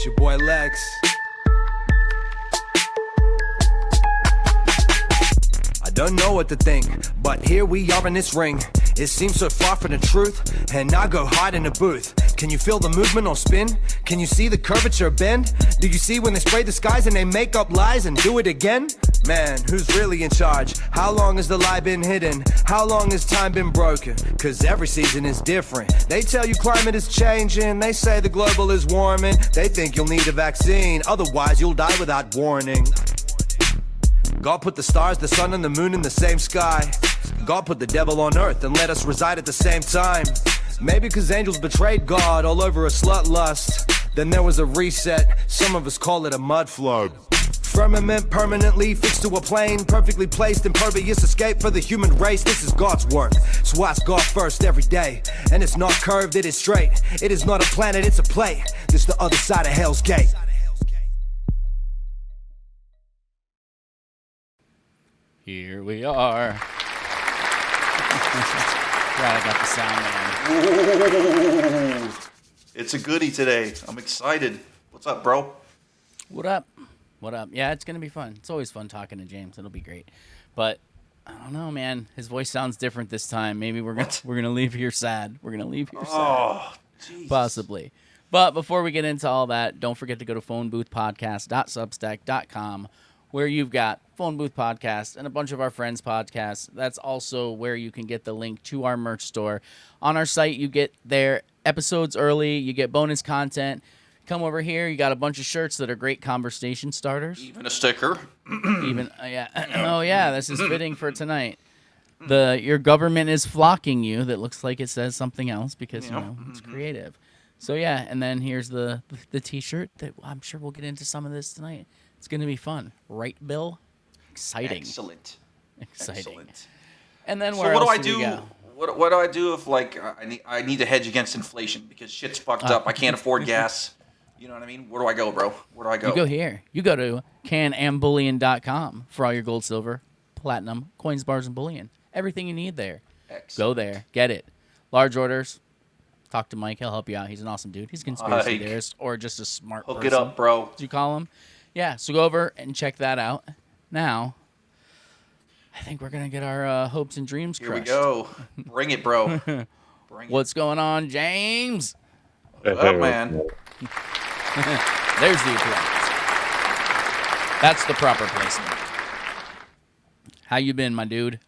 your boy Lex. I don't know what to think, but here we are in this ring. It seems so far from the truth, and I go hide in the booth. Can you feel the movement on spin? Can you see the curvature bend? Do you see when they spray the skies and they make up lies and do it again? Man, who's really in charge? How long has the lie been hidden? How long has time been broken? Cause every season is different. They tell you climate is changing. They say the global is warming. They think you'll need a vaccine, otherwise you'll die without warning. God put the stars, the sun, and the moon in the same sky. God put the devil on earth and let us reside at the same time. Maybe cause angels betrayed God all over a slut lust. Then there was a reset, some of us call it a mud flood. Firmament permanently fixed to a plane, perfectly placed, impervious escape for the human race. This is God's work, so ask God first every day. And it's not curved, it is straight. It is not a planet, it's a plate. This the other side of Hell's Gate. Here we are. Glad I got the sound man. Ooh, it's a goodie today. I'm excited. What's up, bro? What up? What up? Yeah, it's gonna be fun. It's always fun talking to James. It'll be great. But I don't know, man. His voice sounds different this time. Maybe we're gonna leave here sad. We're gonna leave here sad. Oh, jeez. Possibly. But before we get into all that, don't forget to go to phoneboothpodcast.substack.com, where you've got Phone Booth Podcast and a bunch of our friends' podcasts. That's also where you can get the link to our merch store. On our site, you get their episodes early. You get bonus content. Come over here. You got a bunch of shirts that are great conversation starters. Even a sticker. Yeah. Oh, yeah. This is fitting for tonight. Your government is flocking you. That looks like it says something else because, you know, it's creative. So, yeah. And then here's the T-shirt that I'm sure we'll get into some of this tonight. It's going to be fun. Right, Bill? Exciting. Exciting. And then So where what do else I do we do? go? What do I do if like I need to hedge against inflation because shit's fucked up? I can't afford gas. You know what I mean? Where do I go, bro? Where do I go? You go here. You go to canandbullion.com for all your gold, silver, platinum, coins, bars, and bullion. Everything you need there. Excellent. Go there. Get it. Large orders. Talk to Mike. He'll help you out. He's an awesome dude. He's a conspiracy Mike. theorist or just a smart Hook person. it up, bro. Did you call him? Yeah, so go over and check that out. Now, I think we're going to get our hopes and dreams crushed. Here we go. Bring it, bro. Bring it. What's going on, James? What's up, man? There's the applause. That's the proper placement. How you been, my dude?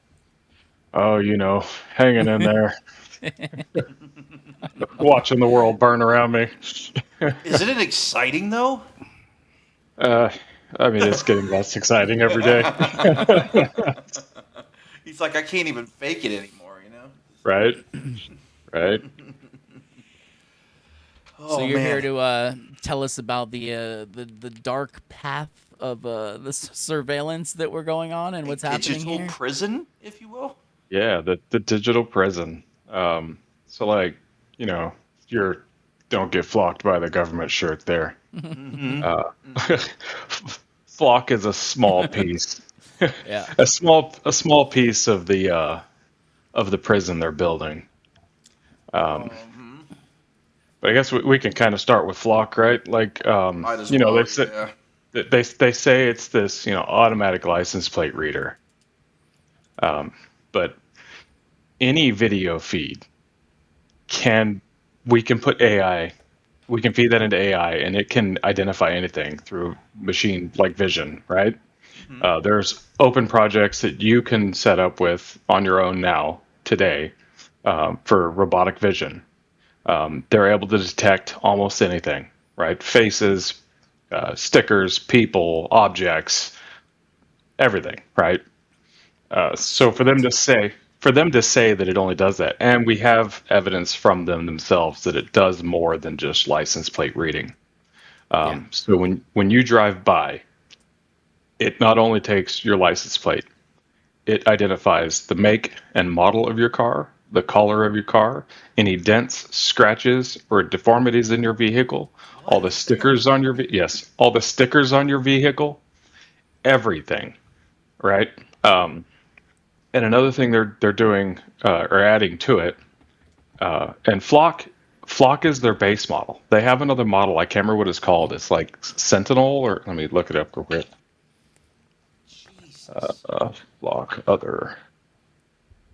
Oh, you know, hanging in there. Watching the world burn around me. Isn't it exciting though? I mean, it's getting less exciting every day. He's like, I can't even fake it anymore, you know? Right? Right? Oh, So you're man. here to tell us about the dark path of the surveillance that we're going on and what's happening digital here? prison, if you will. Yeah, the digital prison. So, like, you know, your don't get flocked by the government shirt there. Flock is a small piece. Yeah. a small piece of the prison they're building. But I guess we can kind of start with Flock, right? Like, Might as you know, well, they say yeah. they say it's this, you know, automatic license plate reader. But any video feed we can put AI, we can feed that into AI, and it can identify anything through machine like vision, right? There's open projects that you can set up with on your own now today for robotic vision. They're able to detect almost anything, right? Faces, stickers, people, objects, everything, right? So for them to say that it only does that, and we have evidence from them themselves that it does more than just license plate reading. So when you drive by, it not only takes your license plate, it identifies the make and model of your car, the color of your car, any dents, scratches, or deformities in your vehicle, all the stickers on your all the stickers on your vehicle, everything, right? And another thing they're doing or adding to it, and Flock Flock is their base model. They have another model. I can't remember what it's called. It's like Sentinel, or let me look it up real quick. Jesus. Flock other.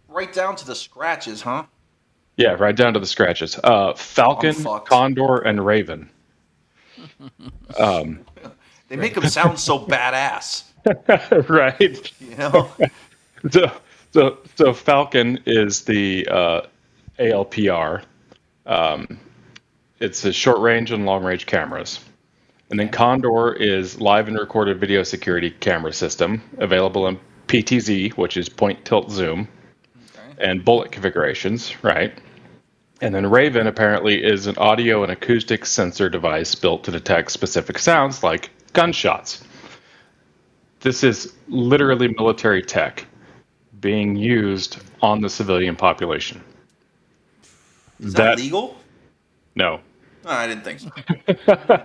Right down to the scratches, huh? Yeah, right down to the scratches. Falcon, fucked. Condor, and Raven. They make them sound so badass. Right. You know? So Falcon is the ALPR. It's a short range and long range cameras. And then Condor is live and recorded video security camera system, available in PTZ, which is point tilt zoom, and bullet configurations, right? And then Raven apparently is an audio and acoustic sensor device built to detect specific sounds like gunshots. This is literally military tech being used on the civilian population. Is that legal? No. No, I didn't think so.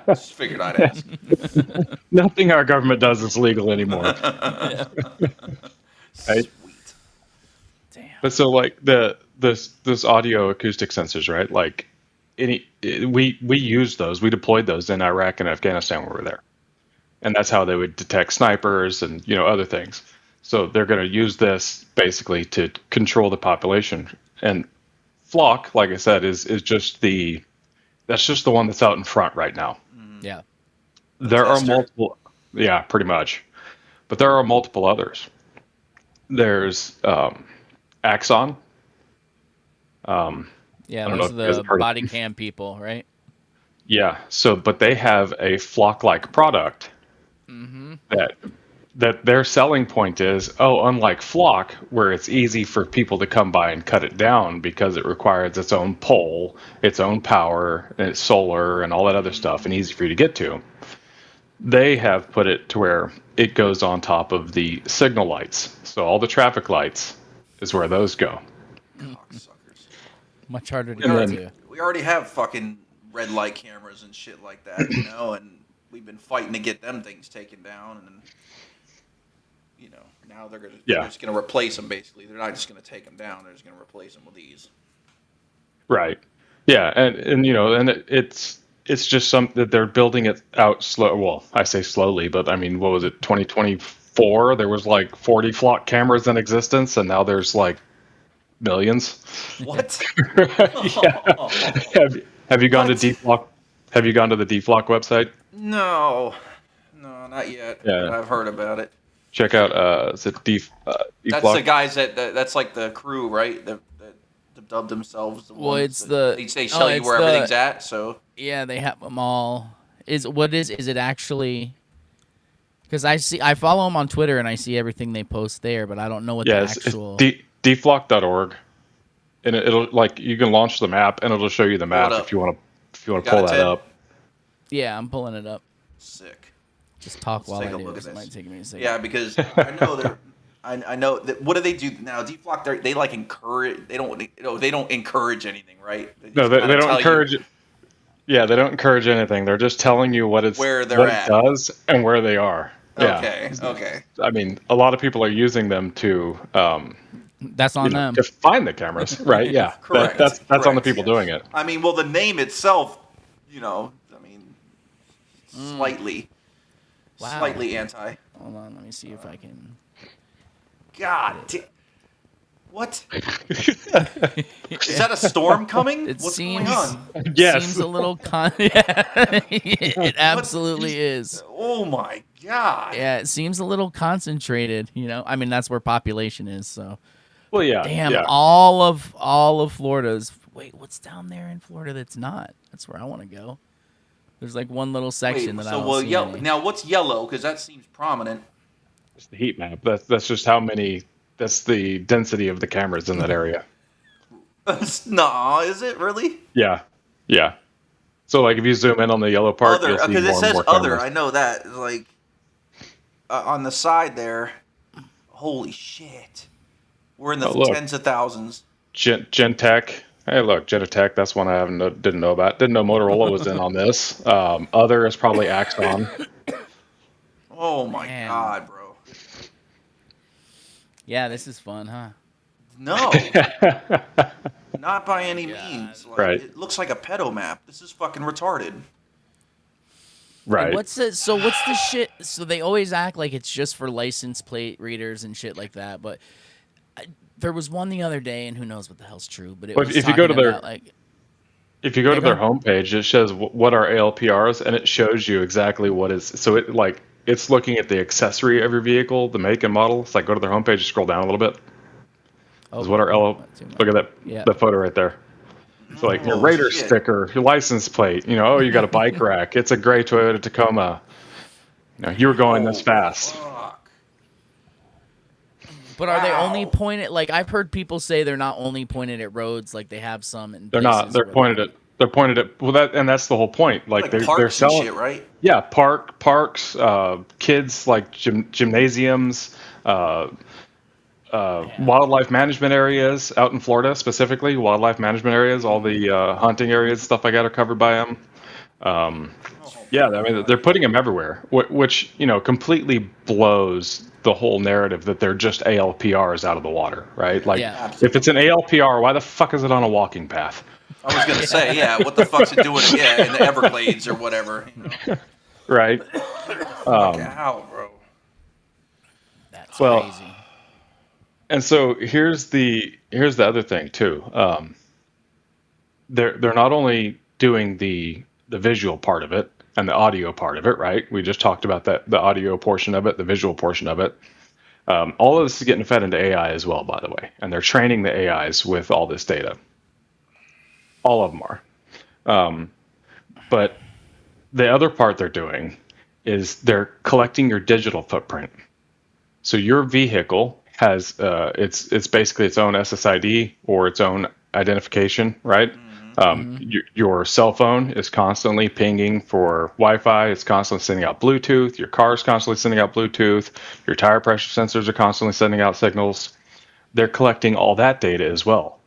Just figured I'd ask. Nothing our government does is legal anymore. Right? Sweet. Damn. But so like this audio acoustic sensors, right? Like we used those, we deployed those in Iraq and Afghanistan when we were there. And that's how they would detect snipers and other things. So they're going to use this basically to control the population. And Flock, like I said, is just that's just the one that's out in front right now. Yeah. There are multiple, yeah, pretty much. But there are multiple others. There's Axon. Yeah, those are the body cam people, right? Yeah. So, but they have a Flock-like product that their selling point is, unlike Flock, where it's easy for people to come by and cut it down because it requires its own pole, its own power, and it's solar and all that other stuff, and easy for you to get to. They have put it to where it goes on top of the signal lights. So all the traffic lights is where those go. Cocksuckers. Much harder to get to. We already have fucking red light cameras and shit like that, and we've been fighting to get them things taken down, and now they're just gonna replace them. Basically, they're not just gonna take them down; they're just gonna replace them with these. Right. Yeah, and it's just something that they're building it out slow. Well, I say slowly, but I mean, what was it? 2024. There was like 40 Flock cameras in existence, and now there's like millions. What? Have you gone to DFlock? Have you gone to the DFlock website? No, not yet. Yeah. But I've heard about it. Check out is it DFlock? That's the guys that's like the crew, right? That dubbed themselves. It's they tell you where everything's at. So yeah, they have them all. Is it actually? Because I follow them on Twitter and I see everything they post there, but I don't know what the actual. It's dflock.org, and it'll like you can launch the map and it'll show you the map if you want to pull that up. Yeah, I'm pulling it up. Sick. Just talk while I do. It might take me a second. Yeah, because I know they're. I know that. What do they do now? DFlock, they like encourage. They don't encourage anything, right? They don't encourage. Yeah, they don't encourage anything. They're just telling you what where they're at. It does and where they are. Okay. Yeah. Okay. I mean, a lot of people are using them to. That's on them. To find the cameras, right? Yeah. Correct. That's on the people doing it. I mean, well, the name itself, slightly. Wow. Slightly anti. Hold on, let me see if I can. God damn. What? Is that a storm coming? What's going on? Yes. Seems a little it absolutely is. Oh my god. Yeah, it seems a little concentrated, I mean, that's where population is, so. Well, yeah. Damn, yeah. all of Florida's. Wait, what's down there in Florida that's not? That's where I want to go. There's like one little section I don't see any. Now what's yellow? Because that seems prominent. It's the heat map. That's just how many. That's the density of the cameras in that area. No, is it really? Yeah, yeah. So like if you zoom in on the yellow part, you'll see more and more it says cameras. other. I know that. Like on the side there. Holy shit! We're in the tens of thousands. Gentech. Hey, look, Genetech, that's one I didn't know about. Didn't know Motorola was in on this. Other is probably Axon. Oh, my God, bro. Yeah, this is fun, huh? No. Not by any means. Like, Right. It looks like a pedo map. This is fucking retarded. And Right. what's the shit? So they always act like it's just for license plate readers and shit like that. But there was one the other day, and who knows what the hell's true. But it Well, was if you go talking to their about like if you go Yeah, to go their ahead. homepage, it shows what are ALPRs, and it shows you exactly what is. So it's looking at the accessory of your vehicle, the make and model. It's like go to their homepage, scroll down a little bit. Is Okay, what are L? not too much. Look at that Yeah. the photo right there. So like your Oh, Raider shit. sticker, your license plate. Oh, you got a bike rack. It's a gray Toyota Tacoma. You were going this Oh, fast. fuck. But are they only Wow. pointed? Like I've heard people say they're not only pointed at roads. Like they have some in They're not. places They're where pointed at. They're pointed at. Well, that's the whole point. Like Like they're parks and selling. shit, right? Yeah, parks, kids like gymnasiums, wildlife management areas out in Florida specifically. Wildlife management areas, all the hunting areas, stuff like that are covered by them. Yeah, I mean they're putting them everywhere, which completely blows the whole narrative that they're just ALPRs out of the water, right? Like Yeah. if it's an ALPR, why the fuck is it on a walking path? I was gonna say, yeah. What the fuck's it doing? Yeah, in the Everglades or whatever. Right. Fuck out, bro. that's Well, crazy. And so here's the other thing too. They're not only doing the visual part of it and the audio part of it, right? We just talked about that, the audio portion of it, the visual portion of it. All of this is getting fed into AI as well, by the way, and they're training the AIs with all this data. All of them are. But the other part they're doing is they're collecting your digital footprint. So your vehicle has it's basically its own SSID or its own identification, right? Your cell phone is constantly pinging for Wi-Fi. It's constantly sending out Bluetooth. Your car is constantly sending out Bluetooth. Your tire pressure sensors are constantly sending out signals. They're collecting all that data as well.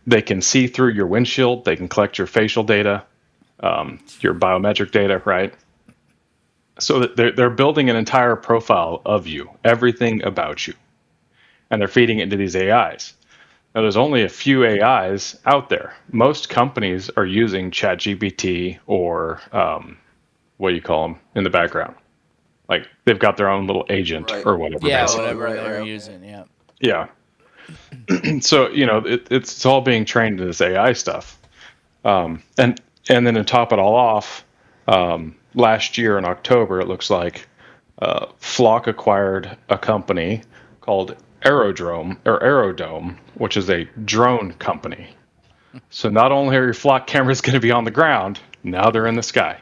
They can see through your windshield. They can collect your facial data, your biometric data, right? So that they're building an entire profile of you, everything about you, and they're feeding it into these AIs. Now, there's only a few AIs out there. Most companies are using ChatGPT or what do you call them in the background? Like they've got their own little agent Right. or whatever. Yeah, basically. whatever Right, they're right. using. Yeah. Yeah. So it's all being trained in this AI stuff, and then to top it all off, last year in October, it looks like Flock acquired a company called Aerodome, which is a drone company. So not only are your Flock cameras going to be on the ground, now they're in the sky.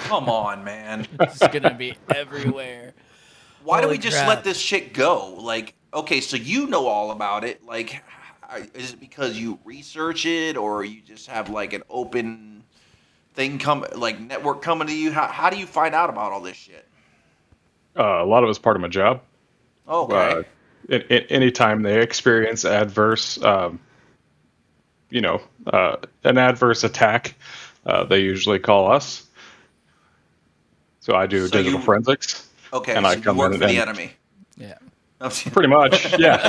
Come on, man. It's gonna be everywhere. Why do Holy we just crap. let this shit go? Like, okay, so you know all about it. Like, is it because you research it, or you just have like an open thing like network coming to you? How do you find out about all this shit? A lot of it's part of my job. Okay. Anytime they experience adverse, an adverse attack, they usually call us. So I do So digital you- forensics. Okay, And so I you come work in for the and- enemy. Yeah. Pretty much, yeah.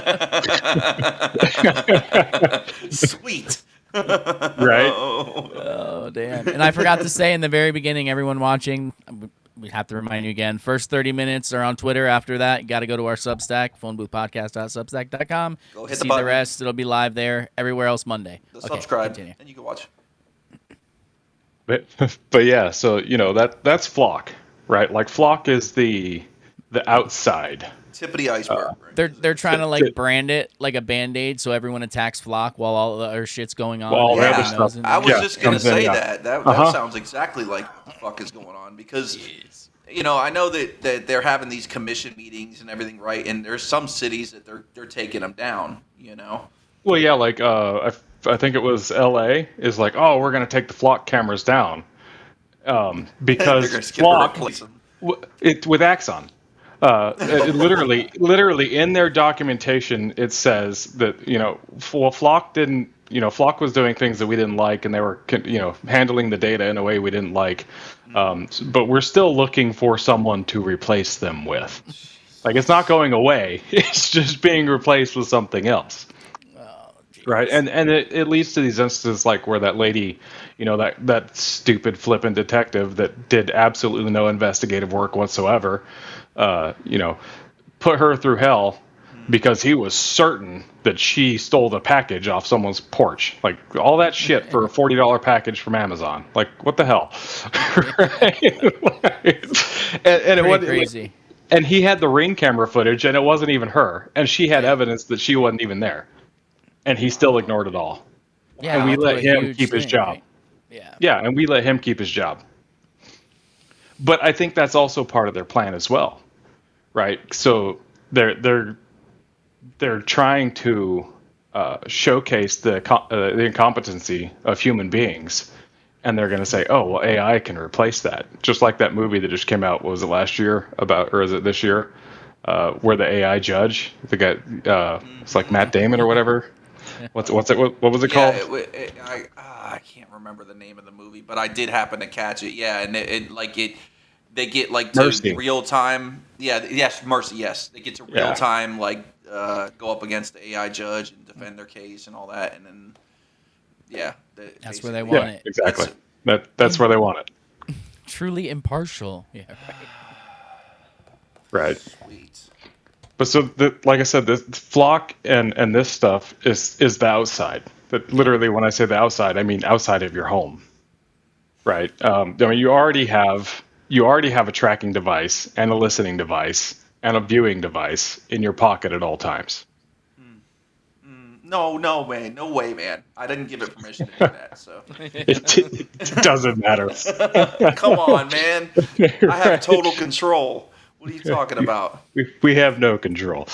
Sweet. Right? Oh damn! And I forgot to say in the very beginning, everyone watching, we have to remind you again. First 30 minutes are on Twitter. After that, you got to go to our Substack, phoneboothpodcast.substack.com. Go hit to the see button. the rest. It'll be live there. Everywhere else Monday. The Okay, subscribe, continue. and you can watch. But yeah, so that's Flock, right? Like Flock is the outside. Tip of the iceberg. They're trying to like brand it like a Band-Aid so everyone attacks Flock while all the other shit's going on. Well, all the Everyone other knows stuff. it. I was Yeah, just gonna comes in, say yeah. that. That Uh-huh. sounds exactly like what the fuck is going on because I know that they're having these commission meetings and everything, right? And there's some cities that they're taking them down. Well, yeah, like I think it was LA is like, oh, we're gonna take the Flock cameras down They're because gonna skip or Flock replace them. with Axon. It literally in their documentation, it says that Flock didn't. Flock was doing things that we didn't like, and they were handling the data in a way we didn't like. But we're still looking for someone to replace them with. Like it's not going away; it's just being replaced with something else. Right, and it leads to these instances like where that lady, that stupid flippant detective that did absolutely no investigative work whatsoever, uh, you know, put her through hell because he was certain that she stole the package off someone's porch. Like all that shit for a $40 package from Amazon. Like what the hell? Right? And it Pretty wasn't crazy. and he had the Ring camera footage, and it wasn't even her, and she had Yeah. evidence that she wasn't even there, and he still ignored it all. Yeah, And we all through let a him huge keep his thing, job. right? Yeah. Yeah, and we let him keep his job. But I think that's also part of their plan as well, right? So they're trying to showcase the incompetency of human beings, and they're going to say, "Oh, well, AI can replace that." Just like that movie that just came out. What was it last year about, or is it this year? Where the AI judge, the guy, it's like Matt Damon or whatever. What's it? What was it Yeah, called? I can't remember the name of the movie, but I did happen to catch it. Yeah, and they get like to Mercy. real time. Yeah, yes, Mercy. Yes, they get to real Yeah. time go up against the AI judge and defend their case and all that, and then That's where they basically- want Yeah, it. exactly. That's where they want it. Truly impartial. Yeah. Right. Sweet. But so, like I said, this flock and this stuff is the outside. But literally, when I say the outside, I mean outside of your home, right? I mean, you already have a tracking device and a listening device and a viewing device in your pocket at all times. No, man, no way, man. I didn't give it permission to do that. So It doesn't matter. come on, man. I have Right? total control. What are you talking about? We have no control.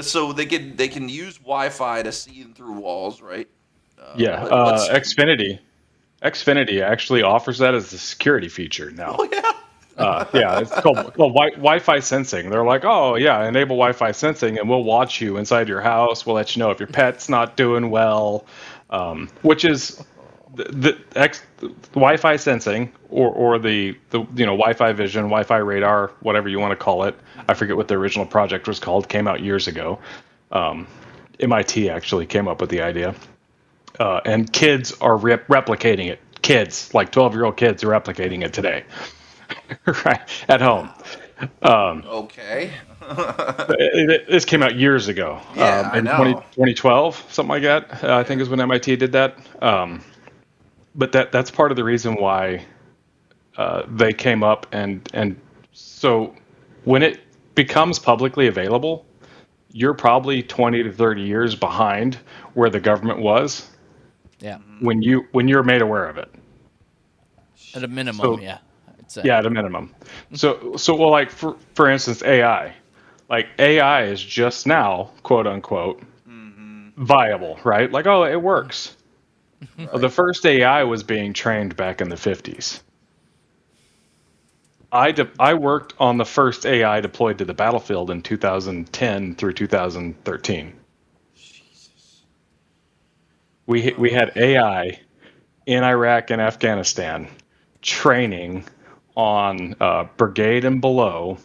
So they can use Wi-Fi to see through walls, right? Yeah, What's Xfinity actually offers that as a security feature now. oh yeah. Yeah, it's called Wi-Fi sensing. They're like, oh yeah, enable Wi-Fi sensing, and we'll watch you inside your house. We'll let you know if your pet's not doing well, which is the Wi-Fi sensing or the Wi-Fi vision, Wi-Fi radar, whatever you want to call it. I forget what the original project was called. Came out years ago. MIT actually came up with the idea, and kids are replicating it. Kids, like 12-year-old kids, are replicating it today. Right at home. Okay. This came out years ago. Yeah, I in know. 2012, something like that. I think is when MIT did that. But that's part of the reason why they came up, and so when it becomes publicly available, you're probably 20 to 30 years behind where the government was Yeah. when you're made aware of it. At a minimum, So- yeah. I'd say. Yeah, at a minimum. So well, like for instance, AI. Like AI is just now, quote unquote, viable, right? Like, oh, it works. Well, the first AI was being trained back in the 50s. I worked on the first AI deployed to the battlefield in 2010 through 2013. We had AI in Iraq and Afghanistan training on brigade and below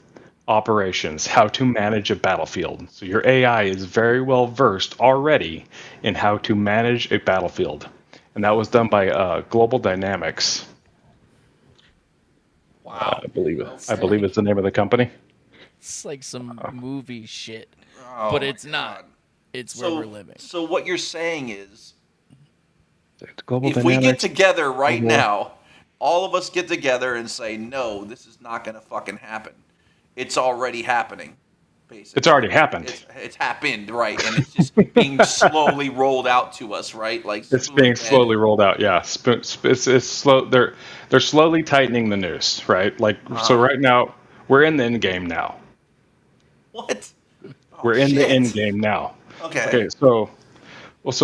operations, how to manage a battlefield. So your AI is very well versed already in how to manage a battlefield. And that was done by Global Dynamics. Wow. I believe it's the name of the company. It's like some movie shit, Oh but my it's not. God. It's where we're living. So what you're saying is, Global if we get Dynamics. together right Mhm. now, all of us get together and say, no, this is not going to fucking happen. It's already happening, basically. It's already happened. It's happened, right? And it's just being slowly rolled out to us, right? Like It's being slowly rolled out. Yeah, it's slow. They're slowly tightening the noose, right? Like so, right now we're in the end game now. What? Oh, We're in the shit. end game now. Okay. Okay, so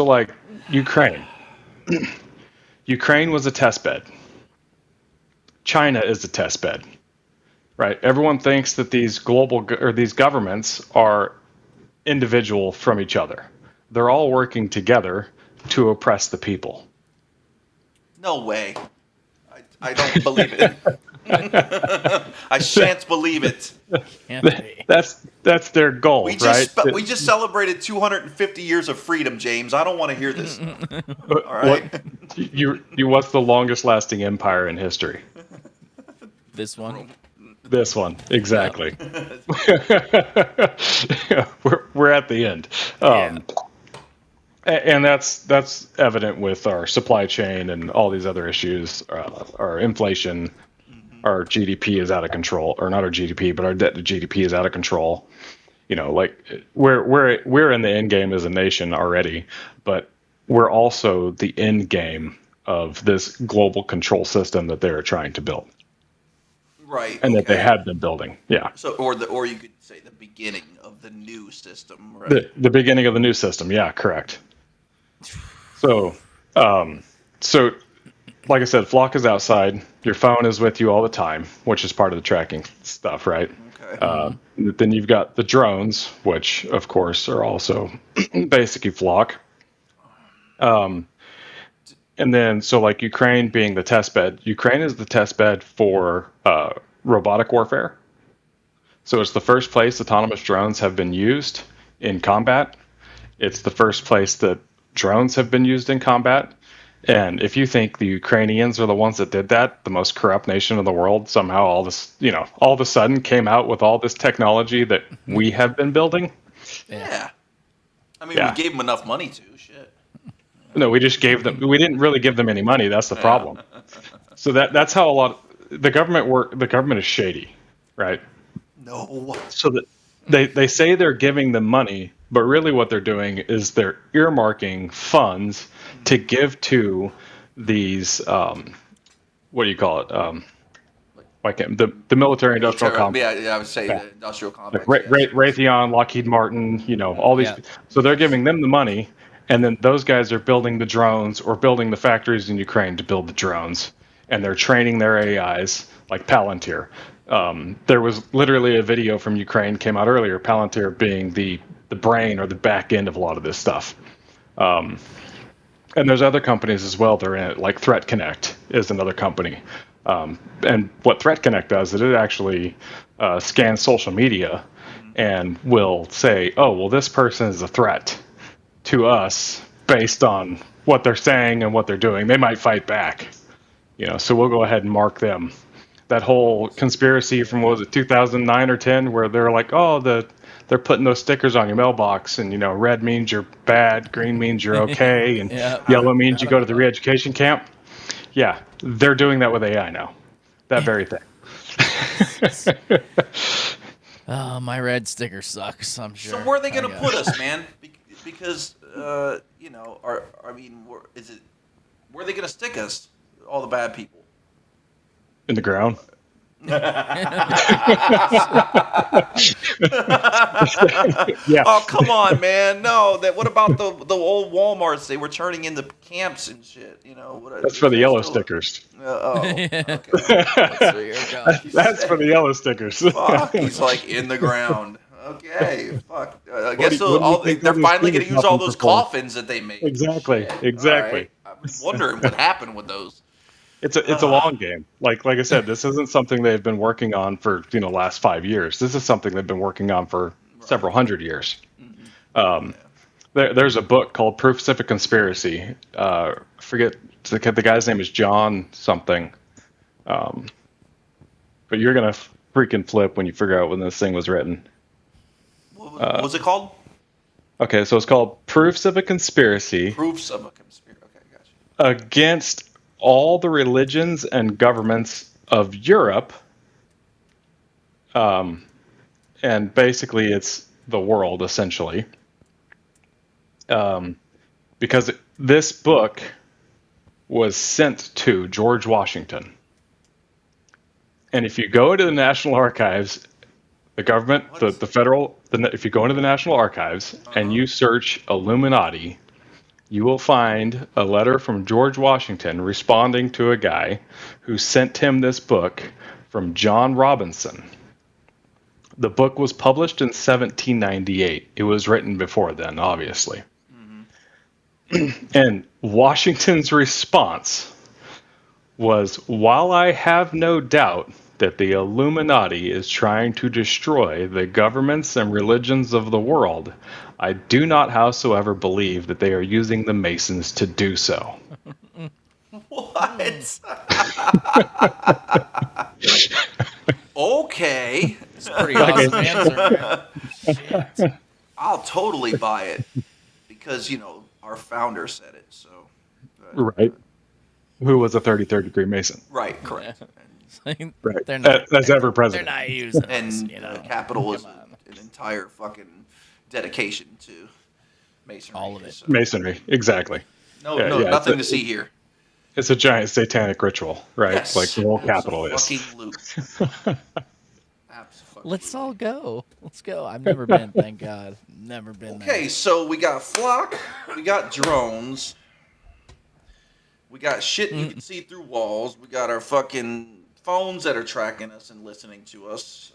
like Ukraine. Ukraine was a test bed. China is a test bed, right? Everyone thinks that these these governments are individual from each other. They're all working together to oppress the people. No way. I don't believe it. I shan't believe it. Can't be. That's their goal, right? We just celebrated 250 years of freedom, James. I don't want to hear this. All right. What's the longest lasting empire in history? This one. This one, exactly. we're at the end. And that's evident with our supply chain and all these other issues. Our inflation, our GDP is out of control, or not our GDP, but our debt to GDP is out of control. Like we're in the end game as a nation already, but we're also the end game of this global control system that they're trying to build. Right. And that they have been building. Yeah. So, or you could say the beginning of the new system, right? The beginning of the new system. Yeah, correct. So, like I said, Flock is outside. Your phone is with you all the time, which is part of the tracking stuff, right? Okay. Then you've got the drones, which of course are also basically Flock. And then, so like Ukraine being the test bed, Ukraine is the test bed for robotic warfare. So it's the first place autonomous drones have been used in combat. It's the first place that drones have been used in combat. And if you think the Ukrainians are the ones that did that, the most corrupt nation in the world, somehow all of a sudden came out with all this technology that we have been building. Yeah. I mean, we gave them enough money to. Shit. No, we just gave them. We didn't really give them any money. That's the problem. So that's how the government work. The government is shady, right? No. So that they say they're giving them money, but really what they're doing is they're earmarking funds to give to these what do you call it? Why can't the military industrial complex? Yeah, I would say the industrial complex. Like Raytheon, Lockheed Martin, all these. So they're giving them the money. And then those guys are building the drones or building the factories in Ukraine to build the drones. And they're training their AIs like Palantir. There was literally a video from Ukraine came out earlier, Palantir being the brain or the back end of a lot of this stuff. And there's other companies as well that are in it, like Threat Connect is another company. And what Threat Connect does is it actually scans social media and will say, oh, well, this person is a threat to us based on what they're saying and what they're doing. They might fight back, so we'll go ahead and mark them. That whole conspiracy from, what was it, 2009 or 10, where they're like, oh, they're putting those stickers on your mailbox, and red means you're bad, green means you're okay, and yellow means you go to the re-education camp. Yeah, they're doing that with AI now. That very thing. Oh, my red sticker sucks, I'm sure. So where are they going to put us, man? Because, where are they going to stick us, all the bad people? In the ground. Yeah. Oh, come on, man. No, what about the old Walmarts? They were turning into camps and shit. That's for the yellow stickers. Okay. That's for the yellow stickers. Fuck, he's like in the ground. Okay, fuck. I guess they're finally going to use all those coffins that they made. Exactly. Right. I'm wondering what happened with those. It's a long game. Like I said, this isn't something they've been working on for last 5 years. This is something they've been working on for several hundred years. There's a book called Proofs of a Conspiracy. I forget the guy's name is John something. But you're gonna freaking flip when you figure out when this thing was written. What was it called? Okay, so it's called Proofs of a Conspiracy. Proofs of a Conspiracy. Okay, gotcha. Against all the religions and governments of Europe, and basically it's the world, essentially, because this book was sent to George Washington. And if you go to the National Archives, the government, if you go into the National Archives and you search Illuminati, you will find a letter from George Washington responding to a guy who sent him this book from John Robinson. The book was published in 1798. It was written before then, obviously. Mm-hmm. And Washington's response was, while I have no doubt that the Illuminati is trying to destroy the governments and religions of the world, I do not howsoever believe that they are using the Masons to do so. What? Okay. It's a pretty awesome answer, man. Shit. I'll totally buy it because, our founder said it. So, Right. Who was a 33rd degree Mason. right, correct. It's like, Right. They're not. As ever They're president. not using this, And you know. Capital is Come on. an entire fucking dedication to masonry. All of it. So, Masonry. Exactly. no, Yeah, no, yeah, nothing to it's- see here. It's a giant satanic ritual, right? Yes, Like the whole Capitol is. fucking loop. Let's all go. Let's go. I've never been, thank God. Never been there. Okay, so we got flock, we got drones, we got shit you can see through walls, we got our fucking phones that are tracking us and listening to us.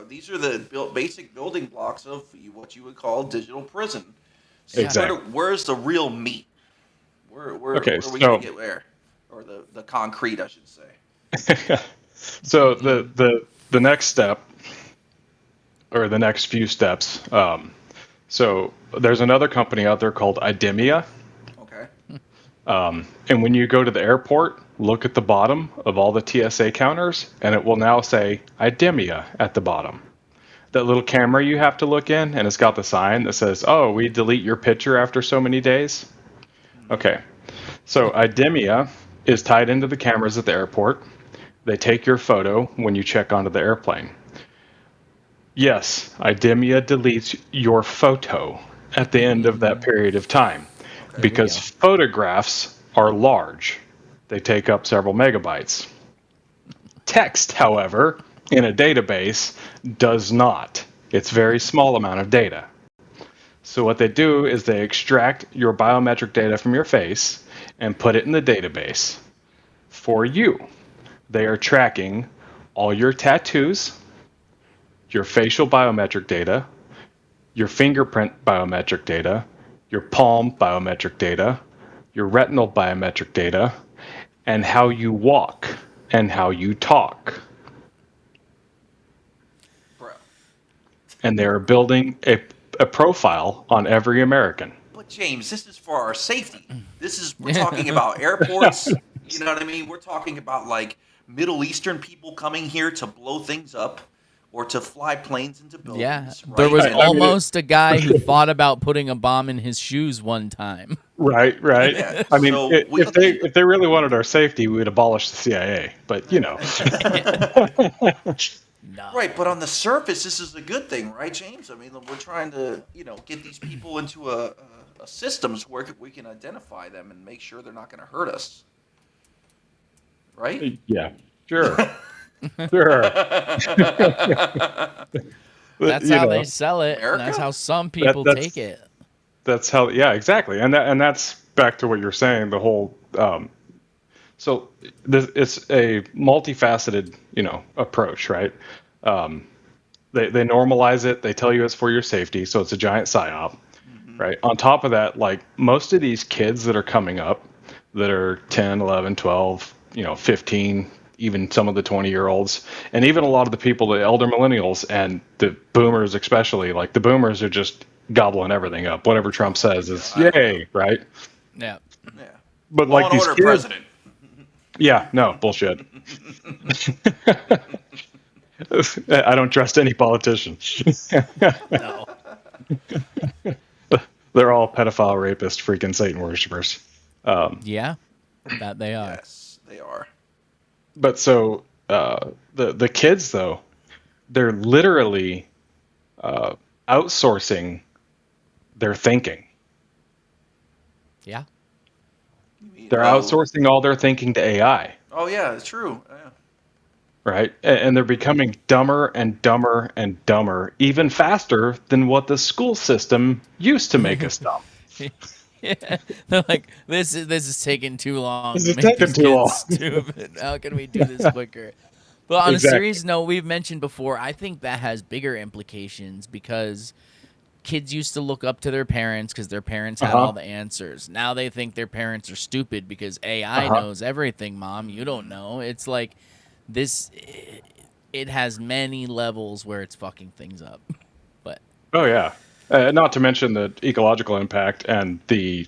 These are the basic building blocks of what you would call digital prison. So Exactly. where's the real meat? Where Okay, are we so- gonna get where? Or the concrete, I should say. So the next step, or the next few steps. So there's another company out there called Idemia, Okay. and when you go to the airport, look at the bottom of all the TSA counters, and it will now say Idemia at the bottom. That little camera you have to look in, and it's got the sign that says, "Oh, we delete your picture after so many days." Okay, so Idemia is tied into the cameras at the airport. They take your photo when you check onto the airplane. Yes, Idemia deletes your photo at the end of that period of time because photographs are large. They take up several megabytes. Text, however, in a database does not. It's a very small amount of data. So what they do is they extract your biometric data from your face and put it in the database for you. They are tracking all your tattoos, your facial biometric data, your fingerprint biometric data, your palm biometric data, your retinal biometric data, and how you walk and how you talk. Bro. And they're building a profile on every American. But James, this is for our safety. We're talking about airports. You know what I mean? We're talking about like Middle Eastern people coming here to blow things up or to fly planes into buildings. Yeah, right? there was And- almost a guy who thought about putting a bomb in his shoes one time. Right. Yeah, I mean, so if they really wanted our safety, we would abolish the CIA. But No. Right, but on the surface, this is a good thing, right, James? I mean, we're trying to, get these people into a systems where we can identify them and make sure they're not going to hurt us. Right? yeah, sure, sure. That's how they sell it. And America? that's how some people that's- take it. That's how. Yeah, exactly. And that's back to what you're saying. The whole. So it's a multifaceted, approach, right? They normalize it. They tell you it's for your safety, so it's a giant psyop, right? On top of that, like most of these kids that are coming up, that are 10, 11, 12, 15, even some of the 20-year-olds, and even a lot of the people, the elder millennials and the boomers especially, like the boomers are just gobbling everything up. Whatever Trump says is yay, right? Yeah. Yeah. But Law like and these order kids, president. yeah, no, bullshit. I don't trust any politician. No. They're all pedophile, rapist, freaking Satan worshippers. Yeah. That they are. Yes, they are. But so the kids though, they're literally outsourcing their thinking. Yeah. They're outsourcing all their thinking to AI, Oh, yeah, it's true. Yeah. right? And they're becoming dumber and dumber and dumber, even faster than what the school system used to make us dumb. Yeah. They're like, this is taking too long. This to is make taking these too kids long." Stupid. How can we do this quicker? But on Exactly. a serious note, we've mentioned before, I think that has bigger implications because kids used to look up to their parents because their parents had all the answers. Now they think their parents are stupid because AI knows everything. Mom, you don't know. It's like this. It has many levels where it's fucking things up. But Oh yeah, not to mention the ecological impact and the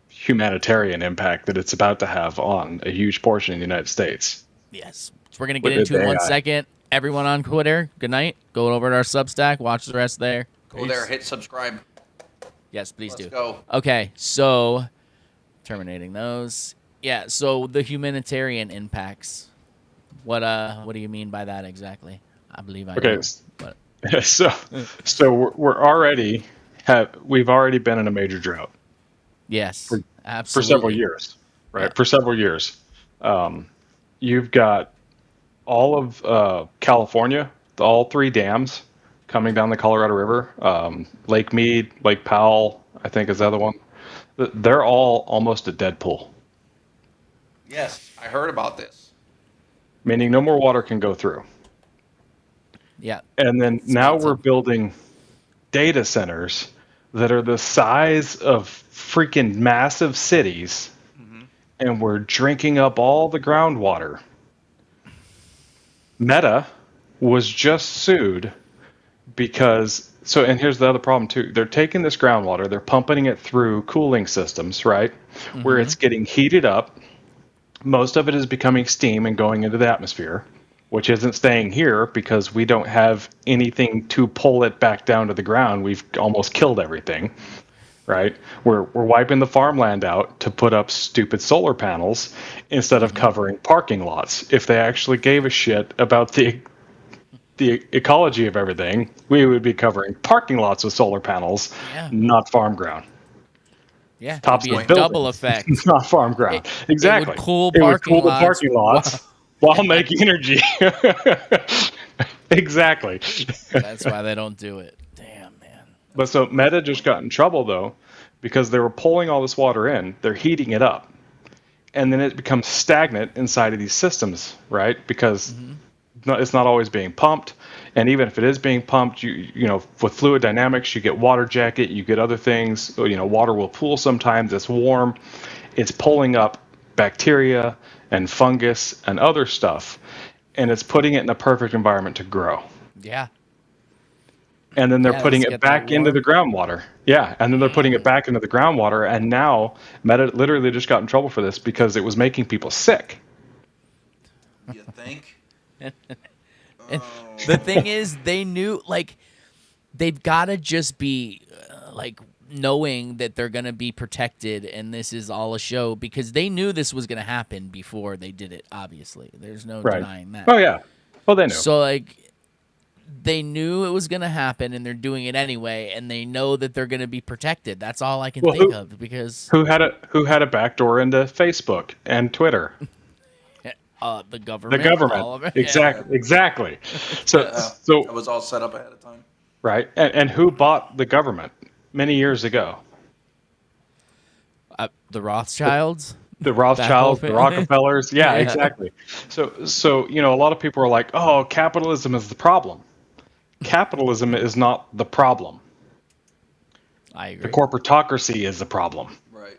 humanitarian impact that it's about to have on a huge portion of the United States. yes, so we're gonna With get into the it in 1 AI. second. Everyone on Twitter, good night. Go over to our Substack. Watch the rest there. Go there, Peace. hit subscribe. Yes, please Let's do. go. Okay, so terminating those. Yeah, so the humanitarian impacts. What do you mean by that exactly? I believe I Okay, know. But so we're already we've already been in a major drought yes, for several absolutely. years, right? Yeah. For several years, you've got all of California, all three dams coming down the Colorado River, Lake Mead, Lake Powell, I think is the other one. They're all almost at dead pool, Yes, I heard about this. meaning no more water can go through. Yeah. And then now we're Expensive. building data centers that are the size of freaking massive cities, and we're drinking up all the groundwater. Meta was just sued because and here's the other problem too. They're taking this groundwater, they're pumping it through cooling systems, right? Where it's getting heated up. Most of it is becoming steam and going into the atmosphere, which isn't staying here because we don't have anything to pull it back down to the ground. We've almost killed everything, right? We're wiping the farmland out to put up stupid solar panels instead of covering parking lots. If they actually gave a shit about the ecology of everything, we would be covering parking lots with solar panels, Yeah. not farm ground. Yeah. It'd Tops be a of double buildings, effect. not farm ground. It would Exactly. cool It would parking cool the lots. parking lots while making energy. Exactly. That's why they don't do it. Damn, man. But so Meta just got in trouble though, because they were pulling all this water in, they're heating it up, and then it becomes stagnant inside of these systems, right? Because it's not always being pumped, and even if it is being pumped, you know, with fluid dynamics, you get water jacket, you get other things. You know, water will pool sometimes. It's warm, it's pulling up bacteria and fungus and other stuff, and it's putting it in a perfect environment to grow. Yeah. And then they're Yeah, putting let's it get back that into warm. the groundwater. Yeah, and then they're putting it back into the groundwater, and now Meta literally just got in trouble for this because it was making people sick. You think? And the thing is, they knew, like, they've got to just be, like, knowing that they're going to be protected and this is all a show because they knew this was going to happen before they did it, obviously. There's no Right. denying that. Oh yeah. Well, they knew. So, like, they knew it was going to happen and they're doing it anyway, and they know that they're going to be protected. That's all I can Well, think of because who had a backdoor into Facebook and Twitter? the The government, government. all of it. Exactly. So That was all set up ahead of time. right. And who bought the government many years ago? The Rothschilds. The Rothschilds, That the whole thing. Rockefellers. Yeah, Yeah. exactly. So you know, a lot of people are like, "Oh, capitalism is the problem." Capitalism is not the problem. I The agree. corporatocracy is the problem. Right.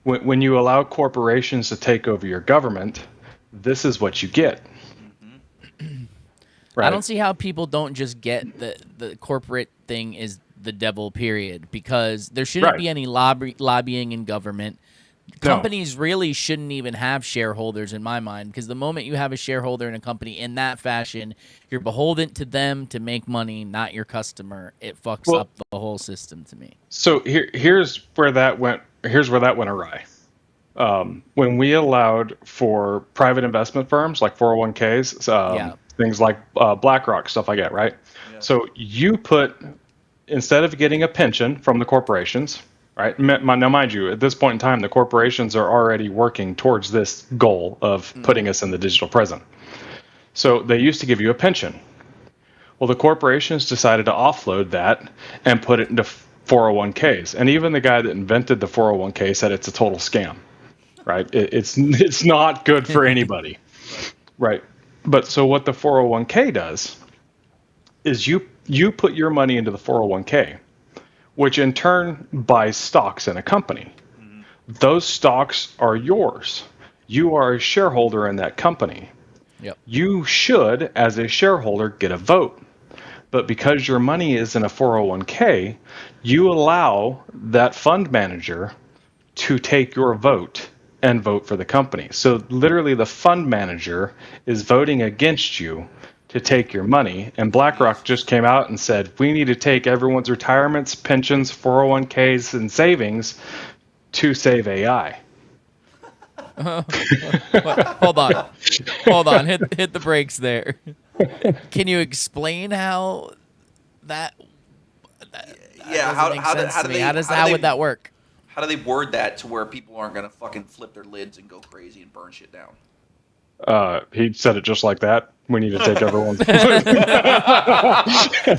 When you allow corporations to take over your government, this is what you get. Right? I don't see how people don't just get the corporate thing is the devil, period, because there shouldn't Right. be any lobbying in government. No. Companies really shouldn't even have shareholders in my mind, because the moment you have a shareholder in a company in that fashion, you're beholden to them to make money, not your customer. It fucks Well- up the whole system to me. So here's where that went. Here's where that went awry. When we allowed for private investment firms like 401ks, Yeah. things like BlackRock, stuff like that, right? Yeah. So you put, instead of getting a pension from the corporations, right? Now, mind you, at this point in time, the corporations are already working towards this goal of putting us in the digital present. So they used to give you a pension. Well, the corporations decided to offload that and put it into 401ks. And even the guy that invented the 401k said it's a total scam, right? It's not good for anybody, right? But so what the 401k does is you put your money into the 401k, which in turn buys stocks in a company. Those stocks are yours. You are a shareholder in that company. Yep. You should, as a shareholder, get a vote. But because your money is in a 401k, you allow that fund manager to take your vote and vote for the company. So literally the fund manager is voting against you to take your money. And BlackRock just came out and said, we need to take everyone's retirements, pensions, 401ks, and savings to save AI. Hold on. Hit the brakes there. Can you explain how that Yeah, doesn't make sense to me? How would that work? How do they word that to where people aren't gonna fucking flip their lids and go crazy and burn shit down? He said it just like that. We need to take everyone's.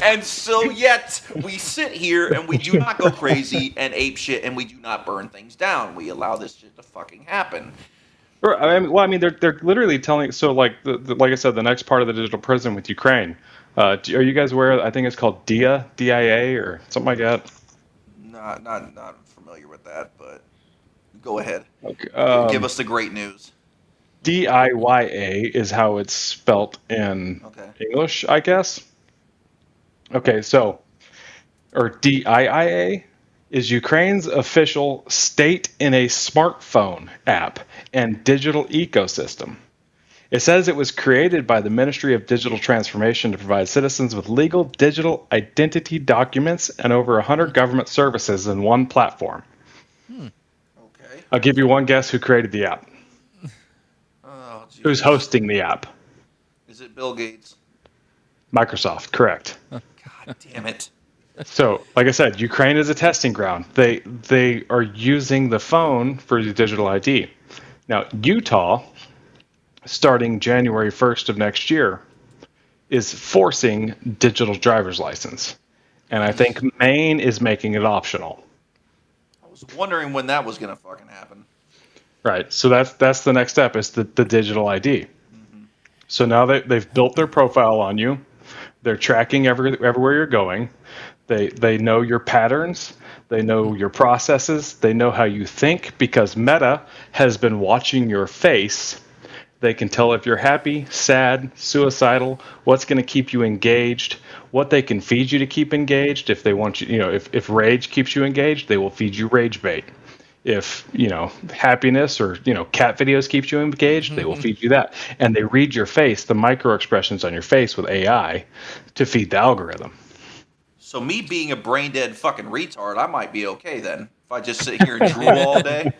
And so yet we sit here and we do not go crazy and ape shit and we do not burn things down. We allow this shit to fucking happen. I mean, they're literally telling. So, like, like I said, the next part of the digital prison with Ukraine. Are you guys aware? I think it's called DIA, or something like that. Not familiar with that, but go ahead. Okay, Give us the great news. DIYA is how it's spelt in English, I guess. Okay, so, or DIIA is Ukraine's official state in a smartphone app and digital ecosystem. It says it was created by the Ministry of Digital Transformation to provide citizens with legal digital identity documents and over 100 government services in one platform. Okay. I'll give you one guess who created the app. Oh, geez. Who's hosting the app? Is it Bill Gates? Microsoft, correct. God damn it. So, like I said, Ukraine is a testing ground. They are using the phone for the digital ID. Now, Utah, starting January 1st of next year, is forcing digital driver's license. And I think Maine is making it optional. I was wondering when that was gonna fucking happen. Right. So that's the next step is the digital ID. Mm-hmm. So now they've built their profile on you. They're tracking everywhere you're going. They know your patterns. They know your processes. They know how you think because Meta has been watching your face. They can tell if you're happy, sad, suicidal, what's going to keep you engaged, what they can feed you to keep engaged. If they want you, if rage keeps you engaged, they will feed you rage bait. If, happiness or, cat videos keeps you engaged, they will feed you that. And they read your face, the micro expressions on your face with AI to feed the algorithm. So me being a brain dead fucking retard, I might be okay then. If I just sit here and drool all day.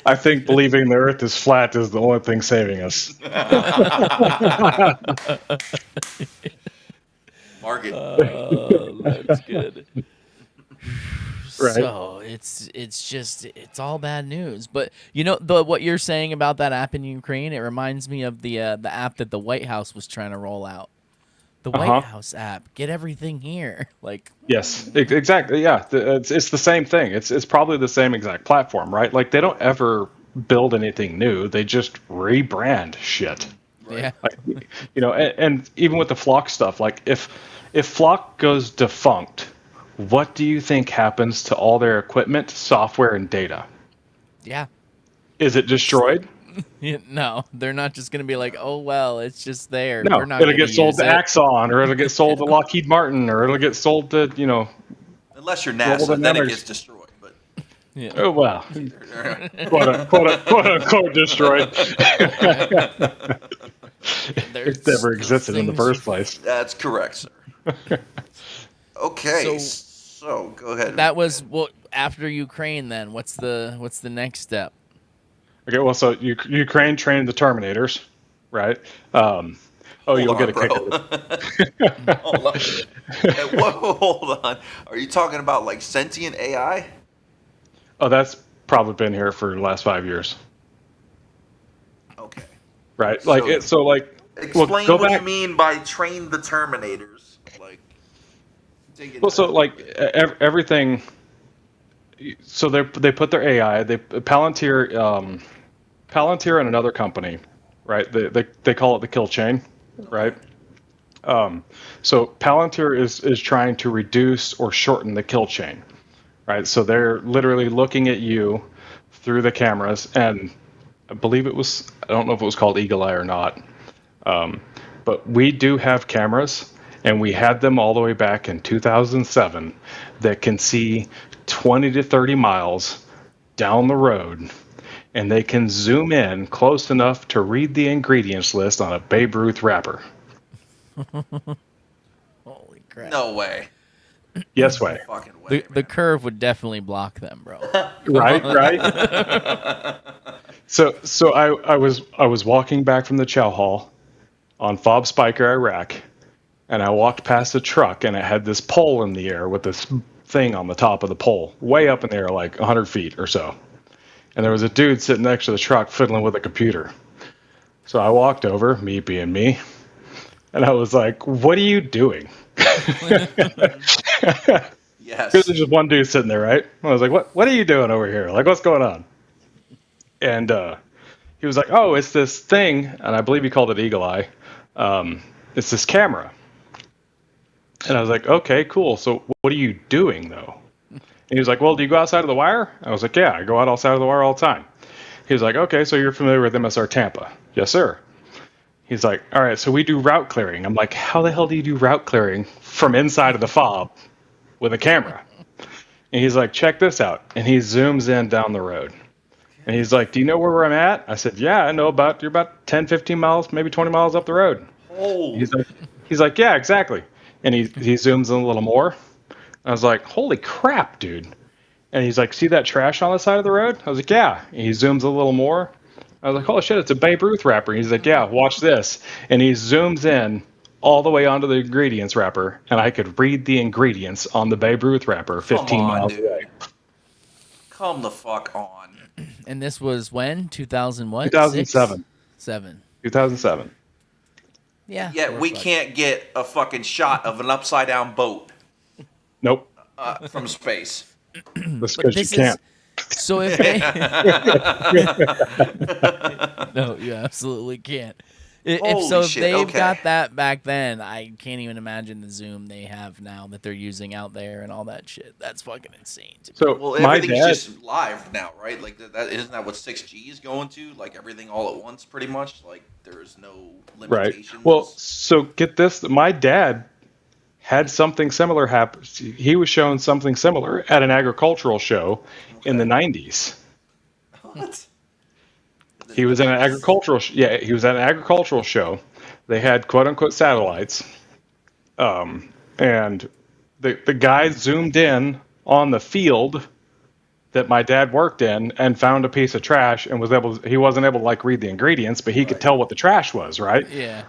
I think believing the earth is flat is the only thing saving us. Mark it. That's good. Right. So it's all bad news. But what you're saying about that app in Ukraine, it reminds me of the app that the White House was trying to roll out. The White House app, get everything here. Like yes, exactly. Yeah, it's the same thing. It's probably the same exact platform, right? Like they don't ever build anything new. They just rebrand shit. Yeah. Like, and even with the Flock stuff, like if Flock goes defunct, what do you think happens to all their equipment, software, and data? Yeah. Is it destroyed? No, they're not just going to be like, oh, well, it's just there. No, We're not it'll get sold to Axon, or it'll get sold to Lockheed Martin, or it'll get sold to, Unless you're NASA, then it gets destroyed. But yeah. Oh, well, quote unquote destroyed. It never existed in the first place. That's correct, sir. Okay, so go ahead. That was after Ukraine. Then what's the next step? Okay, well, so Ukraine trained the Terminators, right? You'll get a kick out of it. Hold on. Whoa, hold on. Are you talking about like sentient AI? Oh, that's probably been here for the last 5 years. Okay. Right, explain go what back. you mean by train the Terminators. Like, everything. So they put their AI. Palantir and another company, right? They call it the kill chain, right? So Palantir is trying to reduce or shorten the kill chain, right? So they're literally looking at you through the cameras, and I believe I don't know if it was called Eagle Eye or not, but we do have cameras, and we had them all the way back in 2007 that can see 20 to 30 miles down the road, and they can zoom in close enough to read the ingredients list on a Babe Ruth wrapper. Holy crap. No way. Yes way. Fucking way. The curve would definitely block them, bro. Right. So I was walking back from the chow hall on Fob Spiker, Iraq, and I walked past a truck, and it had this pole in the air with this thing on the top of the pole, way up in the air, like 100 feet or so. And there was a dude sitting next to the truck fiddling with a computer. So I walked over, me being me, and I was like, "What are you doing?" Yes. There's just one dude sitting there, right? I was like, "What are you doing over here? Like, what's going on?" And he was like, "Oh, it's this thing," and I believe he called it Eagle Eye. It's this camera. And I was like, "Okay, cool. So what are you doing, though?" And he was like, "Well, do you go outside of the wire?" I was like, "Yeah, I go outside of the wire all the time." He was like, "Okay, so you're familiar with MSR Tampa?" "Yes, sir." He's like, "All right, so we do route clearing." I'm like, "How the hell do you do route clearing from inside of the fob with a camera?" And he's like, "Check this out." And he zooms in down the road. And he's like, "Do you know where I'm at?" I said, "Yeah, I know you're about 10, 15 miles, maybe 20 miles up the road." Oh. He's like, "Yeah, exactly." And he zooms in a little more. I was like, "Holy crap, dude." And he's like, "See that trash on the side of the road?" I was like, "Yeah." And he zooms a little more. I was like, "Holy shit, it's a Babe Ruth wrapper." He's like, "Yeah, watch this." And he zooms in all the way onto the ingredients wrapper, and I could read the ingredients on the Babe Ruth wrapper 15 miles away. Come the fuck on. And this was when? 2000 what? 2007. 7. 2007. Yeah. Yet we can't get a fucking shot of an upside down boat Nope. from space. That's because you can't. So if they No, you absolutely can't. Holy If shit, they've okay. got that back then, I can't even imagine the zoom they have now that they're using out there and all that shit. That's fucking insane. So Well, my everything's dad, just live now, right? Like that isn't that what 6G is going to? Like everything all at once, pretty much. Like there's no right? limitations. Well, so get this. My dad had something similar happen. He was shown something similar at an agricultural show in the 90s. What? He was in an agricultural. He was at an agricultural show. They had quote unquote satellites, and the guy zoomed in on the field that my dad worked in and found a piece of trash and he wasn't able to like read the ingredients, but he could tell what the trash was, right? Yeah.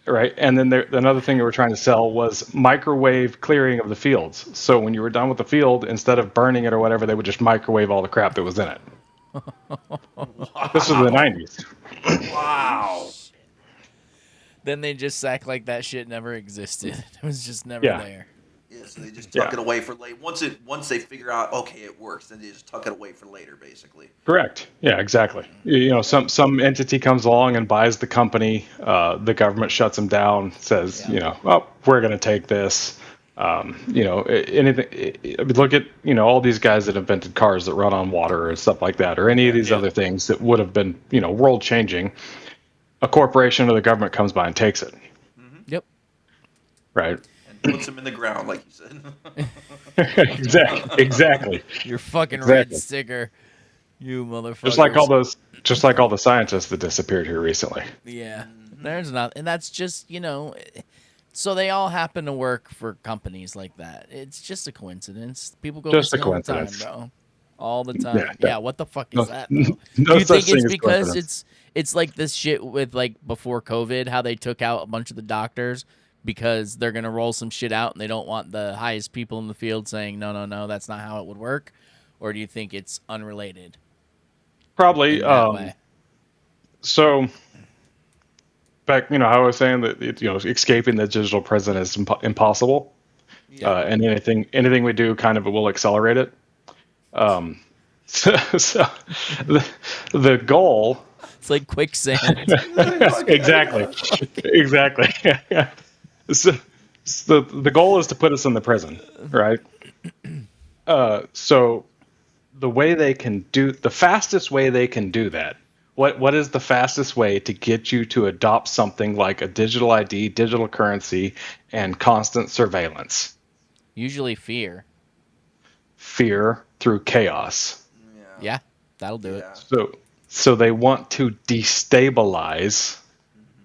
Right. And then another thing they were trying to sell was microwave clearing of the fields. So when you were done with the field, instead of burning it or whatever, they would just microwave all the crap that was in it. This was the 90s. Wow. Then they just act like that shit never existed. It was just never Yeah. there. Yeah, so they just tuck it away for later. Once they figure out, okay, it works, then they just tuck it away for later, basically. Correct. Yeah, exactly. You know, some entity comes along and buys the company. The government shuts them down, says, you know, well, we're going to take this. You know, anything. Look at, you know, all these guys that invented cars that run on water and stuff like that, or any of these other things that would have been, you know, world changing. A corporation or the government comes by and takes it. Yep. Right. And puts them in the ground, like you said. Exactly. Your fucking Exactly. red sticker. You motherfucker. Just like all the scientists that disappeared here recently. Yeah. There's not, and that's just, you know, so they all happen to work for companies like that. It's just a coincidence. People go Just a missing all the time, coincidence. bro. All the time. Yeah. Yeah, what the fuck is that, though? No Do you such think thing it's as because coincidence. it's like this shit with like before COVID, how they took out a bunch of the doctors because they're gonna roll some shit out and they don't want the highest people in the field saying no, that's not how it would work? Or do you think it's unrelated Probably. in that way? So, back, you know, how I was saying that you know, escaping the digital present is impossible, and anything we do kind of will accelerate it. So the goal. It's like quicksand. Exactly. So, the goal is to put us in the prison, right? So the fastest way they can do that. What is the fastest way to get you to adopt something like a digital ID, digital currency, and constant surveillance? Usually fear. Fear through chaos. Yeah. Yeah, that'll do it. Yeah. So they want to destabilize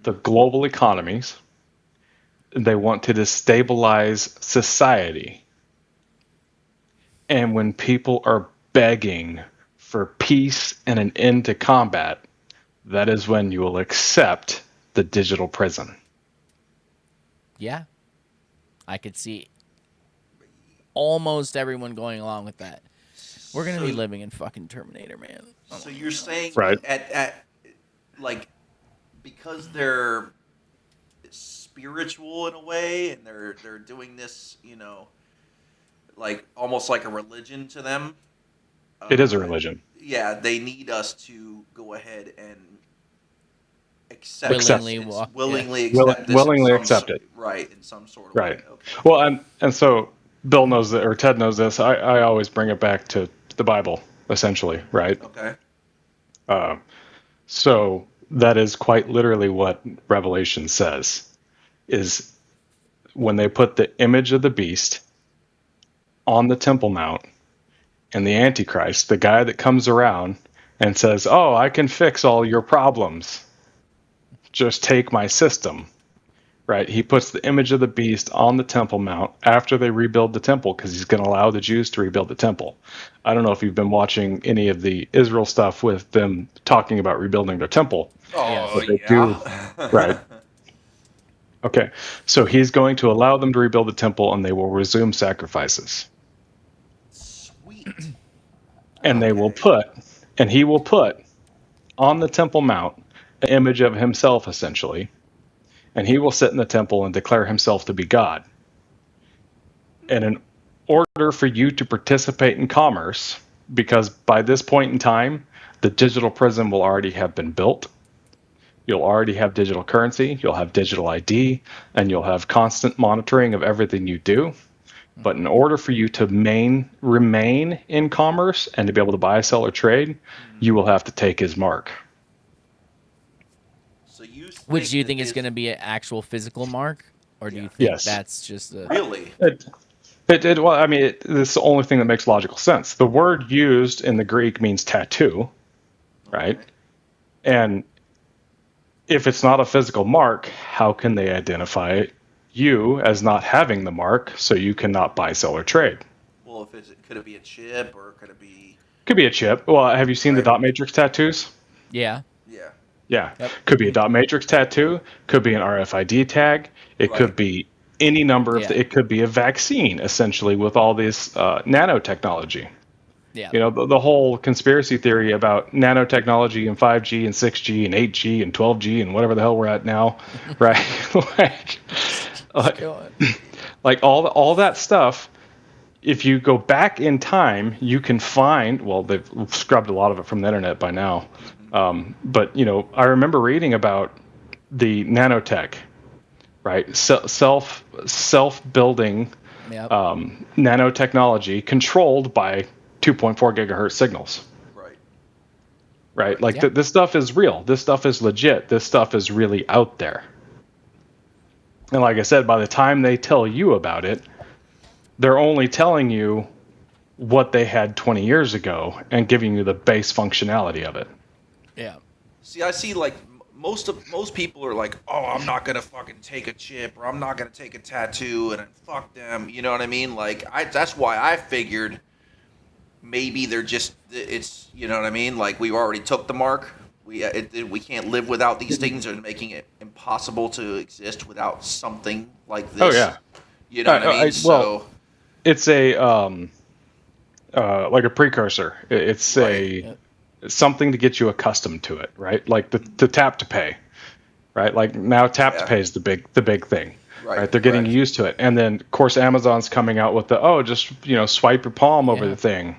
the global economies. They want to destabilize society. And when people are begging for peace and an end to combat, that is when you will accept the digital prison. Yeah. I could see almost everyone going along with that. We're going to be living in fucking Terminator, man. So you're saying Right. at like because they're spiritual in a way, and they're doing this, like almost like a religion to them. It is a religion. Yeah, they need us to go ahead and Willingly this, walk- willingly yeah. accept this, Willingly in some accept it. right, in some sort of Right. way. Okay. Well, and so Bill knows that, or Ted knows this. I always bring it back to the Bible, essentially, right? Okay. So that is quite literally what Revelation says, is when they put the image of the beast on the Temple Mount, and the Antichrist, the guy that comes around and says, "Oh, I can fix all your problems. Just take my system." Right? He puts the image of the beast on the Temple Mount after they rebuild the temple, because he's going to allow the Jews to rebuild the temple. I don't know if you've been watching any of the Israel stuff with them talking about rebuilding their temple. Oh, But they do, right? Okay, so he's going to allow them to rebuild the temple, and they will resume sacrifices. Sweet. And they will put, and he will put on the Temple Mount an image of himself, essentially. And he will sit in the temple and declare himself to be God. And in order for you to participate in commerce, because by this point in time, the digital prison will already have been built. You'll already have digital currency, you'll have digital ID, and you'll have constant monitoring of everything you do. But in order for you to remain in commerce and to be able to buy, sell, or trade, you will have to take his mark. So you Which do you think is going to be an actual physical mark? Or do you think Yes. that's just a... really? Well, I mean, this is the only thing that makes logical sense. The word used in the Greek means tattoo, right? Okay. And if it's not a physical mark, how can they identify you as not having the mark, so you cannot buy, sell, or trade? Well, could it be a chip, or could it be? Could be a chip. Well, have you seen the Right. dot matrix tattoos? Yeah. Yeah. Yeah. Yep. Could be a dot matrix tattoo. Could be an RFID tag. It Right. could be any number of. Yeah. It could be a vaccine, essentially, with all this nanotechnology. Yeah. You know, the whole conspiracy theory about nanotechnology and 5G and 6G and 8G and 12G and whatever the hell we're at now, right? Go on. Like all that stuff. If you go back in time, you can find. Well, they've scrubbed a lot of it from the internet by now. But I remember reading about the nanotech, right? Self building Yep. nanotechnology controlled by 2.4 gigahertz signals. Right? Like Yeah. this stuff is real. This stuff is legit. This stuff is really out there. And like I said, by the time they tell you about it, they're only telling you what they had 20 years ago and giving you the base functionality of it. Yeah. See, I see like most people are like, oh, I'm not gonna fucking take a chip, or I'm not gonna take a tattoo, and fuck them. You know what I mean? Like, that's why I figured maybe it's you know what I mean? Like, we already took the mark. We can't live without these things, and making it impossible to exist without something like this. Oh yeah. You know what I mean? Well, it's a like a precursor. It's Right. something to get you accustomed to it, right? Like the tap to pay, right? Like now tap to Yeah. pay is the big thing, Right, They're getting correct. used to it, and then of course Amazon's coming out with just swipe your palm over Yeah. the thing.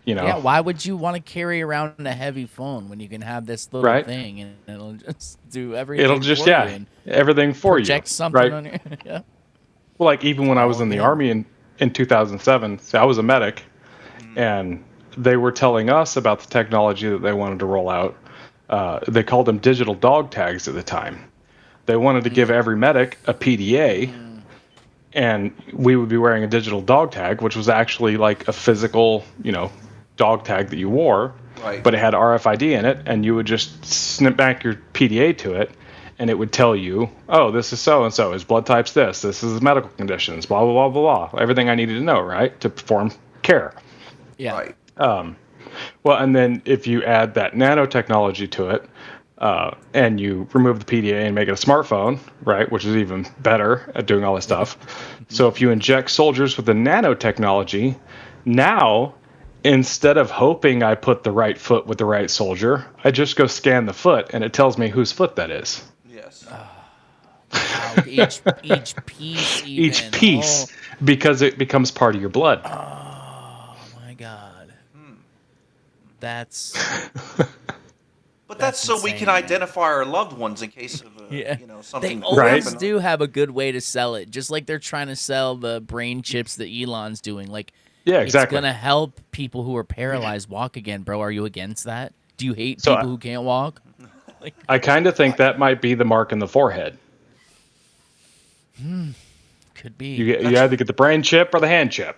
Yeah, why would you want to carry around a heavy phone when you can have this little Right. thing and it'll just do everything It'll just for you and everything for you, project something right? on you? Yeah. Well, like even when I was all in the good. army in 2007, so I was a medic, and they were telling us about the technology that they wanted to roll out. They called them digital dog tags at the time. They wanted to give every medic a PDA, and we would be wearing a digital dog tag, which was actually like a physical, dog tag that you wore, Right. but it had RFID in it, and you would just snip back your PDA to it, and it would tell you, oh, this is so and so, his blood type's this is his medical conditions, blah blah blah blah blah, everything I needed to know, right, to perform care. Yeah. Right. Well, and then if you add that nanotechnology to it, and you remove the PDA and make it a smartphone, right, which is even better at doing all this stuff. So if you inject soldiers with the nanotechnology, now instead of hoping I put the right foot with the right soldier, I just go scan the foot and it tells me whose foot that is. Yes. Wow, each piece even. Each piece, because it becomes part of your blood. Oh my god. That's But that's so we can insane. identify our loved ones in case of something. They always happen. do have a good way to sell it, just like they're trying to sell the brain chips that Elon's doing. Like, Yeah, exactly. It's gonna help people who are paralyzed walk again, bro. Are you against that? Do you hate So people who can't walk? I kind of think that might be the mark in the forehead. Could be. You either get the brain chip or the hand chip.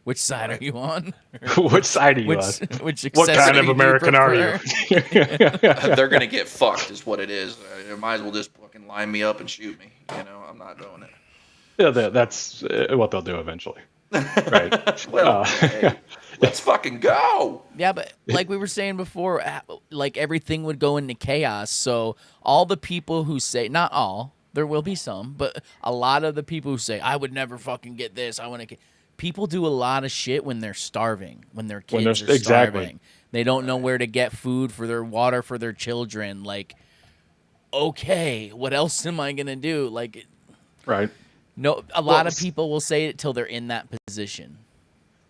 Which side are you on? Which side are you on? Which What kind accessory of do you American are you? prefer? They're gonna get fucked, is what it is. They might as well just fucking line me up and shoot me. I'm not doing it. Yeah, that's what they'll do eventually. Right. Well, hey, let's fucking go. Yeah, but like we were saying before, like everything would go into chaos. So all the people who say, not all, there will be some, but a lot of the people who say, I would never fucking get this. I want to get. People do a lot of shit when they're starving, when their kids are starving. Exactly. They don't know where to get food for their water for their children. Like, okay, what else am I gonna do? Like, Right. no, a lot of people will say it till they're in that position.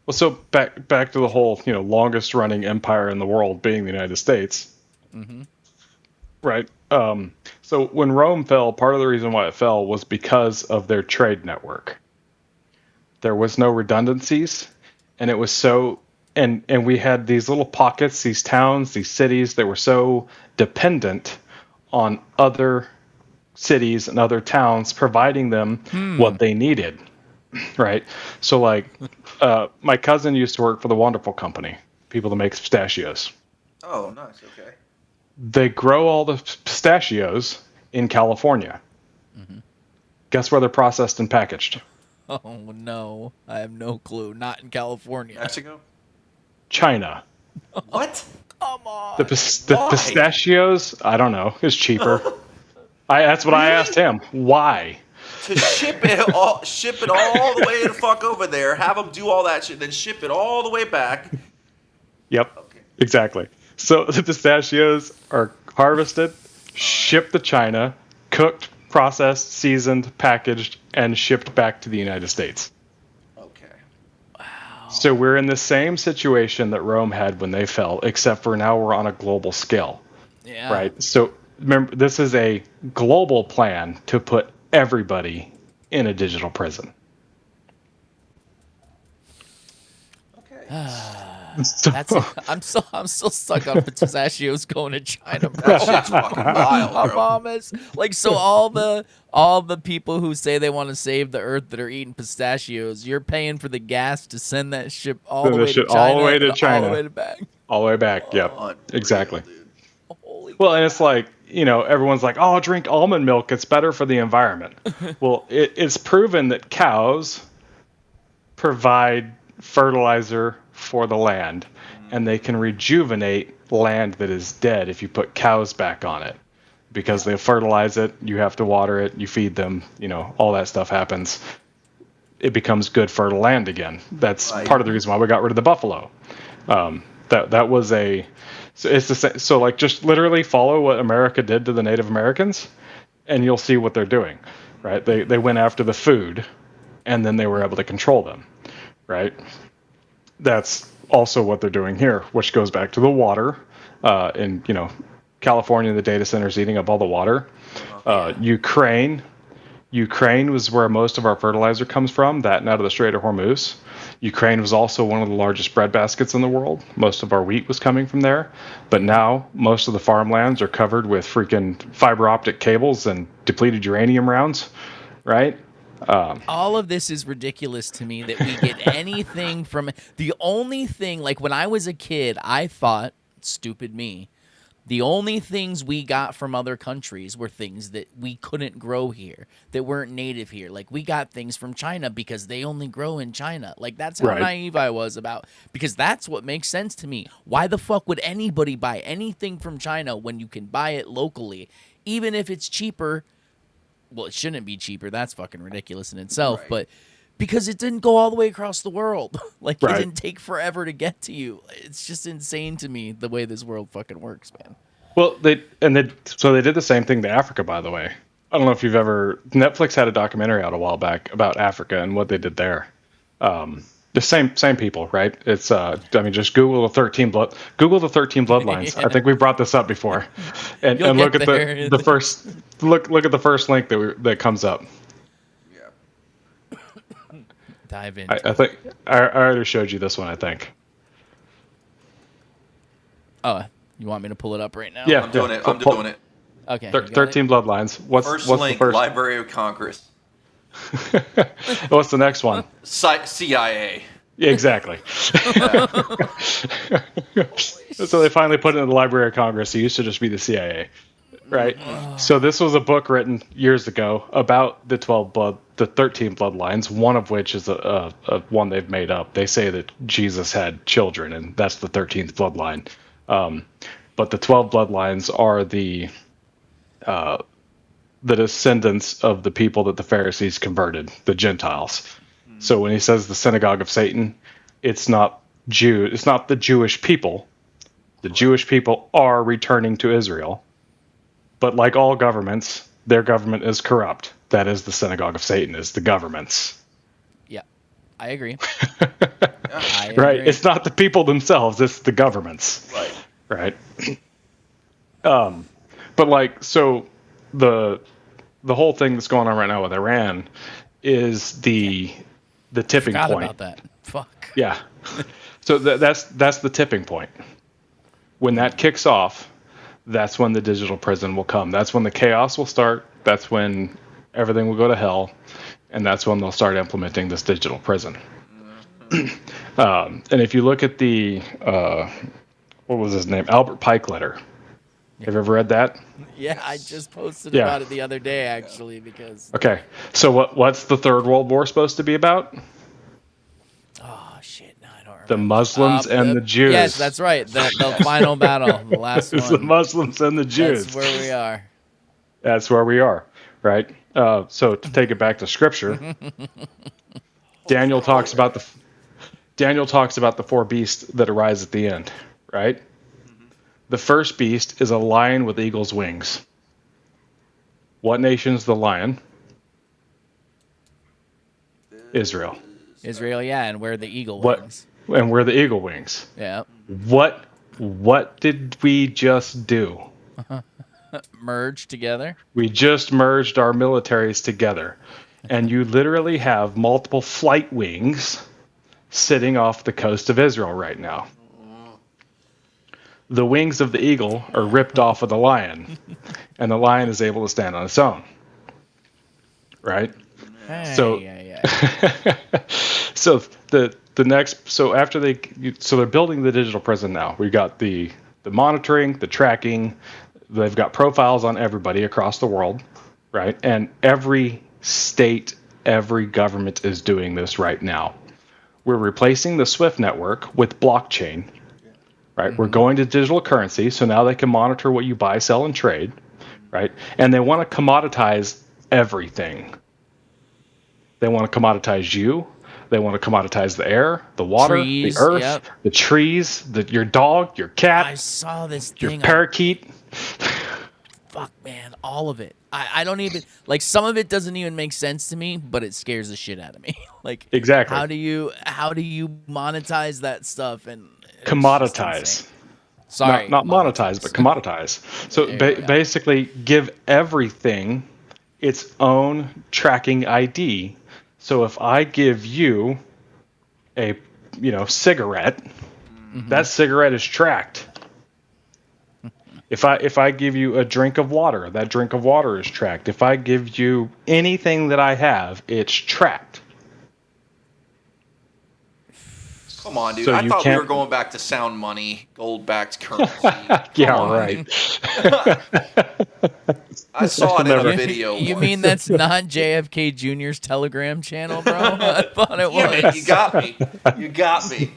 Well, so back to the whole, longest running empire in the world being the United States. Mm-hmm. Right. So when Rome fell, part of the reason why it fell was because of their trade network. There was no redundancies, and it was and we had these little pockets, these towns, these cities that were so dependent on other cities and other towns providing them what they needed, right? So like my cousin used to work for the Wonderful Company, people that make pistachios. Oh, nice. Okay. They grow all the pistachios in California. Mm-hmm. Guess where they're processed and packaged? Oh no, I have no clue. Not in California. Mexico? China. What? Come on. The pistachios, I don't know, is cheaper. That's what I asked him. Why? To ship it all the way the fuck over there, have them do all that shit, then ship it all the way back. Yep, Okay. exactly. So the pistachios are harvested, shipped to China, cooked, processed, seasoned, packaged, and shipped back to the United States. Okay. So we're in the same situation that Rome had when they fell, except for now we're on a global scale. Yeah. Right? So remember, this is a global plan to put everybody in a digital prison. Okay. That's it. I'm still stuck on pistachios going to China, bro. That shit's fucking wild, I bro. promise. Like, so all the people who say they want to save the earth that are eating pistachios, you're paying for the gas to send that ship all the way to China, all the way to and China, all the way to back. all the way back. Yep, Unreal, exactly. dude. Holy. Well, and it's like, everyone's like, oh, drink almond milk, it's better for the environment. Well, it's proven that cows provide fertilizer for the land, and they can rejuvenate land that is dead if you put cows back on it, because they fertilize it, you have to water it, you feed them, all that stuff happens. It becomes good fertile land again. That's Right. part of the reason why we got rid of the buffalo. That was so it's the same. So like, just literally follow what America did to the Native Americans, and you'll see what they're doing. Right? They went after the food, and then they were able to control them. Right? That's also what they're doing here, which goes back to the water. In California, the data centers eating up all the water. Ukraine was where most of our fertilizer comes from, that and out of the Strait of Hormuz. Ukraine was also one of the largest bread baskets in the world. Most of our wheat was coming from there. But now most of the farmlands are covered with freaking fiber optic cables and depleted uranium rounds, right? All of this is ridiculous to me that we get anything from the only thing, like when I was a kid, I thought, stupid me, the only things we got from other countries were things that we couldn't grow here, that weren't native here. Like we got things from China because they only grow in China. Like that's how naive I was about, because that's what makes sense to me. Why the fuck would anybody buy anything from China when you can buy it locally, even if it's cheaper? Well, it shouldn't be cheaper. That's fucking ridiculous in itself, but because it didn't go all the way across the world. Like, it didn't take forever to get to you. It's just insane to me the way this world fucking works, man. Well, they did the same thing to Africa, by the way. I don't know if you've ever... Netflix had a documentary out a while back about Africa and what they did there. The same people, right? It's just Google the 13 bloodlines. I think we brought this up before, and look at the first look at the first link that comes up. Yeah. Dive in. I think I already showed you this one. I think. Oh, you want me to pull it up right now? Yeah, I'm doing it. Okay. 13 bloodlines. What's link? The first? Library of Congress. What's the next one? CIA. Yeah, exactly. So they finally put it in the Library of Congress. It used to just be the CIA, right? So this was a book written years ago about the 13 bloodlines. One of which is a one they've made up. They say that Jesus had children, and that's the 13th bloodline. But the 12 bloodlines are the descendants of the people that the Pharisees converted, the Gentiles. So when he says the synagogue of Satan, it's not the Jewish people. The Jewish people are returning to Israel. But like all governments, their government is corrupt. That is the synagogue of Satan, is the governments. Yeah, I agree. Right? It's not the people themselves, it's the governments. Right? But like, so the whole thing that's going on right now with Iran is the tipping point. About that. Fuck. Yeah. So that's the tipping point. When that kicks off, that's when the digital prison will come. That's when the chaos will start. That's when everything will go to hell, and that's when they'll start implementing this digital prison. And if you look at the what was his name? Albert Pike letter. Have you ever read that? Yeah, I just posted about it the other day, actually, because... Okay, so what's the Third World War supposed to be about? Oh, shit, no, I don't remember. The Muslims and the Jews. Yes, that's right, the final battle, the last one. It's the Muslims and the Jews. That's where we are. That's where we are, right? So to take it back to Scripture, Daniel talks about the four beasts that arise at the end, right? The first beast is a lion with eagle's wings. What nation's the lion? Israel. Israel, yeah, and where the eagle wings. And where the eagle wings. Yeah. What did we just do? Merge together? We just merged our militaries together. And you literally have multiple flight wings sitting off the coast of Israel right now. The wings of the eagle are ripped off of the lion, and the lion is able to stand on its own. Right? So they're building the digital prison now. We've got the monitoring, the tracking. They've got profiles on everybody across the world, right? And every state, every government is doing this right now. We're replacing the SWIFT network with blockchain. Right, we're going to digital currency, so now they can monitor what you buy, sell, and trade, right? And they want to commoditize everything. They want to commoditize you. They want to commoditize the air, the water, trees, the earth, the trees, your dog, your cat. I saw this your thing. parakeet. fuck, man, all of it. I don't even like some of it doesn't even make sense to me, but it scares the shit out of me. Like Exactly. how do you monetize that stuff and it's just Commoditize. insane. Sorry, Not monetize, but commoditize. So There we go. basically, give everything its own tracking ID. So if I give you a cigarette, that cigarette is tracked. If I give you a drink of water, that drink of water is tracked. If I give you anything that I have, it's tracked. Come on, dude. So I you thought we were can't- going back to sound money, gold-backed currency. Yeah, on. right. I saw it in a Never. video. You once. mean that's not JFK Jr.'s Telegram channel, bro? I thought it Damn was. it, you got me. You got me.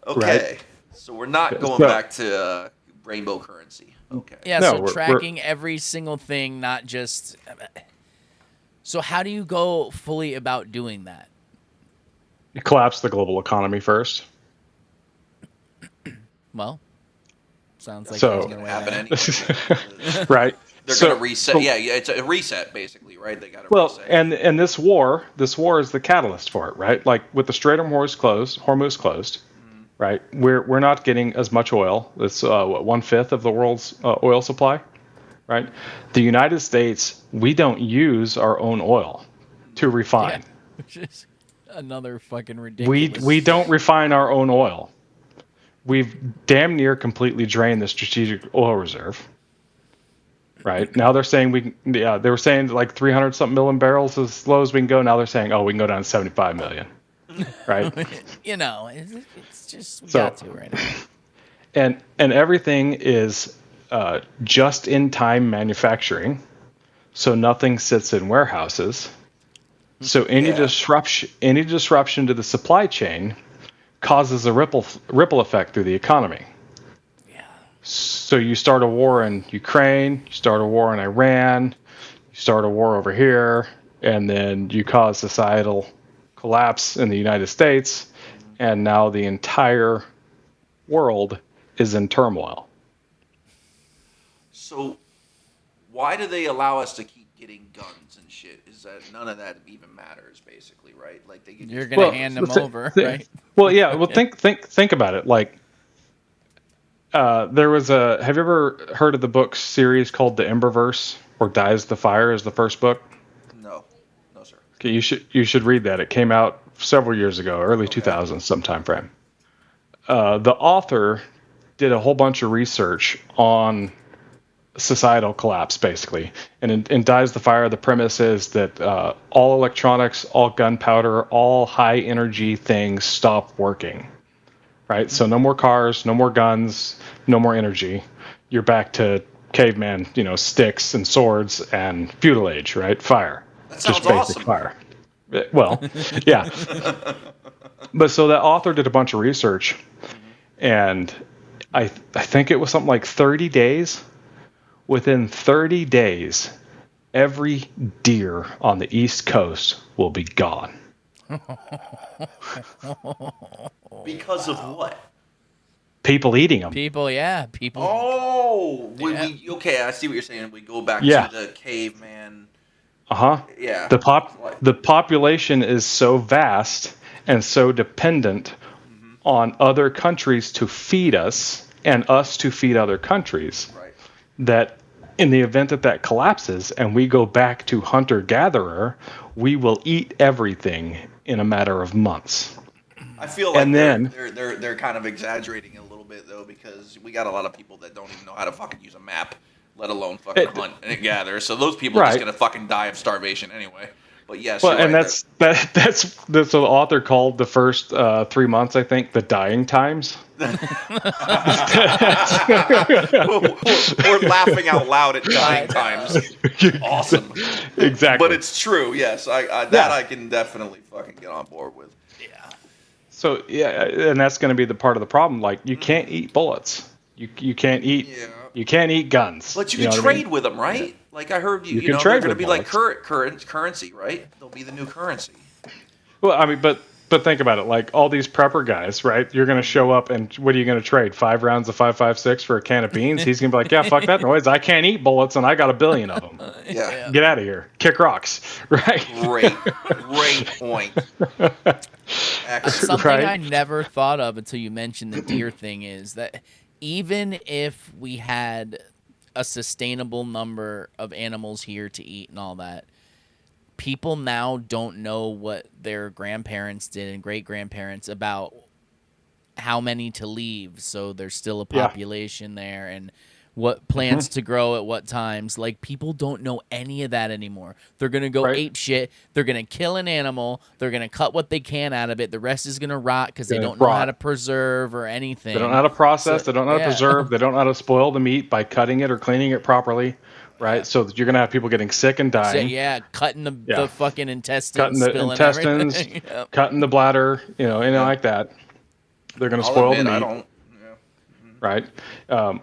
Okay. Right. So we're not going So- back to rainbow currency. Okay. Yeah, No, so we're- tracking every single thing, not just. So how do you go fully about doing that? You collapse the global economy first. Well, sounds like So- there's no way Happen that- anyway. Right. They're So- going to reset. Yeah, it's a reset basically, right? They got to Well, reset. and this war is the catalyst for it, right? Like with the Strait of Hormuz closed, right? We're not getting as much oil. It's 1/5 of the world's oil supply, right? The United States, we don't use our own oil to refine. Yeah, which is another fucking ridiculous. We don't refine our own oil. We've damn near completely drained the strategic oil reserve. Right now they're saying they were saying like 300 something million barrels as low as we can go. Now they're saying, oh, we can go down to 75 million. Right. It's just we So- got to right now. And everything is just in time manufacturing, so nothing sits in warehouses. So any Yeah. disruption to the supply chain causes a ripple effect through the economy. Yeah. So you start a war in Ukraine, you start a war in Iran, you start a war over here, and then you cause societal collapse in the United States, and now the entire world is in turmoil. So, why do they allow us to keep getting guns and shit? Is that none of that even matters, basically, right? Like they can You're just- gonna hand them over, right? Well, yeah. Well, think about it. Like, there was have you ever heard of the book series called The Emberverse, or Dies the Fire is the first book? no, sir. Okay, you should read that. It came out several years ago, early 2000s, some time frame. The author did a whole bunch of research on societal collapse, basically. And in Dies the Fire, the premise is that all electronics, all gunpowder, all high energy things stop working. Right? So no more cars, no more guns, no more energy. You're back to caveman, sticks and swords and feudal age, right? Fire. That sounds Just basic awesome. fire. Well, yeah. But so that author did a bunch of research, and I think it was something like 30 days. Within 30 days, every deer on the East Coast will be gone. Because of what? People eating them. People. Oh, Yeah. okay. I see what you're saying. We go back Yeah. to the caveman. Uh-huh. Yeah. The population is so vast and so dependent on other countries to feed us and us to feed other countries Right. that in the event that collapses and we go back to hunter-gatherer, we will eat everything in a matter of months. I feel like And then- they're kind of exaggerating a little bit though, because we got a lot of people that don't even know how to fucking use a map, let alone fucking hunt and gather. So those people are just Right. gonna fucking die of starvation anyway. But yes, Well, you're and right, that's what the author called the first 3 months, I think, the dying times. we're laughing out loud at dying times. Awesome. Exactly. But it's true. Yes, I Yeah. I can definitely fucking get on board with. So yeah, and that's going to be the part of the problem. Like you can't eat bullets. You can't eat. Yeah. You can't eat guns. But you know can what I trade mean? with them, right? Like I heard you You can know, trade they're going to with be like bullets. currency, right? They'll be the new currency. Well, I mean, but but think about it. Like all these prepper guys, right? You're going to show up, and what are you going to trade? 5 rounds of 5.56 for a can of beans? He's going to be like, yeah, fuck that noise. I can't eat bullets, and I got 1 billion of them. Yeah. Get out of here. Kick rocks. Right? Great point. Excellent. Something Right. I never thought of until you mentioned the deer thing is that even if we had a sustainable number of animals here to eat and all that, people now don't know what their grandparents did and great-grandparents about how many to leave so there's still a Yeah. population there and what plants to grow at what times. Like, people don't know any of that anymore. They're going to go Right. ape shit. They're going to kill an animal. They're going to cut what they can out of it. The rest is going to rot because they Gonna don't know how rot. to preserve or anything. They don't know how to process. So- They don't know how to yeah. preserve. They don't know how to spoil the meat by cutting it or cleaning it properly. Right? So that you're going to have people getting sick and So, dying. yeah, cutting Yeah. the fucking intestines, Cutting the spilling intestines, everything. Yep. cutting the bladder, anything like that. They're going to I'll spoil admit, the meat. I don't. Yeah. Right?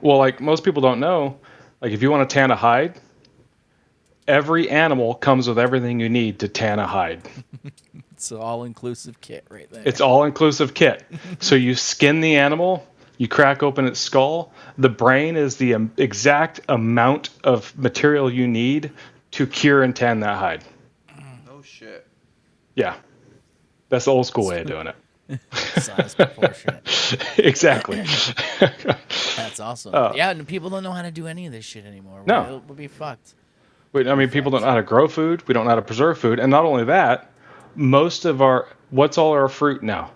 Well, like most people don't know, like if you want to tan a hide, every animal comes with everything you need to tan a hide. It's an all-inclusive kit right there. It's all inclusive kit. So you skin the animal, you crack open its skull. The brain is the exact amount of material you need to cure and tan that hide. No shit. Yeah. That's the old school way of doing it. Size proportionate. Exactly. That's awesome. Yeah, and people don't know how to do any of this shit anymore. No. We'll be fucked. I mean, people don't know how to grow food. We don't know how to preserve food. And not only that, what's all our fruit now?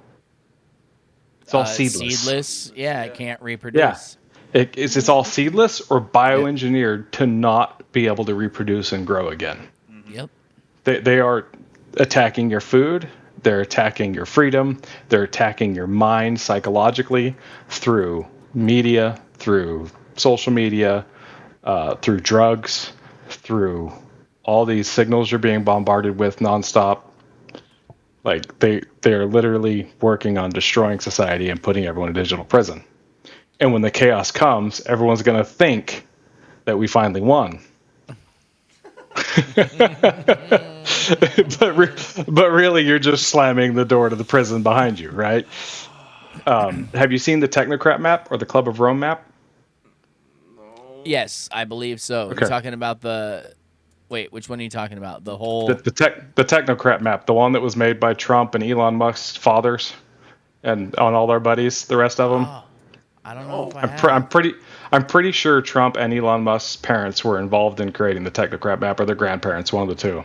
It's all seedless. Seedless. Yeah, it can't reproduce. Yeah. It's all seedless or bioengineered to not be able to reproduce and grow again. Yep. They are attacking your food. They're attacking your freedom. They're attacking your mind psychologically through media, through social media, through drugs, through all these signals you're being bombarded with nonstop. Like they're literally working on destroying society and putting everyone in digital prison. And when the chaos comes, everyone's going to think that we finally won. but really, you're just slamming the door to the prison behind you, right? Have you seen the Technocrat map or the Club of Rome map? Yes, I believe so. Okay. You're talking about the... Wait, which one are you talking about? The whole... The Technocrat map, the one that was made by Trump and Elon Musk's fathers, and on all their buddies, the rest of them. Oh, I don't know if I have. I'm pretty sure Trump and Elon Musk's parents were involved in creating the Technocrat map, or their grandparents, one of the two.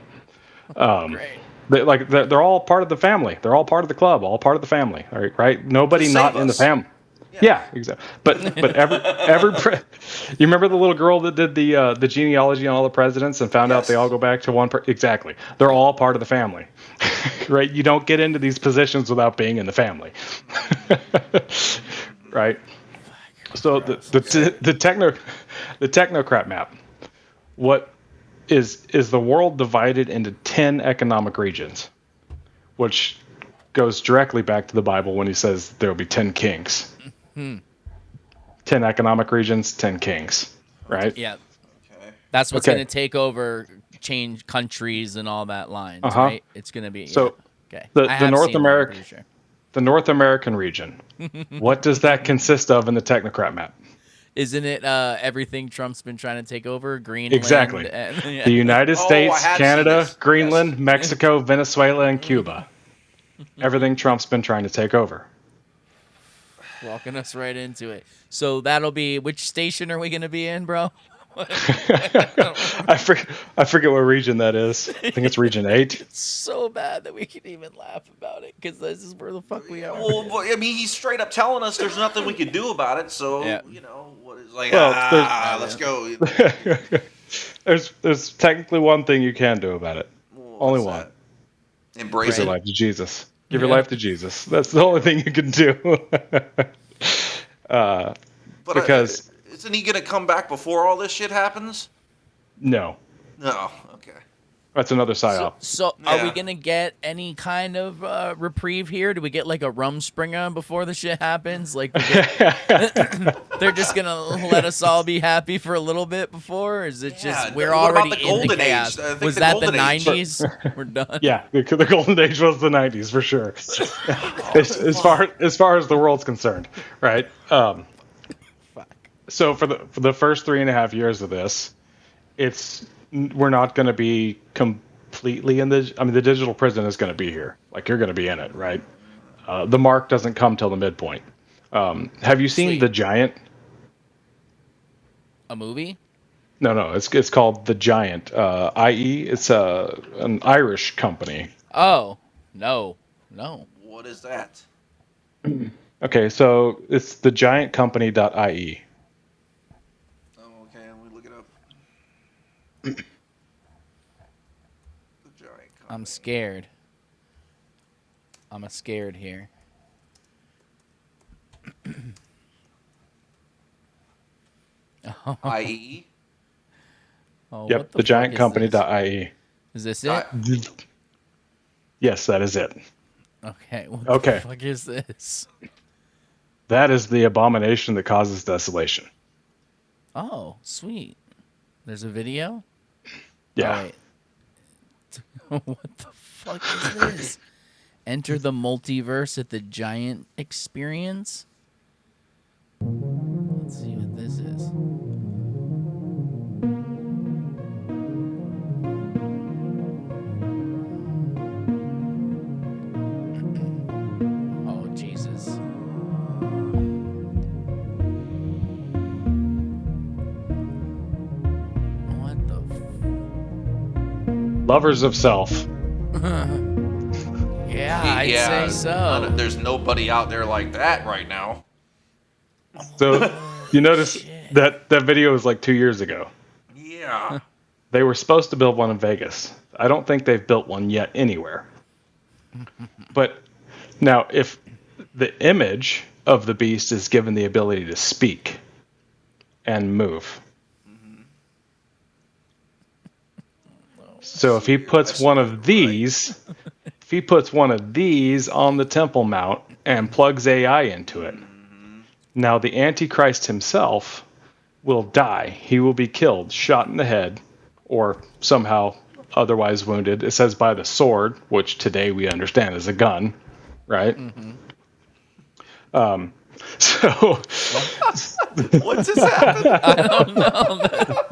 Great. They're all part of the family. They're all part of the club. All part of the family. All right, right? Nobody To not save in the us. family. Yeah, exactly. But you remember the little girl that did the genealogy on all the presidents and found out they all go back to one. Exactly. They're all part of the family, right? You don't get into these positions without being in the family, right? So the Technocrat map. What is the world divided into 10 economic regions, which goes directly back to the Bible when he says there will be 10 kings. 10 economic regions, 10 kings, right? Yeah. Okay. That's what's Okay. going to take over, change countries and all that lines, Uh-huh. right? It's going to be... So, okay. the I have North seen that, I'm America- pretty sure. The North American region. What does that consist of in the Technocrat map? Isn't it everything Trump's been trying to take over? Greenland? Exactly. And, yeah. The United Oh, I States, have seen Canada, this. Greenland, Yes. Mexico, Venezuela, and Cuba. Everything Trump's been trying to take over. Walking us right into it. So that'll be... Which station are we going to be in, bro? I forget what region that is. I think it's region 8. It's so bad that we can even laugh about it because this is where the fuck we are. Well, I mean, he's straight up telling us there's nothing we can do about it. So Yeah. what is like? Well, Let's go. There's technically one thing you can do about it. Only What's one. that? Embrace Give your it. life to Jesus. Give your Yeah. life to Jesus. That's the only thing you can do. But because- isn't he gonna come back before all this shit happens? No. No. Okay. That's another psyop. So are we Yeah. gonna get any kind of reprieve here? Do we get like a Rumspringa before the shit happens? Like they're just gonna let us all be happy for a little bit before? Or is it Yeah, just we're what about already the in the golden age? chaos? I think Was the that the golden age. 90s? We're done. Yeah, the golden age was the 90s for sure. As far as the world's concerned, right? So for the first 3.5 years of this, we're not going to be completely in the. I mean, the digital prison is going to be here. Like you're going to be in it, right? The mark doesn't come till the midpoint. Have you seen Sweet. The Giant? A movie? No, it's called The Giant. IE. It's an Irish company. Oh no. What is that? Okay, so it's thegiantcompany.ie. Oh, okay, let me look it up. The giant. I'm scared. I'm scared here. IE. Oh, Yep, what the fuck thegiantcompany.ie. is this it? Yes, that is it. Okay. What Okay. the fuck is this? That is the abomination that causes desolation. Oh, sweet. There's a video? Yeah. Oh, wait. What the fuck is this? Enter the multiverse at the Giant Experience? Let's see what this is. Oh, Jesus. What the Lovers of self. Yeah, I'd say so. There's nobody out there like that right now. So you notice that video was like 2 years ago. Yeah. They were supposed to build one in Vegas. I don't think they've built one yet anywhere. But now, if the image of the beast is given the ability to speak and move. So if he puts one of these, if he puts one of these on the Temple Mount and plugs AI into it, now the Antichrist himself will die. He will be killed, shot in the head, or somehow otherwise wounded. It says by the sword, which today we understand is a gun, right? So What's this happening? I don't know.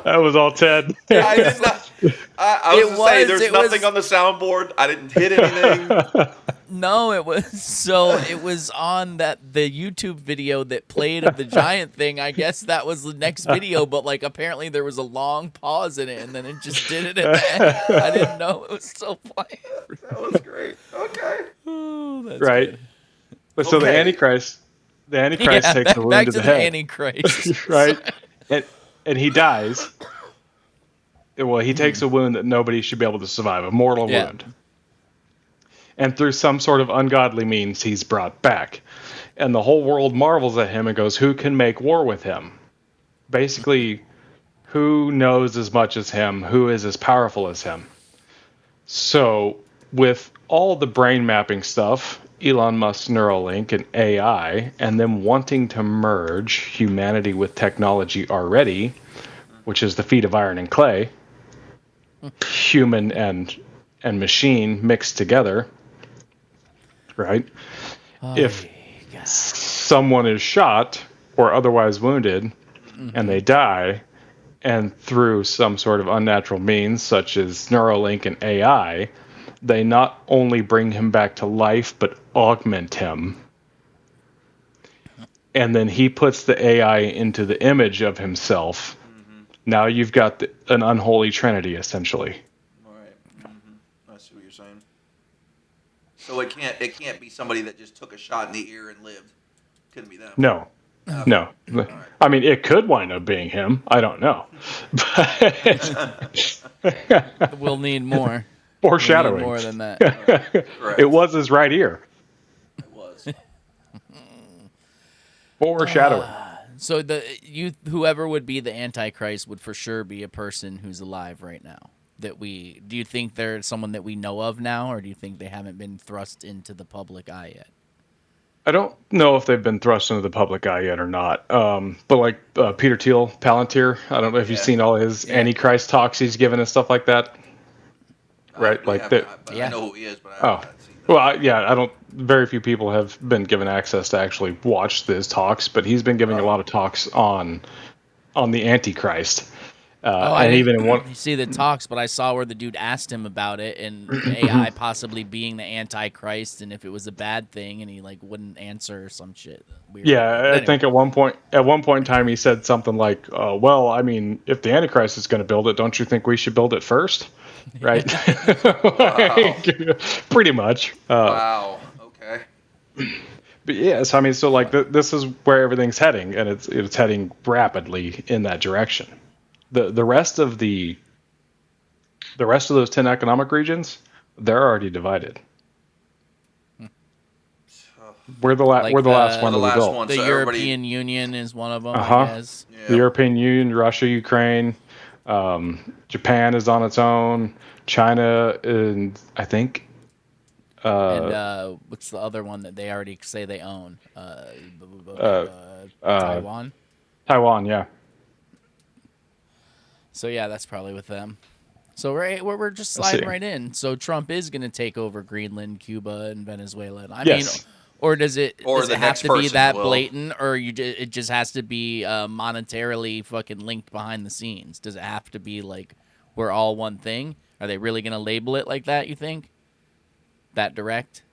that was all Ted. I did not. I was It to say, was- there's it nothing was- on the soundboard. I didn't hit anything. No, it was on the YouTube video that played of the giant thing. I guess that was the next video, but like apparently there was a long pause in it, and then it just did it at the end. I didn't know it was still playing. That was great. Okay. Oh, that's Right. good. But so the Okay. Antichrist Yeah, takes a back wound to to the the head. Antichrist. Right? And he dies. Well, he takes a wound that nobody should be able to survive, a mortal Yeah. wound. And through some sort of ungodly means, he's brought back. And the whole world marvels at him and goes, who can make war with him? Basically, who knows as much as him? Who is as powerful as him? So, with all the brain mapping stuff, Elon Musk's Neuralink and AI, and them wanting to merge humanity with technology already, which is the feat of iron and clay, human and machine mixed together, right? If someone is shot or otherwise wounded and they die, and through some sort of unnatural means, such as Neuralink and AI, they not only bring him back to life, but augment him. And then he puts the AI into the image of himself. Now you've got an unholy trinity, essentially. Right. I see what you're saying. So it can't be somebody that just took a shot in the ear and lived. Couldn't be them. No. No. I mean, it could wind up being him. I don't know. But We'll need more. foreshadowing. We'll need more than that. Correct. It was his right ear. It was. Foreshadowing. So whoever would be the Antichrist would for sure be a person who's alive right now. Do you think they're someone that we know of now, or do you think they haven't been thrust into the public eye yet? I don't know if they've been thrust into the public eye yet or not. But like Peter Thiel, Palantir, I don't know if you've seen all his Antichrist talks he's given and stuff like that. Right, like that. I know who he is, but I Oh, haven't seen that. well, I don't. Very few people have been given access to actually watch his talks, but he's been giving a lot of talks on the Antichrist. I and didn't even in one, see the talks, but I saw where the dude asked him about it and AI possibly being the Antichrist and if it was a bad thing, and he like wouldn't answer or some shit. Weird. yeah, I think at one point in time he said something like, "Well, I mean, if the Antichrist is going to build it, don't you think we should build it first?" Right? Pretty much. Wow. Okay. But yes, I mean, so like this is where everything's heading, and it's heading rapidly in that direction. The rest of those 10 economic regions, they're already divided. We're the last one to be built. The So European Union is one of them. I guess. Yeah. The European Union, Russia, Ukraine, Japan is on its own. China, and I think. And what's the other one that they already say they own? Taiwan. Taiwan, yeah. So yeah, that's probably with them. So we're just sliding right in. So Trump is going to take over Greenland, Cuba, and Venezuela. I mean, or does it have to be that blatant, or it just has to be monetarily fucking linked behind the scenes? Does it have to be like we're all one thing? Are they really going to label it like that? You think that direct?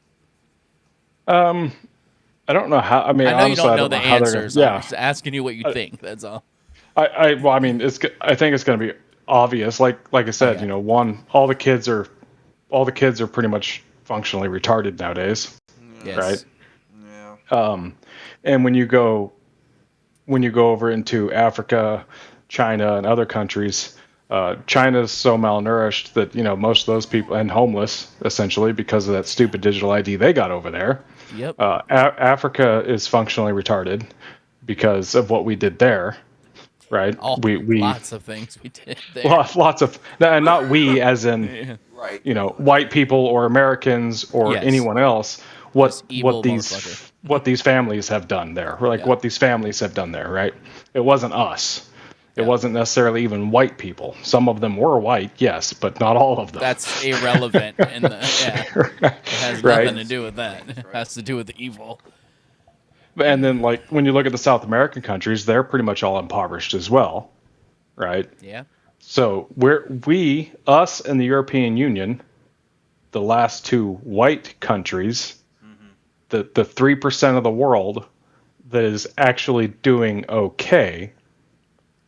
I don't know how. I mean, I know honestly, you don't know the answers. Yeah, I'm just asking you what you think. That's all. Well, I mean, I think it's going to be obvious. Like I said, you know, all the kids are pretty much functionally retarded nowadays, Yes. right? Yeah. And when you go over into Africa, China, and other countries, China's so malnourished that, you know, most of those people, and homeless essentially because of that stupid digital ID they got over there. Yep. Africa is functionally retarded because of what we did there. Right. We lots of things we did there. Lots of, and not we as in, Right. you know, white people or Americans or anyone else. What these families have done there, or like what these families have done there. Right. It wasn't us. It wasn't necessarily even white people. Some of them were white, yes, but not all of them. That's irrelevant. It has nothing to do with that. It has to do with the evil. And then, like, when you look at the South American countries, they're pretty much all impoverished as well, right? Yeah. So us and the European Union, the last two white countries, the 3% of the world that is actually doing okay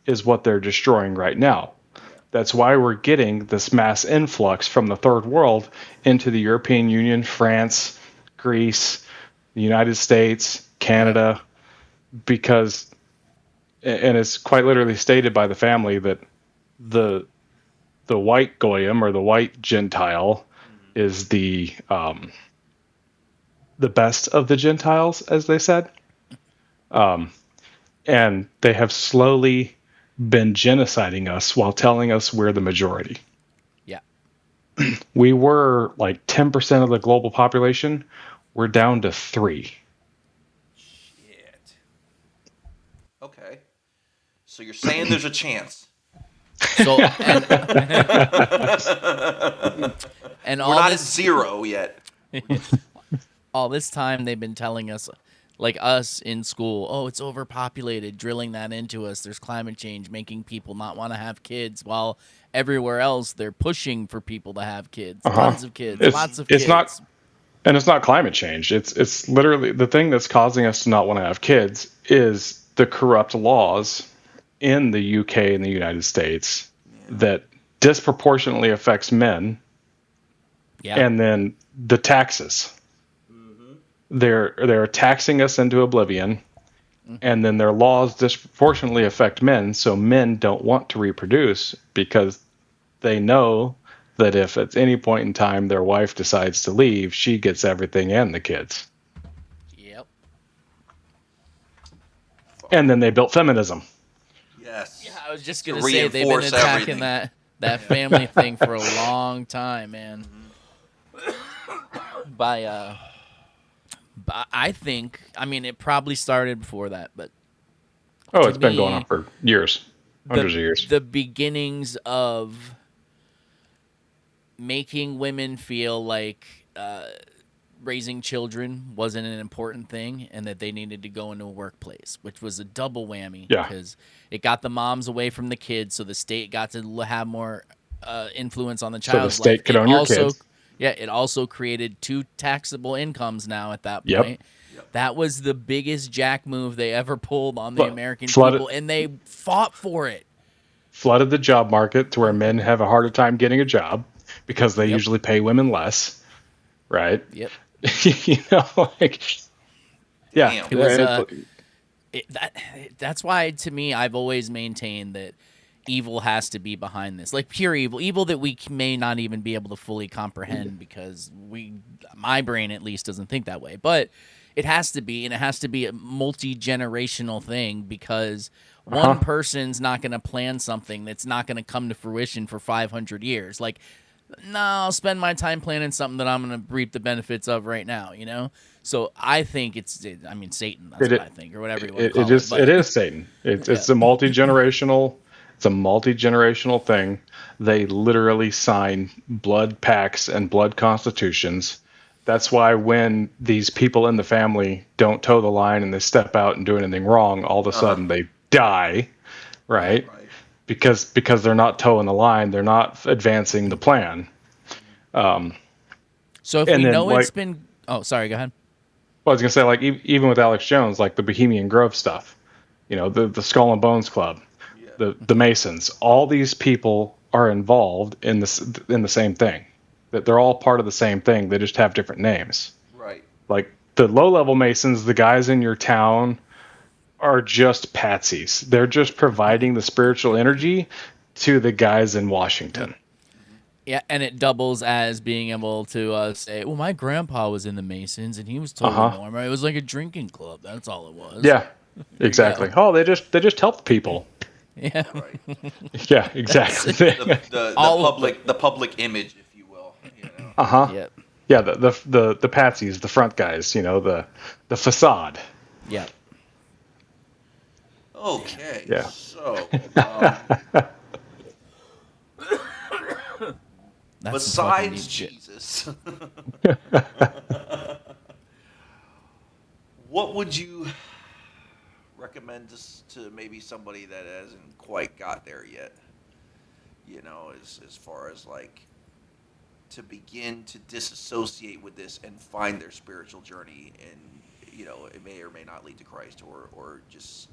is what they're destroying right now. That's why we're getting this mass influx from the third world into the European Union, France, Greece, the United States, Canada, because, and it's quite literally stated by the family that the white goyim or the white Gentile is the best of the Gentiles, as they said, and they have slowly been genociding us while telling us we're the majority. Yeah, we were like 10% of the global population. We're down to 3%. Okay. So you're saying there's a chance. So and We're not at 0 yet. all this time they've been telling us, like us in school, oh, it's overpopulated, drilling that into us. There's climate change, making people not want to have kids, while everywhere else they're pushing for people to have kids. Tons of kids, lots of kids. It's not climate change. It's literally the thing that's causing us to not want to have kids is the corrupt laws in the UK and the United States that disproportionately affects men. Yeah. And then the taxes. They're taxing us into oblivion, and then their laws disproportionately affect men, so men don't want to reproduce because they know that if at any point in time their wife decides to leave, she gets everything and the kids. Yep. And then they built feminism. Yes. Yeah, I was just To gonna say they've been reinforce attacking everything. that family thing for a long time, man. I think, I mean, it probably started before that, but Oh, to it's been going on me, for years, hundreds the of years. the beginnings of making women feel like raising children wasn't an important thing and that they needed to go into a workplace, which was a double whammy Yeah. because it got the moms away from the kids, so the state got to have more influence on the So the child's life. state could own your kids. Yeah, it also created two taxable incomes now at that Yep. point. That was the biggest jack move they ever pulled on the American Flooded- people, and they fought for it. Flooded the job market to where men have a harder time getting a job because they Yep. usually pay women less, right? Yep. Like, yeah, Damn. It was it's- that's why, to me, I've always maintained that evil has to be behind this, like pure evil that we may not even be able to fully comprehend because my brain at least doesn't think that way, but it has to be, and it has to be a multi-generational thing because one person's not going to plan something that's not going to come to fruition for 500 years. Like, no, I'll spend my time planning something that I'm going to reap the benefits of right now, you know? So I think I mean, Satan, that's what I think, or whatever you want to call it. It is Satan. It's a multi-generational. It's a multi-generational thing. They literally sign blood pacts and blood constitutions. That's why when these people in the family don't toe the line and they step out and do anything wrong, all of a sudden they die, right? Because they're not toeing the line, they're not advancing the plan. So if and we then, know it's like- been... Oh, sorry, go ahead. Well, I was gonna say, like, even with Alex Jones, like the Bohemian Grove stuff, the Skull and Bones Club, the Masons, all these people are involved in the same thing. That they're all part of the same thing. They just have different names. Right. Like the low-level Masons, the guys in your town are just patsies. They're just providing the spiritual energy to the guys in Washington. Yeah, and it doubles as being able to say, well, my grandpa was in the Masons, and he was totally normal. It was like a drinking club. That's all it was. Yeah, exactly. Oh, they just help people. Yeah. Right. Yeah, exactly. The public image, if you will. Yep. Yeah, the patsies, the front guys, the facade. Yep. Okay. Yeah. So, That's some fucking neat besides shit. Jesus, what would you recommend to maybe somebody that hasn't quite got there yet? As far as like to begin to disassociate with this and find their spiritual journey, and it may or may not lead to Christ, or just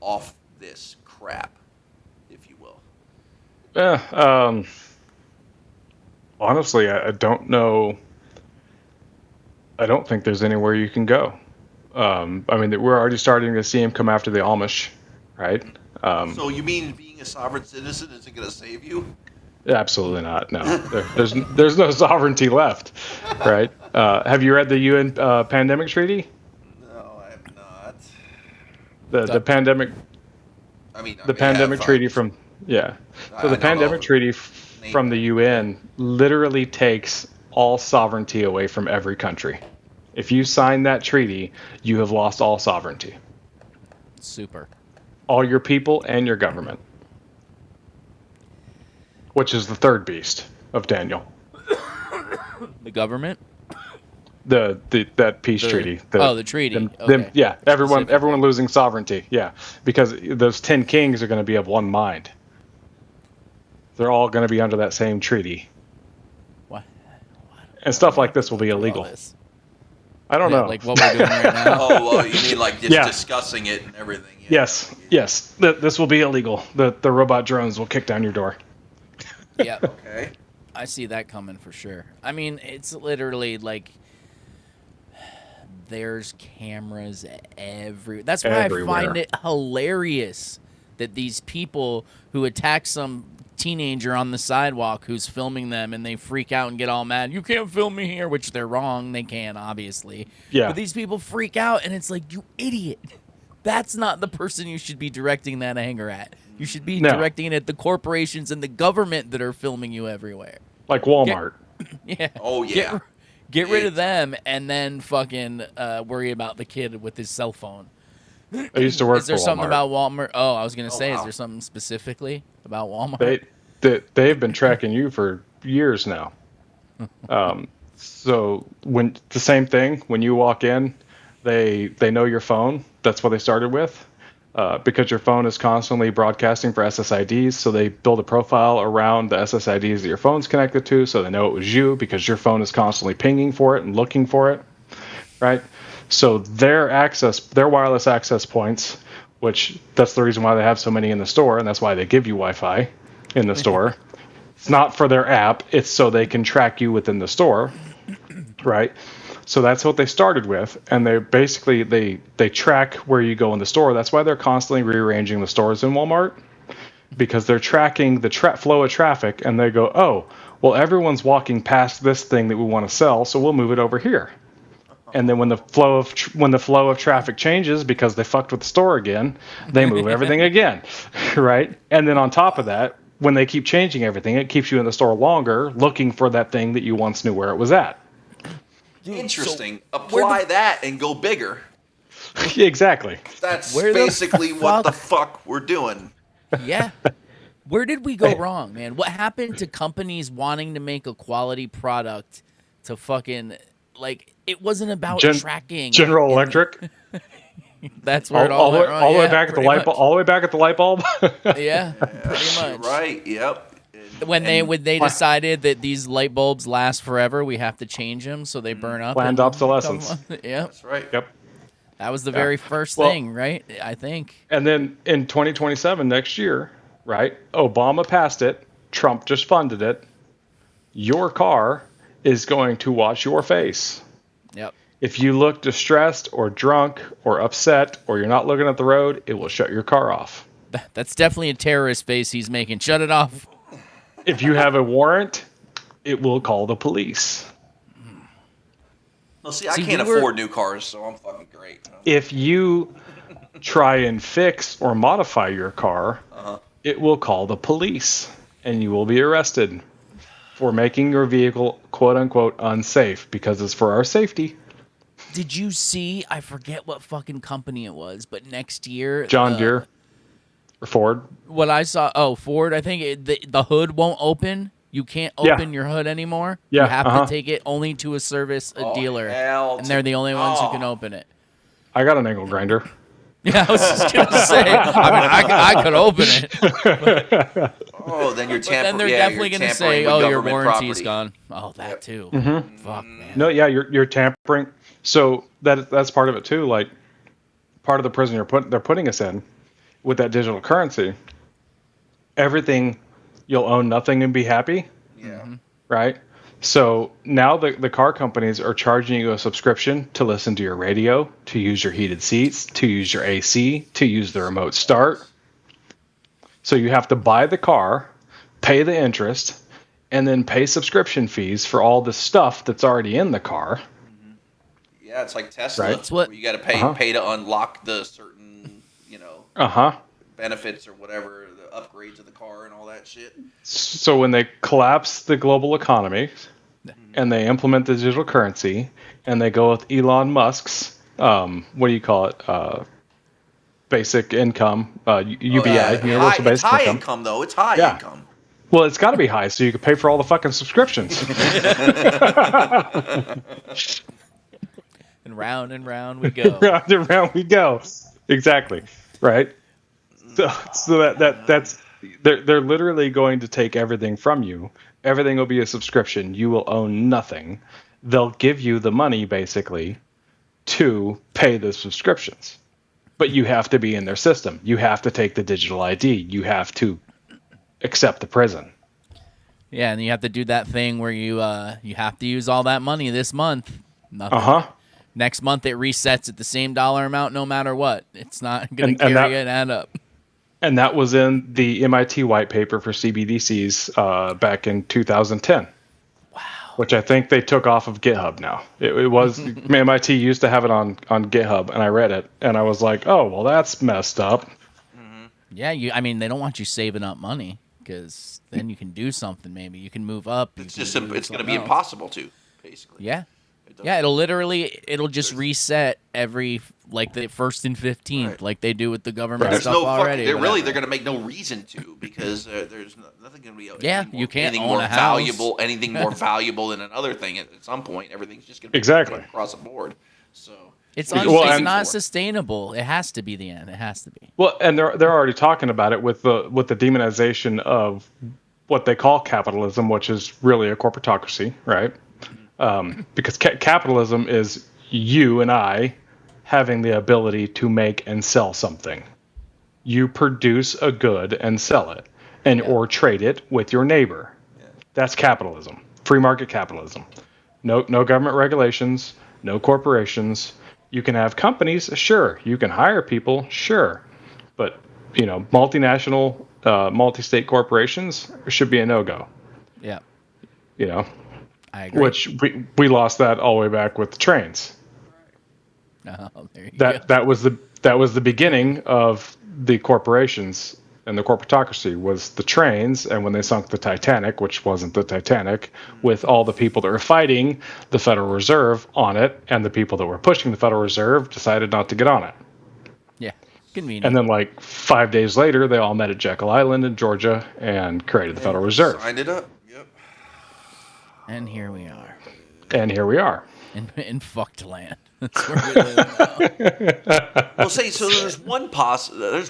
off this crap, if you will. Yeah. Honestly, I don't know. I don't think there's anywhere you can go. I mean, we're already starting to see him come after the Amish, right? So you mean being a sovereign citizen isn't going to save you? Absolutely not. No, there's no sovereignty left, right? Have you read the UN pandemic treaty? No, I have not. The pandemic pandemic treaty from So the pandemic treaty from the UN literally takes all sovereignty away from every country. If you sign that treaty, you have lost all sovereignty. Super. All your people and your government. Which is the third beast of Daniel. The government? That peace treaty. The treaty. Okay. Everyone losing sovereignty. Yeah, because those 10 kings are going to be of one mind. They're all going to be under that same treaty. What? And stuff like this will be illegal. I don't know. Like what we're doing right now. Oh, well, you mean like just discussing it and everything. Yeah. Yes. This will be illegal. The robot drones will kick down your door. Yeah. Okay. I see that coming for sure. I mean, it's literally like there's cameras That's why Everywhere. I find it hilarious that these people who attack some teenager on the sidewalk who's filming them and they freak out and get all mad. You can't film me here, which they're wrong. They can, obviously. Yeah. But these people freak out and it's like, you idiot. That's not the person you should be directing that anger at. You should be No. directing it at the corporations and the government that are filming you everywhere. Like Walmart. Yeah. Oh, yeah. Get rid of Big them and then fucking worry about the kid with his cell phone. I used to work Is there for something Walmart. about Walmart? Oh, I was gonna say, is wow. there something specifically about Walmart? They've been tracking you for years now. So when the same thing when you walk in, they know your phone. That's what they started with, because your phone is constantly broadcasting for SSIDs. So they build a profile around the SSIDs that your phone's connected to, so they know it was you because your phone is constantly pinging for it and looking for it, right? So their wireless access points, which that's the reason why they have so many in the store, and that's why they give you Wi-Fi in the store. It's not for their app; it's so they can track you within the store, right? So that's what they started with, and they basically they track where you go in the store. That's why they're constantly rearranging the stores in Walmart, because they're tracking the flow of traffic, and they go, oh, well, everyone's walking past this thing that we want to sell, so we'll move it over here. And then when the flow of traffic changes because they fucked with the store again, they move everything again, right? And then on top of that, when they keep changing everything, it keeps you in the store longer, looking for that thing that you once knew where it was at. Interesting. Apply that and go bigger. Exactly. That's Where the basically what the fuck- fuck we're doing. Yeah. Where did we go wrong, man? What happened to companies wanting to make a quality product to fucking like it wasn't about tracking General Electric. That's where it all went wrong. All the way Yeah, back at the pretty light bulb. much. All the way back at the light bulb. Yeah, pretty You're much. right. Yep. When they decided that these light bulbs last forever, we have to change them so they burn up. Planned in a obsolescence. couple months. Yep. That's right. Yep. That was the very first Well- thing, right? I think. And then in 2027, next year, right? Obama passed it. Trump just funded it. Your car is going to watch your face. Yep. If you look distressed or drunk or upset or you're not looking at the road, it will shut your car off. That's definitely a terrorist face he's making. Shut it off. If you have a warrant, it will call the police. Well, see, I See, can't we were- afford new cars, so I'm fucking great. If you try and fix or modify your car, it will call the police and you will be arrested for making your vehicle quote unquote unsafe because it's for our safety. Did you see? I forget what fucking company it was, but next year, John Deere or Ford. What I saw, Ford. I think the hood won't open. You can't Yeah. open your hood anymore. Yeah, You have uh-huh. to take it only to a service, a dealer, hell and they're the only ones who oh. can open it. I got an angle grinder. Yeah, I was just gonna say. I mean, I could open it, Oh, then you're but tampering. then they're yeah, definitely you're gonna tampering say, with "Oh, your government warranty's property. gone." Oh, that too. Mm-hmm. Fuck, man. No, yeah, you're tampering. So that's part of it too. Like part of the prison they're putting us in with that digital currency. Everything, you'll own nothing and be happy, Yeah. right? So now the car companies are charging you a subscription to listen to your radio, to use your heated seats, to use your AC, to use the remote start. So you have to buy the car, pay the interest, and then pay subscription fees for all the stuff that's already in the car. Yeah, it's like Tesla. Right. That's what- where you got to pay pay to unlock the certain, benefits or whatever, the upgrades of the car and all that shit. So when they collapse the global economy and they implement the digital currency and they go with Elon Musk's, what do you call it? Basic income, UBI, universal It's basic high income. income though. It's high Yeah. income. Well, it's got to be high so you can pay for all the fucking subscriptions. And round we go. Round and round we go. Exactly. Right. So that's they're literally going to take everything from you. Everything will be a subscription. You will own nothing. They'll give you the money basically to pay the subscriptions. But you have to be in their system. You have to take the digital ID. You have to accept the prison. Yeah, and you have to do that thing where you have to use all that money this month. Nothing. Next month it resets at the same dollar amount no matter what. It's not going to carry it and add up. And that was in the MIT white paper for CBDCs back in 2010. Wow. which I think they took off of GitHub now. It was MIT used to have it on GitHub, and I read it, and I was like, oh, well, that's messed up. Yeah, I mean, they don't want you saving up money because then you can do something. Maybe you can move up. It's going to be impossible to, basically. Yeah. Yeah, it'll just reset every like the 1st and 15th, Right. like they do with the government There's stuff no already. they're going to make no reason to because there's nothing going to be. Yeah, anything more, you can't anything own more a house. valuable. Anything more valuable than another thing at some point. Everything's just going to be Exactly. across the board. So It's Well, not sustainable. It has to be the end. It has to be. Well, and they're already talking about it with the demonization of what they call capitalism, which is really a corporatocracy, right? Because capitalism is you and I having the ability to make and sell something. You produce a good and sell it, or trade it with your neighbor. That's capitalism, free market capitalism. No government regulations, no corporations. You can have companies, sure. You can hire people, sure. But multinational, multi-state corporations should be a no-go. Yeah, I agree. Which we lost that all the way back with the trains. Oh, there you go. That was the beginning of the corporations and the corporatocracy was the trains, and when they sunk the Titanic, which wasn't the Titanic, with all the people that were fighting the Federal Reserve on it, and the people that were pushing the Federal Reserve decided not to get on it. Yeah, convenient. And then, like 5 days later, they all met at Jekyll Island in Georgia and created the Federal Reserve. signed it up. Yep. And here we are. And here we are. In fucked land. That's where we live now. Well, so there's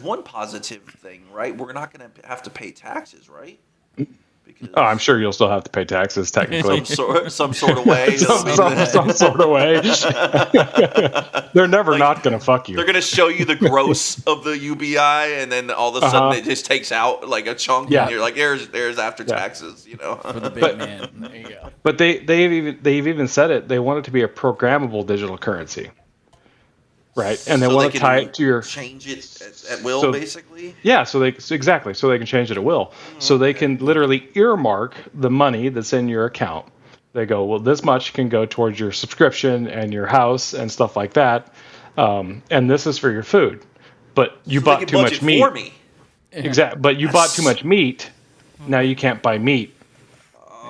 one positive thing, right? We're not going to have to pay taxes, right? Because Oh, I'm sure you'll still have to pay taxes technically. some sort of way. some sort of way. They're never not going to fuck you. They're going to show you the gross of the UBI, and then all of a sudden it just takes out like a chunk, Yeah. and you're like, there's after taxes, For the big man. There you go. But they've even said it. They want it to be a programmable digital currency, right? And they So want to can tie it to your change it at will, So- basically. yeah. So they can change it at will. So they can literally earmark the money that's in your account. They go, well, this much can go towards your subscription and your house and stuff like that, and this is for your food. But you So they bought can too much budget meat. for me. Exactly. But you bought too much meat. Now you can't buy meat.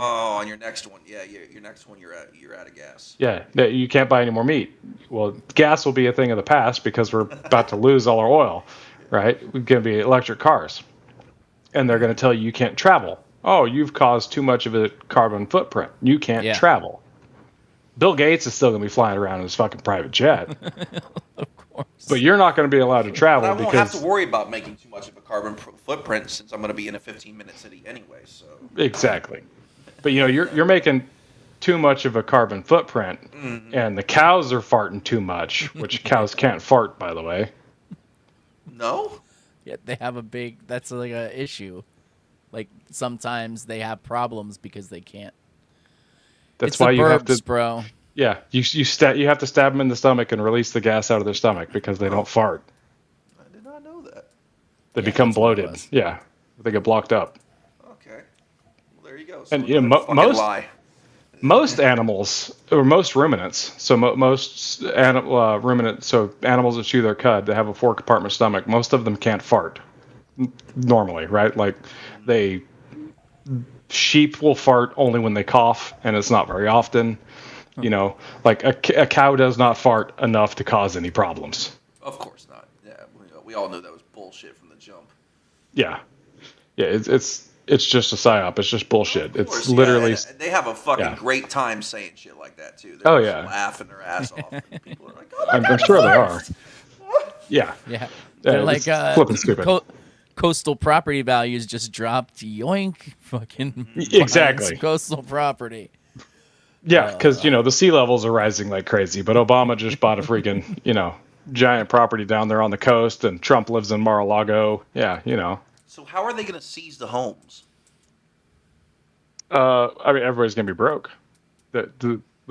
Oh, on your next one, yeah, your next one, you're out of gas. Yeah, you can't buy any more meat. Well, gas will be a thing of the past because we're about to lose all our oil, right? We're going to be electric cars. And they're going to tell you can't travel. Oh, you've caused too much of a carbon footprint. You can't travel. Bill Gates is still going to be flying around in his fucking private jet. Of course. But you're not going to be allowed to travel I won't because... have to worry about making too much of a carbon footprint since I'm going to be in a 15-minute city anyway. So Exactly. But you're making too much of a carbon footprint, and the cows are farting too much, which cows can't fart, by the way. no. Yeah, they have that's like a issue. Like sometimes they have problems because they can't. That's It's why the you have burps, to. bro. Yeah, you have to stab them in the stomach and release the gas out of their stomach because they don't fart. I did not know that. They become that's what it bloated. was. Yeah, they get blocked up. Okay. Well, there you go. So And, another fucking most- lie. Most animals, or most ruminants, so most ruminants, so animals that chew their cud, they have a 4-compartment stomach. Most of them can't fart normally, right? Like sheep will fart only when they cough, and it's not very often. Like a cow does not fart enough to cause any problems. Of course not. Yeah, we all knew that was bullshit from the jump. Yeah, it's just a psyop. It's just bullshit. Of course, It's literally. and they have a fucking Yeah. great time saying shit like that too. They're Oh, just yeah. laughing their ass off. And people are like, "Oh my I'm God, sure they are. farts!" Yeah. Yeah. They're like it's flipping stupid. Coastal property values just dropped. Yoink. Fucking Exactly. buying some coastal property. Yeah, because the sea levels are rising like crazy. But Obama just bought a freaking giant property down there on the coast, and Trump lives in Mar-a-Lago. Yeah, So how are they going to seize the homes? I mean, everybody's gonna be broke. They're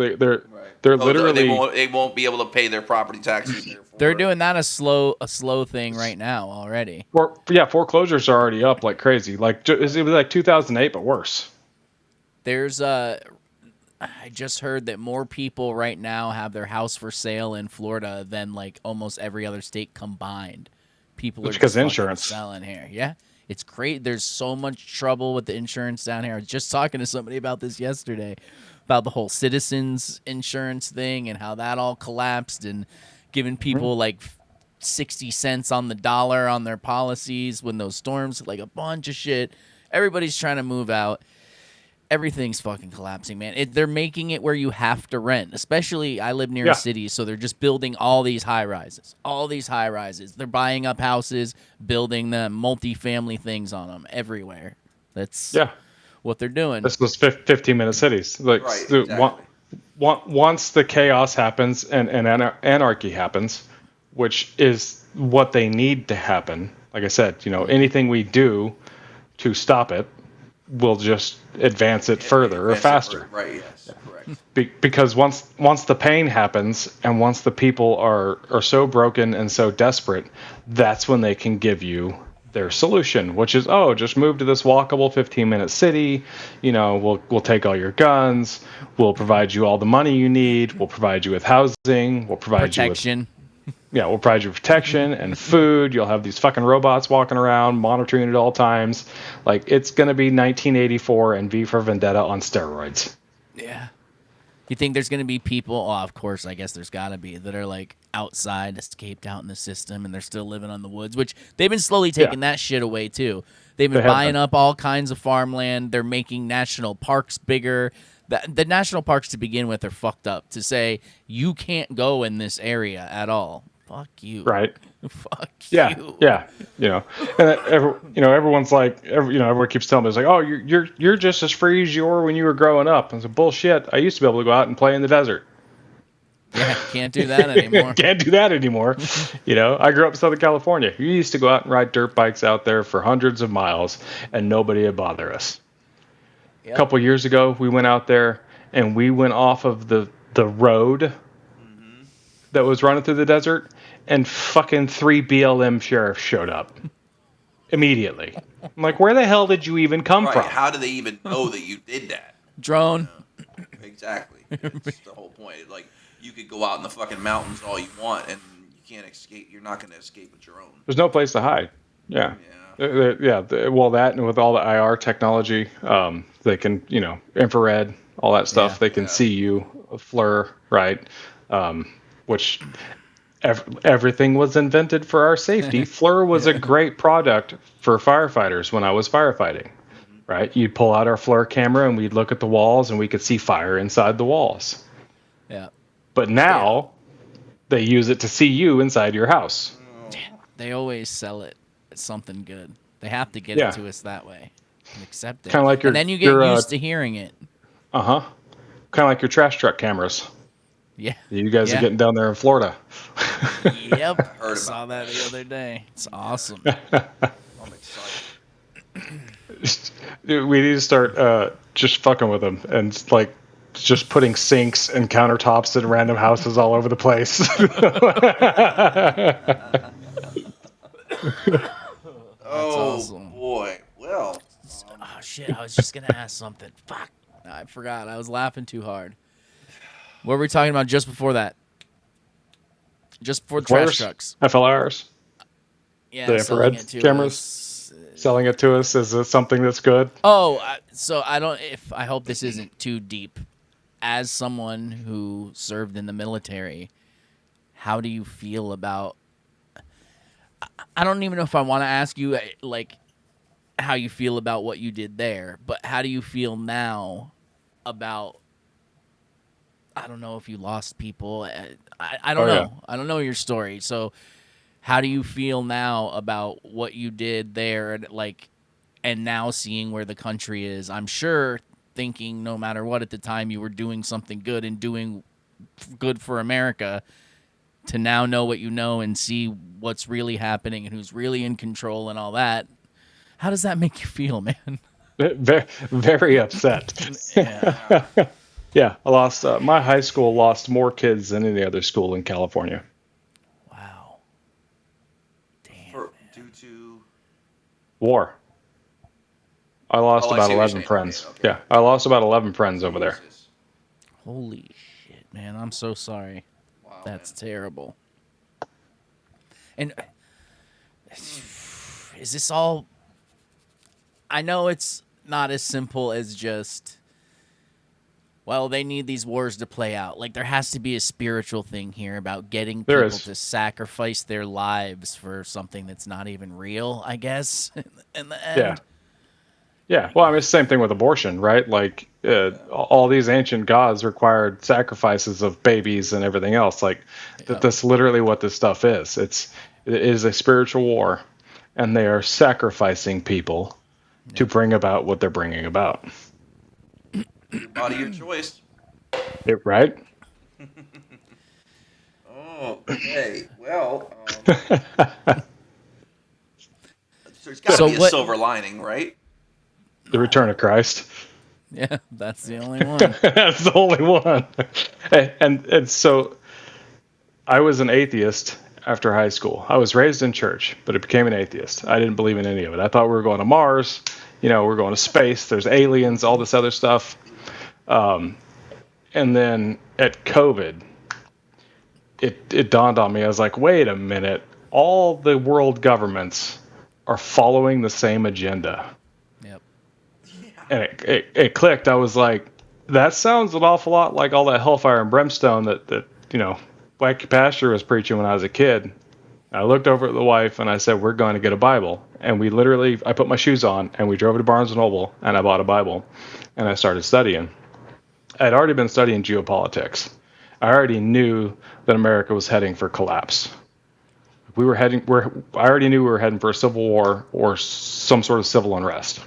Oh, literally. they won't be able to pay their property taxes. Therefore. They're doing that a slow thing right now already. Foreclosures are already up like crazy. Like it was like 2008, but worse. There's I just heard that more people right now have their house for sale in Florida than like almost every other state combined. People are It's because just fucking insurance. selling here. Yeah. It's great. There's so much trouble with the insurance down here. I was just talking to somebody about this yesterday about the whole citizens insurance thing and how that all collapsed and giving people like 60 cents on the dollar on their policies when those storms, like a bunch of shit. Everybody's trying to move out. Everything's fucking collapsing, man. They're making it where you have to rent. Especially, I live near Yeah. a city, so they're just building all these high rises. They're buying up houses, building them, multi-family things on them everywhere. That's Yeah. what they're doing. This was 15-minute cities. Like Right, exactly. once the chaos happens and anarchy happens, which is what they need to happen. Like I said, anything we do to stop it will just advance it further or faster. Right, yes, correct. Because once the pain happens and once the people are so broken and so desperate, that's when they can give you their solution, which is, just move to this walkable 15-minute city. We'll take all your guns. We'll provide you all the money you need. We'll provide you with housing. We'll provide Protection. we'll provide you with protection and food. You'll have these fucking robots walking around monitoring at all times. Like, it's going to be 1984 and V for Vendetta on steroids. Yeah. You think there's going to be people, of course, I guess there's got to be, that are like outside, escaped out in the system, and they're still living on the woods, which they've been slowly taking that shit away, too. They've been buying up all kinds of farmland. They're making national parks bigger. The national parks, to begin with, are fucked up. To say, you can't go in this area at all. Fuck you. Right. Fuck Yeah, you. yeah, and everyone's like, everyone keeps telling me, it's like, oh, you're just as free as you were when you were growing up. And it's like, bullshit. I used to be able to go out and play in the desert. Yeah, can't do that anymore. Can't do that anymore. I grew up in Southern California. You used to go out and ride dirt bikes out there for hundreds of miles, and nobody would bother us. Yep. A couple years ago, we went out there and we went off of the road that was running through the desert, and fucking 3 BLM sheriffs showed up immediately. I'm like, where the hell did you even come Right, from? how do they even know that you did that? Drone. Exactly. That's the whole point. Like, you could go out in the fucking mountains all you want, and you can't escape. You're not going to escape with your own. There's no place to hide. Yeah. Well, that, and with all the IR technology, they can, infrared, all that stuff. Yeah. They can see you, FLIR, right? Which everything was invented for our safety. FLIR was a great product for firefighters when I was firefighting, right? You'd pull out our FLIR camera and we'd look at the walls and we could see fire inside the walls. Yeah. But now they use it to see you inside your house. They always sell it as something good. They have to get it to us that way and accept it. Kinda like and then you get used to hearing it. Kind of like your trash truck cameras. Yeah. You guys are getting down there in Florida. Yep. I saw that the other day. It's awesome. I'm excited. We need to start just fucking with them and like just putting sinks and countertops in random houses all over the place. Oh, awesome. boy. Well, Oh, shit. I was just going to ask something. Fuck. I forgot. I was laughing too hard. What were we talking about just before that? Just before the trash trucks. FLRs. Yeah, The selling infrared it to cameras? us. Selling it to us is something that's good. Oh, so I hope this isn't too deep. As someone who served in the military, how do you feel about... I don't even know if I want to ask you, like, how you feel about what you did there, but how do you feel now about... I don't know if you lost people. I don't know. Yeah. I don't know your story. So how do you feel now about what you did there and now seeing where the country is? I'm sure thinking no matter what at the time you were doing something good and doing good for America, to now know what you know and see what's really happening and who's really in control and all that. How does that make you feel, man? Very, very upset. Yeah. Yeah, I lost. My high school lost more kids than any other school in California. Wow. Damn. due to... War. I lost Oh, I about see what you're 11 saying. friends. Okay. Yeah, I lost about 11 friends over there. Jesus. Holy shit, man! I'm so sorry. Wow, That's man. terrible. And is this all? I know it's not as simple as just, well, they need these wars to play out. Like, there has to be a spiritual thing here about getting There people is. to sacrifice their lives for something that's not even real, I guess, in the Yeah. end. Yeah. Well, I mean, it's the same thing with abortion, right? Like, all these ancient gods required sacrifices of babies and everything else. Like, Yep. that's literally what this stuff is. It is a spiritual war, and they are sacrificing people to bring about what they're bringing about. Your body, your choice. Right? Okay. Well, there's got to So be a what- silver lining, right? The return of Christ. Yeah, that's the only one. That's the only one. And so I was an atheist after high school. I was raised in church, but I became an atheist. I didn't believe in any of it. I thought we were going to Mars, we're going to space, there's aliens, all this other stuff. And then at COVID, it dawned on me. I was like, wait a minute. All the world governments are following the same agenda. Yep. And it clicked. I was like, that sounds an awful lot like all that hellfire and brimstone that Wacky Pastor was preaching when I was a kid. I looked over at the wife and I said, we're going to get a Bible. And I put my shoes on and we drove to Barnes & Noble and I bought a Bible and I started studying. I'd already been studying geopolitics. I already knew that America was heading for collapse. I already knew we were heading for a civil war or some sort of civil unrest.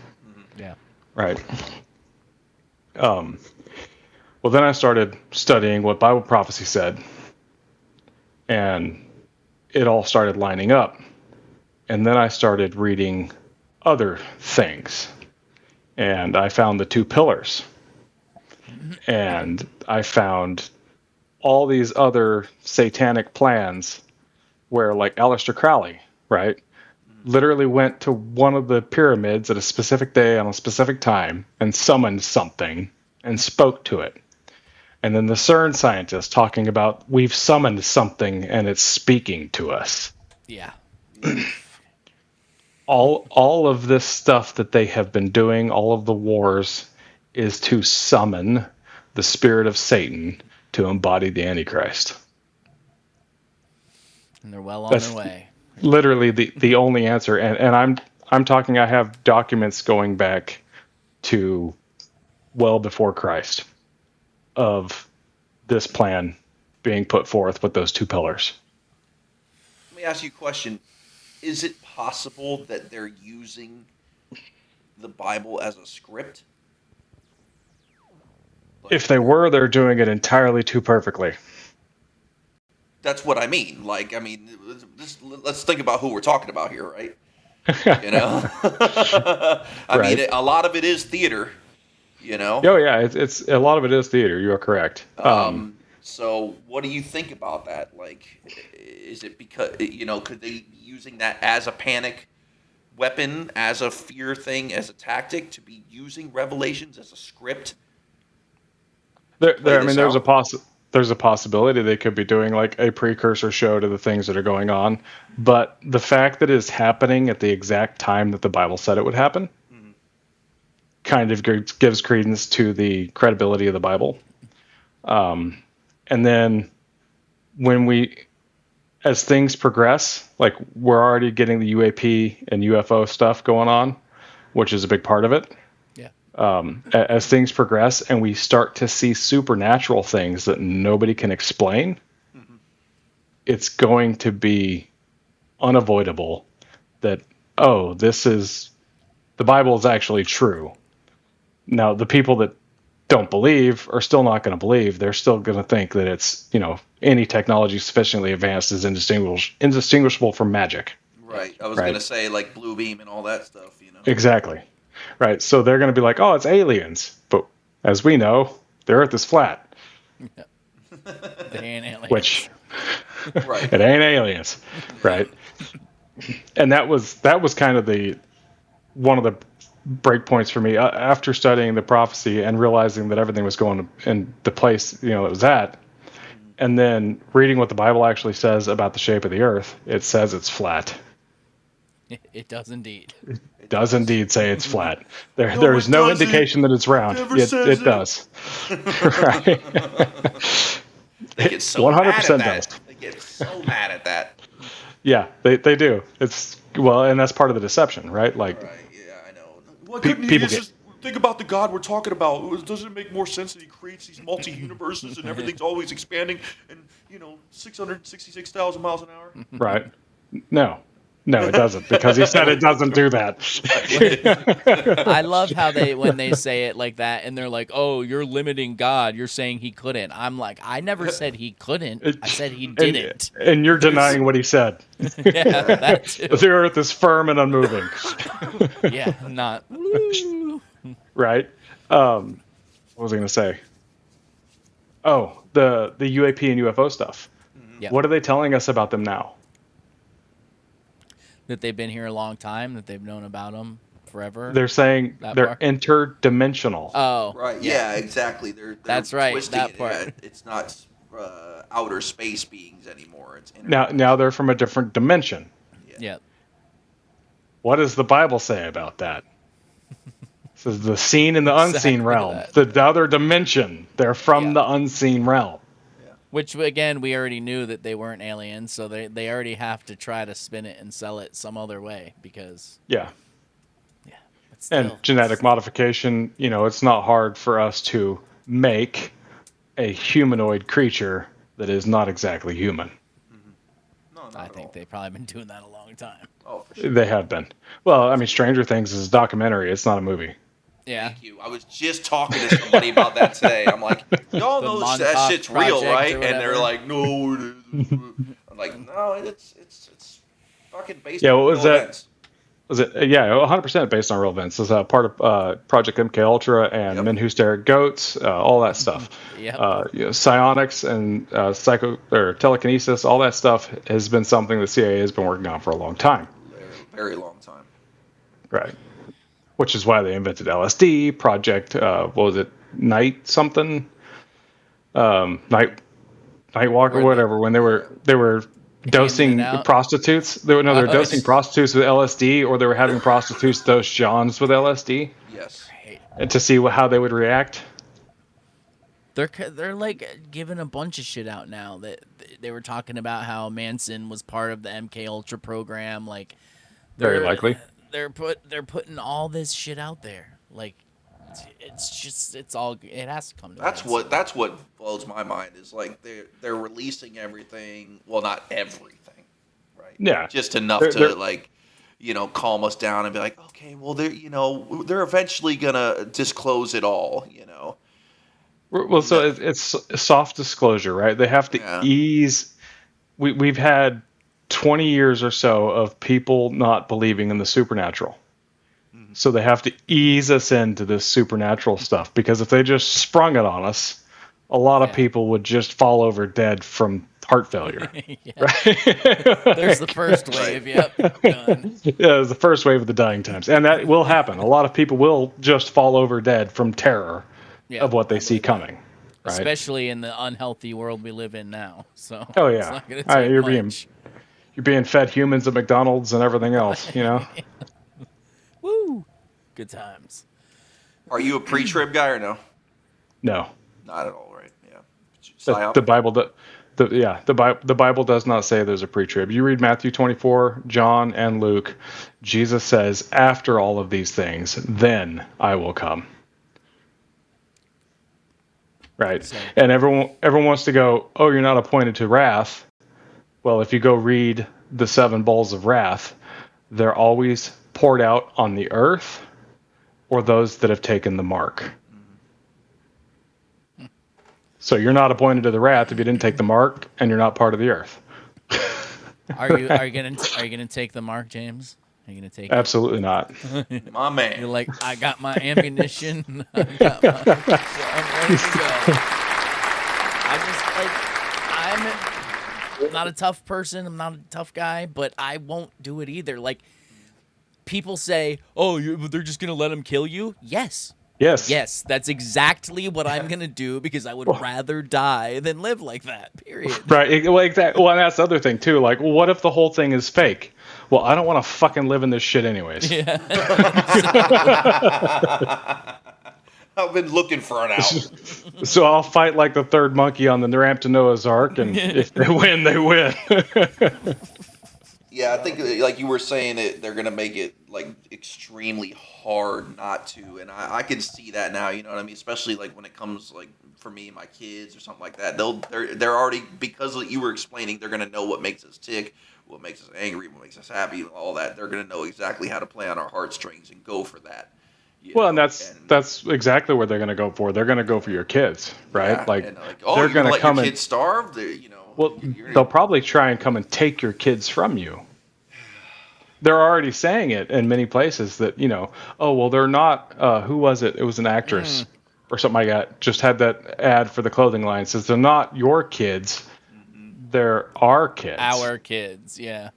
Yeah. Right. Well, then I started studying what Bible prophecy said, and it all started lining up. And then I started reading other things, and I found the two pillars, and I found all these other satanic plans where, like Aleister Crowley, right, literally went to one of the pyramids at a specific day on a specific time and summoned something and spoke to it. And then the CERN scientists talking about, we've summoned something and it's speaking to us. Yeah. All of this stuff that they have been doing, all of the wars, is to summon the spirit of Satan to embody the Antichrist. And they're well on That's their way. literally the only answer. And I'm talking, I have documents going back to well before Christ of this plan being put forth with those two pillars. Let me ask you a question. Is it possible that they're using the Bible as a script? If they were, they're doing it entirely too perfectly. That's what I mean. Let's think about who we're talking about here, right? I Right. mean, a lot of it is theater, Oh yeah, it's a lot of it is theater. You are correct. So what do you think about that? Like, is it because, could they be using that as a panic weapon, as a fear thing, as a tactic, to be using Revelations as a script? There's a possibility they could be doing like a precursor show to the things that are going on, but the fact that it's happening at the exact time that the Bible said it would happen kind of gives credence to the credibility of the Bible. And then as things progress, like we're already getting the UAP and UFO stuff going on, which is a big part of it. As things progress and we start to see supernatural things that nobody can explain, it's going to be unavoidable that, the Bible is actually true. Now, the people that don't believe are still not going to believe. They're still going to think that it's, any technology sufficiently advanced is indistinguishable from magic. Right. I was Right. going to say, like, Blue Beam and all that stuff, Exactly. Right. So they're going to be like, oh, it's aliens. But as we know, the Earth is flat. They ain't aliens. Which Right. it ain't aliens. Right. And that was kind of one of the breakpoints for me after studying the prophecy and realizing that everything was going in the place, it was at. And then reading what the Bible actually says about the shape of the earth, it says it's flat. It does indeed. It does indeed say it's flat. There No, is it no doesn't. indication that it's round. It never It says it. does. Right. They get so 100% mad at that. does. They get so mad at that. Yeah, they do. And that's part of the deception, right? Like, Right, yeah, I know. Why Pe- couldn't he people just think about the God we're talking about? Doesn't it make more sense that he creates these multi-universes and everything's always expanding and, 666,000 miles an hour? right? No, it doesn't, because he said it doesn't do that. I love how when they say it like that and they're like, "Oh, you're limiting God. You're saying he couldn't." I'm like, "I never said he couldn't. I said he didn't." And you're denying what he said. Yeah, that too. The earth is firm and unmoving, Yeah, not. Woo. right? What was I going to say? Oh, the UAP and UFO stuff. Yeah. What are they telling us about them now? That they've been here a long time, that they've known about them forever. They're saying That they're part? interdimensional. Oh, Right, yeah, exactly. They're That's right, twisting that it. part. Yeah, it's not outer space beings anymore. It's Now they're from a different dimension. yeah. What does the Bible say about that? It says the seen and the unseen Exactly realm. that. The other dimension. They're from Yeah. the unseen realm. Which, again, we already knew that they weren't aliens, so they already have to try to spin it and sell it some other way because, Yeah. but still, And genetic modification, it's not hard for us to make a humanoid creature that is not exactly human. No, not I at think all. they've probably been doing that a long time. Oh, for sure. They have been. Well, I mean, Stranger Things is a documentary. It's not a movie. Yeah. Thank you. I was just talking to somebody about that today. I'm like, y'all The know that Montauk shit's real, Project right? or And they're whatever. like, no, it isn't. I'm like, no, it's fucking based Yeah, on what was real that? events. Was it? Yeah, 100% based on real events. It's part of Project MK Ultra and Yep. Men Who Stare at Goats, all that stuff. Yep. Psionics and telekinesis, all that stuff has been something the CIA has been working on for a long time. Very long time. Right. Which is why they invented LSD, Project, what was it, Night something? Nightwalk or Where whatever, when they were dosing in and out? prostitutes. They were Oh, dosing it's- prostitutes with LSD, or they were having prostitutes dose Johns with LSD Yes. and to see how they would react. They're like giving a bunch of shit out now. That they were talking about how Manson was part of the MK Ultra program. Like, Very they're- likely. They're putting all this shit out there. Like, it has to come to That's pass. what blows my mind is like they're releasing everything. Well, not everything, right? Yeah. Just enough They're- to they're- like, calm us down and be like, okay, well, they're eventually gonna disclose it all, Well, so it's soft disclosure, right? They have to Yeah. ease. We've had 20 years or so of people not believing in the supernatural. So they have to ease us into this supernatural stuff, because if they just sprung it on us, a lot of Yeah. people would just fall over dead from heart failure. Yeah. Right? There's the first wave. Yep. Done. Yeah, it was the first wave of the dying times. And that will happen. A lot of people will just fall over dead from terror Yeah. of what they see coming. Right? Especially in the unhealthy world we live in now. So Oh, it's yeah. not gonna All right, take you're much. You're being fed humans at McDonald's and everything else, Woo! Good times. Are you a pre-trib guy or no? No. Not at all, right? Yeah. The, Psyop? the Bible, the Bible does not say there's a pre-trib. You read Matthew 24, John, and Luke. Jesus says, "After all of these things, then I will come." Right, So- and everyone wants to go, "Oh, you're not appointed to wrath." Well, if you go read the 7 bowls of wrath, they're always poured out on the earth or those that have taken the mark. So you're not appointed to the wrath if you didn't take the mark, and you're not part of the earth. Are you gonna take the mark, James? Are you gonna take it? Absolutely not. My man. You're like, I got my ammunition. I'm ready to go. I'm not a tough person. I'm not a tough guy, but I won't do it either. Like, people say, "Oh, they're just gonna let them kill you." Yes, Yes. yes, that's exactly what I'm gonna do because I would rather die than live like that. Period. Right. Well, exactly. Well, and that's the other thing too. Like, well, what if the whole thing is fake? Well, I don't want to fucking live in this shit anyways. Yeah. I've been looking for an out. So I'll fight like the third monkey on the ramp to Noah's Ark, and if they win, they win. Yeah, I think like you were saying, they're gonna make it like extremely hard not to, and I can see that now. You know what I mean? Especially like when it comes like for me and my kids or something like that. They're already, because you were explaining, they're gonna know what makes us tick, what makes us angry, what makes us happy, all that. They're gonna know exactly how to play on our heartstrings and go for that. Well, and that's exactly what they're going to go for. They're going to go for your kids, right? Yeah, like, and they're going to come let your and kids starve. well, they'll probably try and come and take your kids from you. They're already saying it in many places that, oh, well, they're not, who was it? It was an actress or something like that. Just had that ad for the clothing line. It says they're not your kids. They're our kids. Our kids, yeah.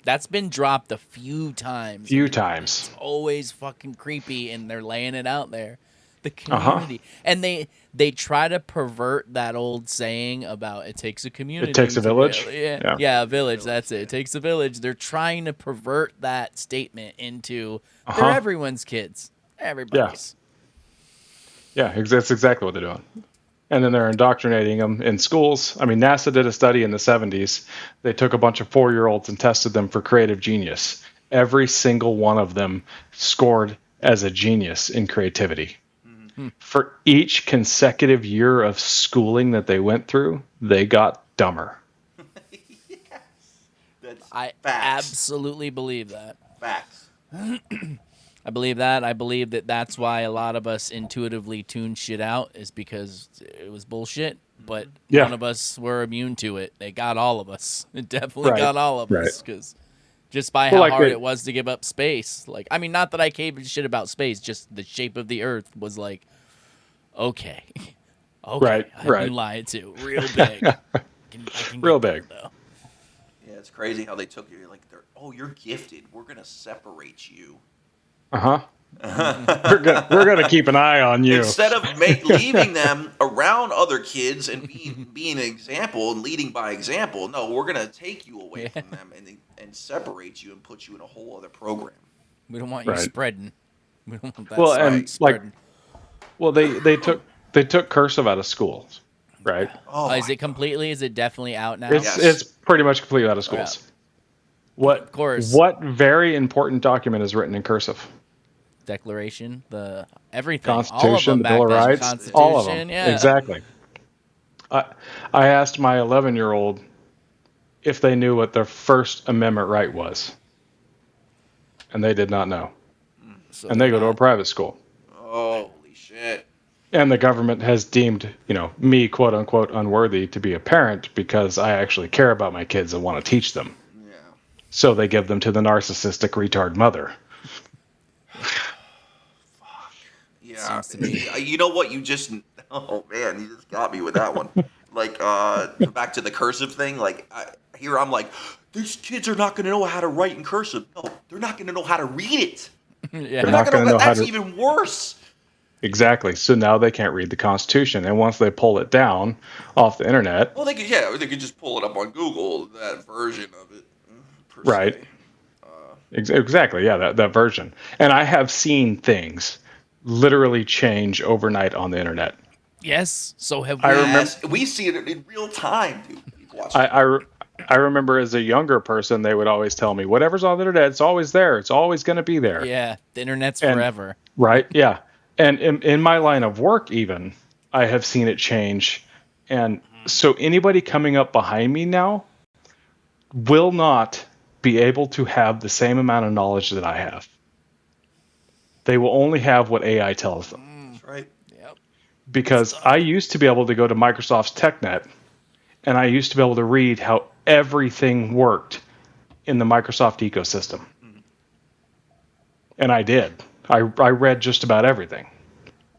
That's been dropped a few times. Times. It's always fucking creepy, and they're laying it out there. The community. And they try to pervert that old saying about it takes a community. It takes a village? Yeah, a village. That's it. It takes a village. They're trying to pervert that statement into they're everyone's kids. Everybody's. Yeah, that's exactly what they're doing. And then they're indoctrinating them in schools. I mean, NASA did a study in the 70s. They took a bunch of 4-year-olds and tested them for creative genius. Every single one of them scored as a genius in creativity. Mm-hmm. For each consecutive year of schooling that they went through, they got dumber. Yes. That's I facts. absolutely believe that. Facts. I believe that. I believe that that's why a lot of us intuitively tune shit out is because it was bullshit, but none of us were immune to it. They got all of us. It definitely got all of us because just by how hard it was to give up space. Like, I mean, not that I gave a shit about space, just the shape of the Earth was like, okay, I've been lied to real big. I can real big. Though. Yeah, it's crazy how they took you. Like, you're gifted. We're gonna separate you. We're gonna keep an eye on you instead of leaving them around other kids and being an example and leading by example. No, we're gonna take you away from them and separate you and put you in a whole other program. We don't want you spreading. We don't want that. Well, and spreading. They took cursive out of schools, right? Is it completely? Is it definitely out now? It's pretty much completely out of schools. Yeah. What very important document is written in cursive? Declaration, everything, Constitution, the Bill of Rights, all of them. Yeah. Exactly. I asked my 11-year-old if they knew what their First Amendment right was, and they did not know. So and they go to a private school. Holy shit! And the government has deemed, me quote unquote unworthy to be a parent because I actually care about my kids and want to teach them. Yeah. So they give them to the narcissistic retard mother. Yeah, you know what? Oh man, you just got me with that one. Like, back to the cursive thing. Like, I'm like, these kids are not going to know how to write in cursive. No, they're not going to know how to read it. Yeah. They're not going to know how to. That's even worse. Exactly. So now they can't read the Constitution, and once they pull it down off the internet, well, they could just pull it up on Google, that version of it. Right. Exactly. Yeah, that version. And I have seen things literally change overnight on the internet. Yes, so have we. We see it in real time, dude. I remember as a younger person, they would always tell me, whatever's on the internet, it's always there. It's always going to be there. Yeah, the internet's forever. Right, yeah. And in my line of work even, I have seen it change. And so anybody coming up behind me now will not be able to have the same amount of knowledge that I have. They will only have what AI tells them. That's right. Yep. Because I used to be able to go to Microsoft's TechNet, and I used to be able to read how everything worked in the Microsoft ecosystem. Mm. And I did. I read just about everything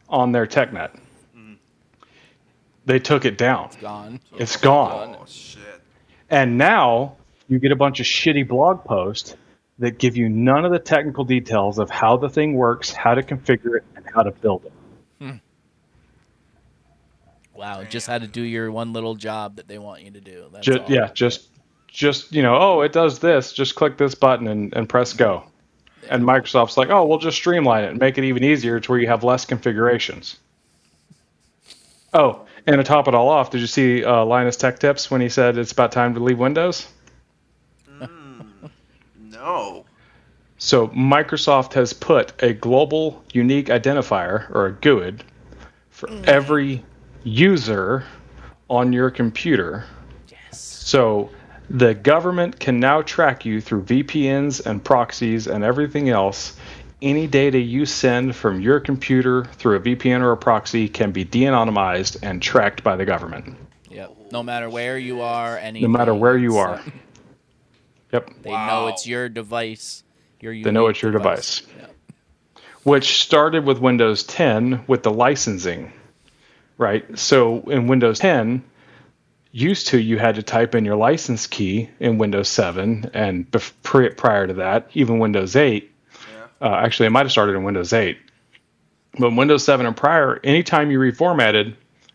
on their TechNet. Mm. They took it down. It's gone. It's gone. Oh, shit. And now you get a bunch of shitty blog posts that give you none of the technical details of how the thing works, how to configure it, and how to build it. Wow, just how to do your one little job that they want you to do. That's Just, all. yeah, just oh, it does this. Just click this button and press go. And Microsoft's like, oh, we'll just streamline it and make it even easier to where you have less configurations. Oh, and to top it all off, did you see Linus Tech Tips when he said it's about time to leave Windows? No. So Microsoft has put a global unique identifier, or a GUID, for every user on your computer. Yes. So the government can now track you through VPNs and proxies and everything else. Any data you send from your computer through a VPN or a proxy can be de-anonymized and tracked by the government. Yep. No matter where you are, anything. No matter where you are. Yep. They know it's your device. Your unique They know it's your device. Yep. Which started with Windows 10 with the licensing, right? So in Windows 10, used to you had to type in your license key in Windows 7, and prior to that, even Windows 8. Actually, it might have started in Windows 8. But Windows 7 and prior, anytime you reformatted,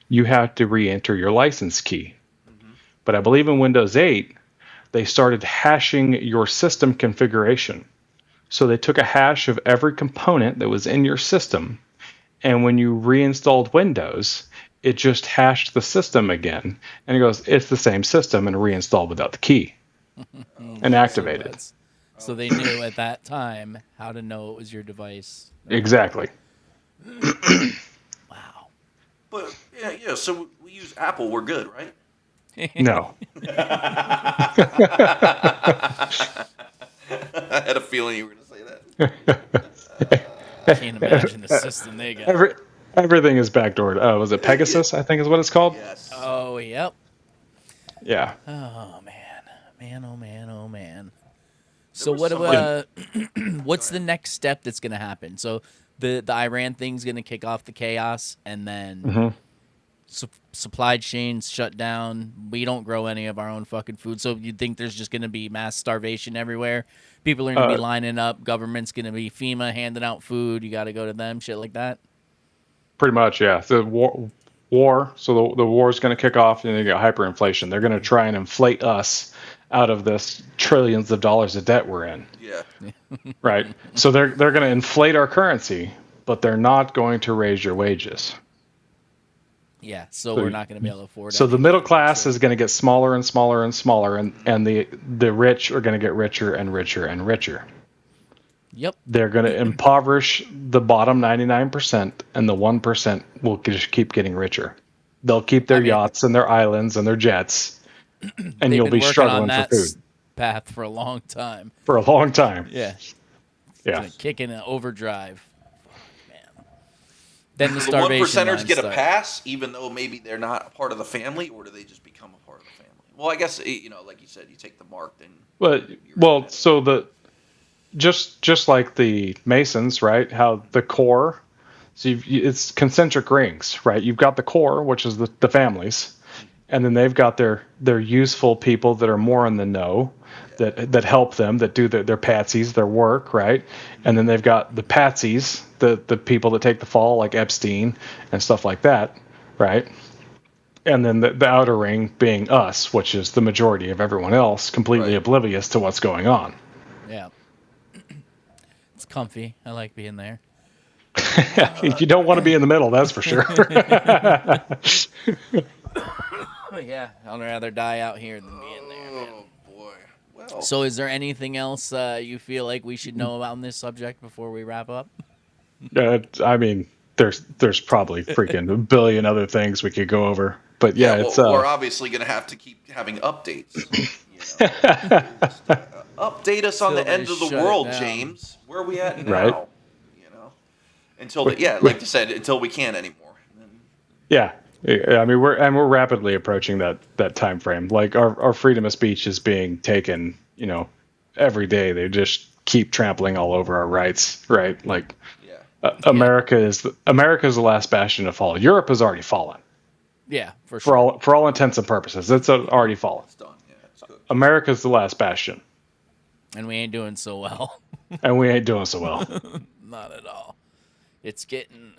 you had to re-enter your license key. But I believe in Windows 8, they started hashing your system configuration. So they took a hash of every component that was in your system, and when you reinstalled Windows, it just hashed the system again, and it goes, it's the same system, and reinstalled without the key and activated. So they knew at that time how to know it was your device. Exactly. Wow. But yeah. So we use Apple. We're good, right? No. I had a feeling you were going to say that. I can't imagine the system they got. Everything is backdoored. Was it Pegasus, I think is what it's called? Yes. Oh, yep. Yeah. Oh, man. Oh, man. Oh, man. There So was what's the next step that's going to happen? So the Iran thing's going to kick off the chaos, and then supply chains shut down. We don't grow any of our own fucking food. So you think there's just going to be mass starvation everywhere? People are going to be lining up. Government's going to be FEMA handing out food. You got to go to them, shit like that. Pretty much, yeah. The war. So the war is going to kick off, and you get hyperinflation. They're going to try and inflate us out of this trillions of dollars of debt we're in. Yeah. Right. So they're going to inflate our currency, but they're not going to raise your wages. Yeah, so we're not going to be able to afford it. So the middle class is going to get smaller and smaller and smaller, and the rich are going to get richer and richer and richer. Yep. They're going to impoverish the bottom 99%, and the 1% will just keep getting richer. They'll keep their yachts and their islands and their jets, and you'll be struggling for food. Path for a long time. For a long time. Yeah. Yeah. Kicking an overdrive. Man. Then the The starvation 1%ers get a starts. pass, even though maybe they're not a part of the family, or do they just become a part of the family? Well, I guess like you said, you take the mark, then. Well, so just like the Masons, right? How the core, so it's concentric rings, right? You've got the core, which is the families, and then they've got their useful people that are more in the know, that help them, that do their patsies, their work, right? And then they've got the patsies, the people that take the fall, like Epstein and stuff like that, right? And then the outer ring being us, which is the majority of everyone else, completely oblivious to what's going on. Yeah. It's comfy. I like being there. You don't want to be in the middle, that's for sure. Yeah, I'd rather die out here than be in there, man. Oh boy. Well. So is there anything else you feel like we should know about this subject before we wrap up? I mean, there's probably freaking a billion other things we could go over, but yeah, it's we're obviously going to have to keep having updates. Update us on the end of the world, James. Where are we at now? Right. Until like you said, until we can't anymore. Yeah. I mean, we're rapidly approaching that time frame. Like our freedom of speech is being taken, every day. They just keep trampling all over our rights, right? Like, America is the last bastion to fall. Europe has already fallen. Yeah, for sure. For all intents and purposes, it's already fallen. It's done. Yeah, it's good. America's the last bastion. And we ain't doing so well. And we ain't doing so well. Not at all. It's getting.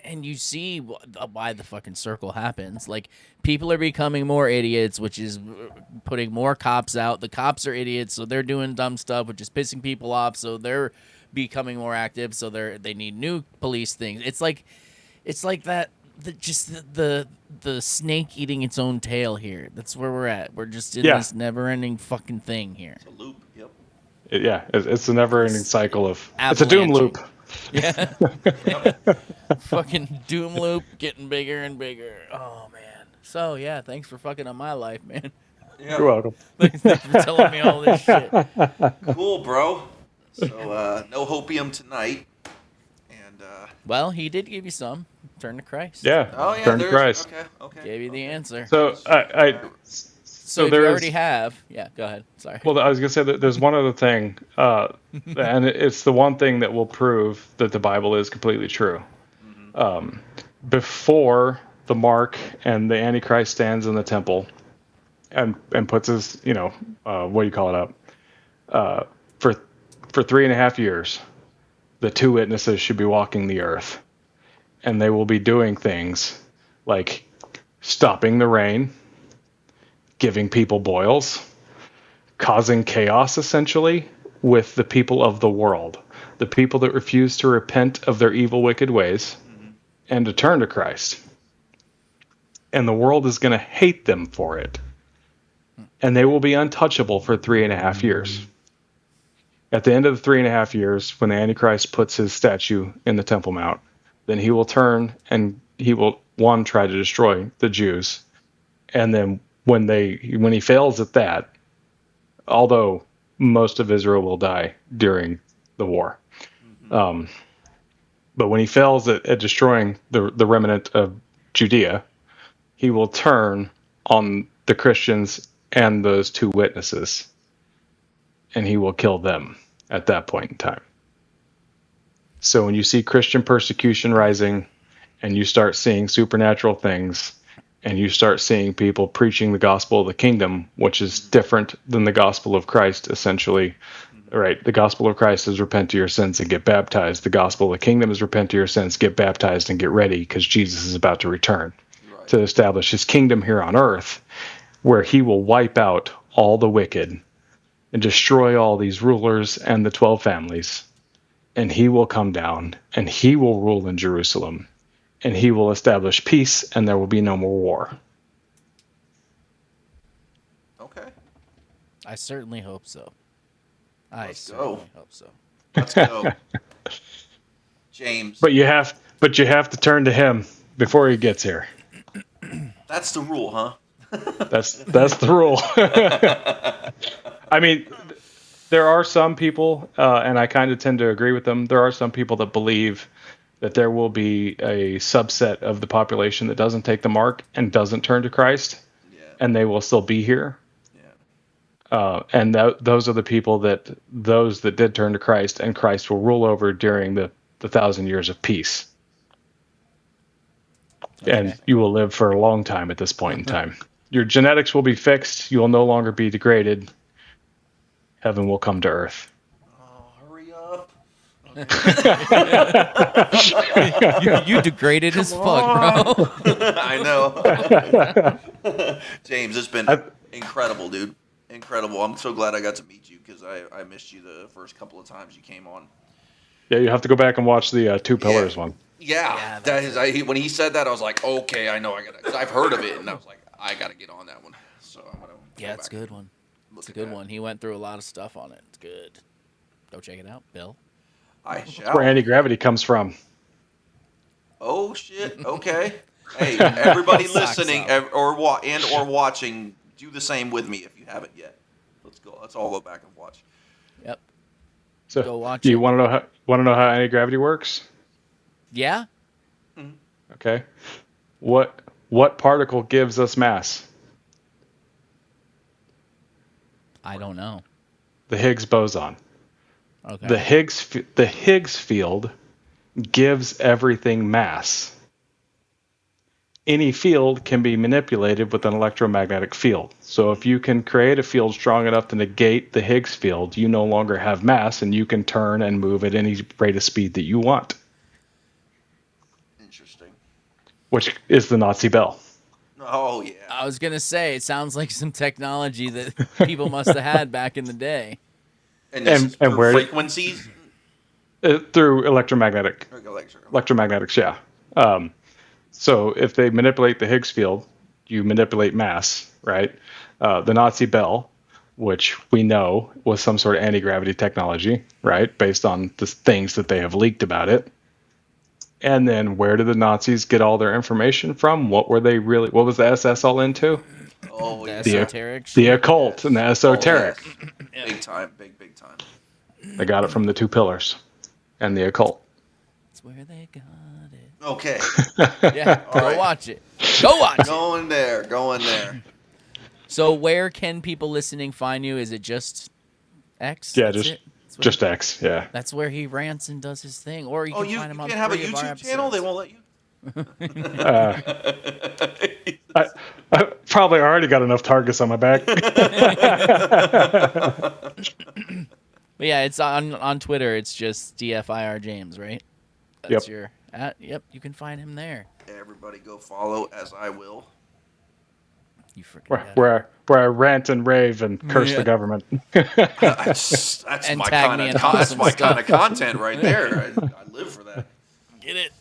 And you see why the fucking circle happens. Like, people are becoming more idiots, which is putting more cops out. The cops are idiots, so they're doing dumb stuff, which is pissing people off. So they're becoming more active. So they need new police things. It's like that. The snake eating its own tail here. That's where we're at. We're just in this never-ending fucking thing here. It's a loop. Yep. It's a never-ending cycle of. Avalanching. It's a doom loop. Yeah. Fucking doom loop getting bigger and bigger. Oh man. So yeah, thanks for fucking up my life, man. Yeah. You're welcome. Thanks for telling me all this shit. Cool, bro. So no hopium tonight. And Well, he did give you some. Turn to Christ. Yeah. oh yeah, Turn to there's Christ. okay. Gave you the answer. So So if you there already is. have, yeah, go ahead. Sorry. Well, I was gonna say that there's one other thing, and it's the one thing that will prove that the Bible is completely true. Before the mark and the Antichrist stands in the temple, and puts his, what do you call it up, for 3.5 years, the two witnesses should be walking the earth, and they will be doing things like stopping the rain, giving people boils, causing chaos, essentially, with the people of the world, the people that refuse to repent of their evil, wicked ways and to turn to Christ. And the world is going to hate them for it. And they will be untouchable for 3.5 years. At the end of the 3.5 years, when the Antichrist puts his statue in the Temple Mount, then he will turn and he will, one, try to destroy the Jews. And then when he fails at that, although most of Israel will die during the war, but when he fails at destroying the remnant of Judea, he will turn on the Christians and those two witnesses, and he will kill them at that point in time. So when you see Christian persecution rising, and you start seeing supernatural things, and you start seeing people preaching the gospel of the kingdom, which is different than the gospel of Christ, essentially. Right? The gospel of Christ is repent of your sins and get baptized. The gospel of the kingdom is repent of your sins, get baptized, and get ready, because Jesus is about to return to establish his kingdom here on earth, where he will wipe out all the wicked and destroy all these rulers and the 12 families. And he will come down and he will rule in Jerusalem. And he will establish peace, and there will be no more war. Okay. I certainly hope so. Let's certainly go. hope so. Let's go. James. But you have to turn to him before he gets here. That's the rule, huh? That's the rule. I mean, there are some people, and I kind of tend to agree with them. There are some people that believe that there will be a subset of the population that doesn't take the mark and doesn't turn to Christ, and they will still be here. And those are the people those that did turn to Christ, and Christ will rule over during the 1,000 years of peace. Okay. And you will live for a long time at this point in time. Your genetics will be fixed. You will no longer be degraded. Heaven will come to earth. Oh, hurry up. You degraded as fuck, bro. I know. James, it's been incredible, dude. Incredible. I'm so glad I got to meet you, because I missed you the first couple of times you came on. Yeah, you have to go back and watch the Two Pillars one. Yeah, when he said that, I was like, okay, I know I got to. I've heard of it, and I was like, I got to get on that one. So I'm gonna. Yeah, it's a good one. It's a good one. He went through a lot of stuff on it. It's good. Go check it out, Bill. I shall. That's where anti-gravity comes from. Oh shit! Okay. Hey, everybody listening or watching, do the same with me if you haven't yet. Let's go. Let's all go back and watch. Yep. So, go watch do you want to know how anti-gravity works? Yeah. Mm-hmm. Okay. What particle gives us mass? I don't know. The Higgs boson. Okay. The Higgs field gives everything mass. any field can be manipulated with an electromagnetic field. So if you can create a field strong enough to negate the Higgs field, you no longer have mass, and you can turn and move at any rate of speed that you want. Interesting. Which is the Nazi bell. Oh yeah. I was gonna say it sounds like some technology that people must have had back in the day. And this is through where frequencies? through electromagnetics, yeah. So if they manipulate the Higgs field, you manipulate mass, right? The Nazi bell, which we know was some sort of anti-gravity technology, right? Based on the things that they have leaked about it. And then where did the Nazis get all their information from? What was the SS all into? Oh, yeah. The esoteric The occult and the esoteric. Oh, yeah. Big time, big time. They got it from the two pillars and the occult. That's where they got it. Okay. Yeah, go right. watch it. Go watch it. Going there. So where can people listening find you? Is it just X? Yeah, That's it? That's where- just X, yeah. That's where he rants and does his thing. Or you can find him on can't have a 3 of our YouTube channel? They episodes. won't let you? I probably already got enough targets on my back. But yeah, it's on Twitter. It's just DFIRJames, right? That's Yep. your Yep, you can find him there. Everybody go follow, as I will. You freaking where I rant and rave and curse the government. That's And my tag kind me of in awesome stuff. content right there. I live for that. get it.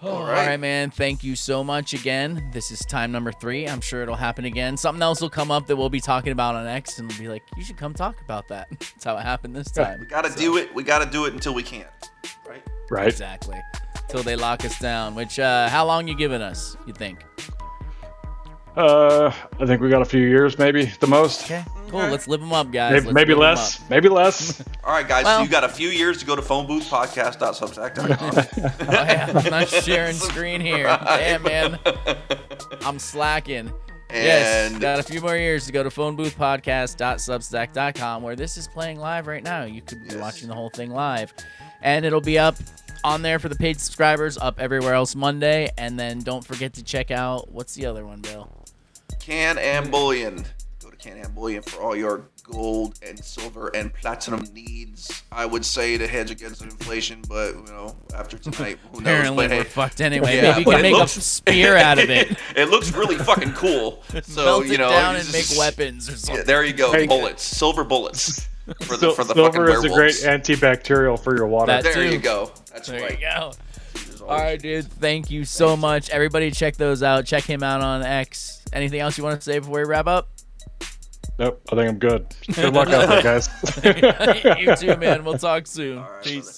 All All right. right, man. Thank you so much again. This is time number 3. I'm sure it'll happen again. Something else will come up that we'll be talking about on X, and we'll be like, you should come talk about that. That's how it happened this time. We gotta do it. We gotta do it until we can't. Right? Right? Exactly. Till they lock us down. Which, how long you giving us, you think? I think we got a few years, maybe the most. Okay, cool. Let's live them up, guys. Maybe less. Maybe less. All right, guys. Well- so you got a few years to go to phoneboothpodcast.substack.com. Oh, yeah, I'm not sharing screen here. Damn, man. I'm slacking. Yes, And- got a few more years to go to phoneboothpodcast.substack.com, where this is playing live right now. You could be watching the whole thing live. And it'll be up on there for the paid subscribers, up everywhere else Monday. And then don't forget to check out, what's the other one, Bill? Can and Bullion. Go to Can and Bullion for all your gold and silver and platinum needs. I would say to hedge against inflation, but after tonight, who knows? Apparently But hey, we're fucked anyway. yeah, Maybe but we can it make looks- a spear out of it. It looks really fucking cool. So Melt it down you and make just- weapons or something. Yeah, there you go. Hey. Bullets, silver bullets for the fucking Silver is werewolves. a great antibacterial for your water. That- There too. you go. That's There right. you go. All right, dude. Thank you so much. Everybody check those out. Check him out on X. Anything else you want to say before we wrap up? Nope, I think I'm good. Good luck out there, guys. You too, man. We'll talk soon. All right, Peace. brother.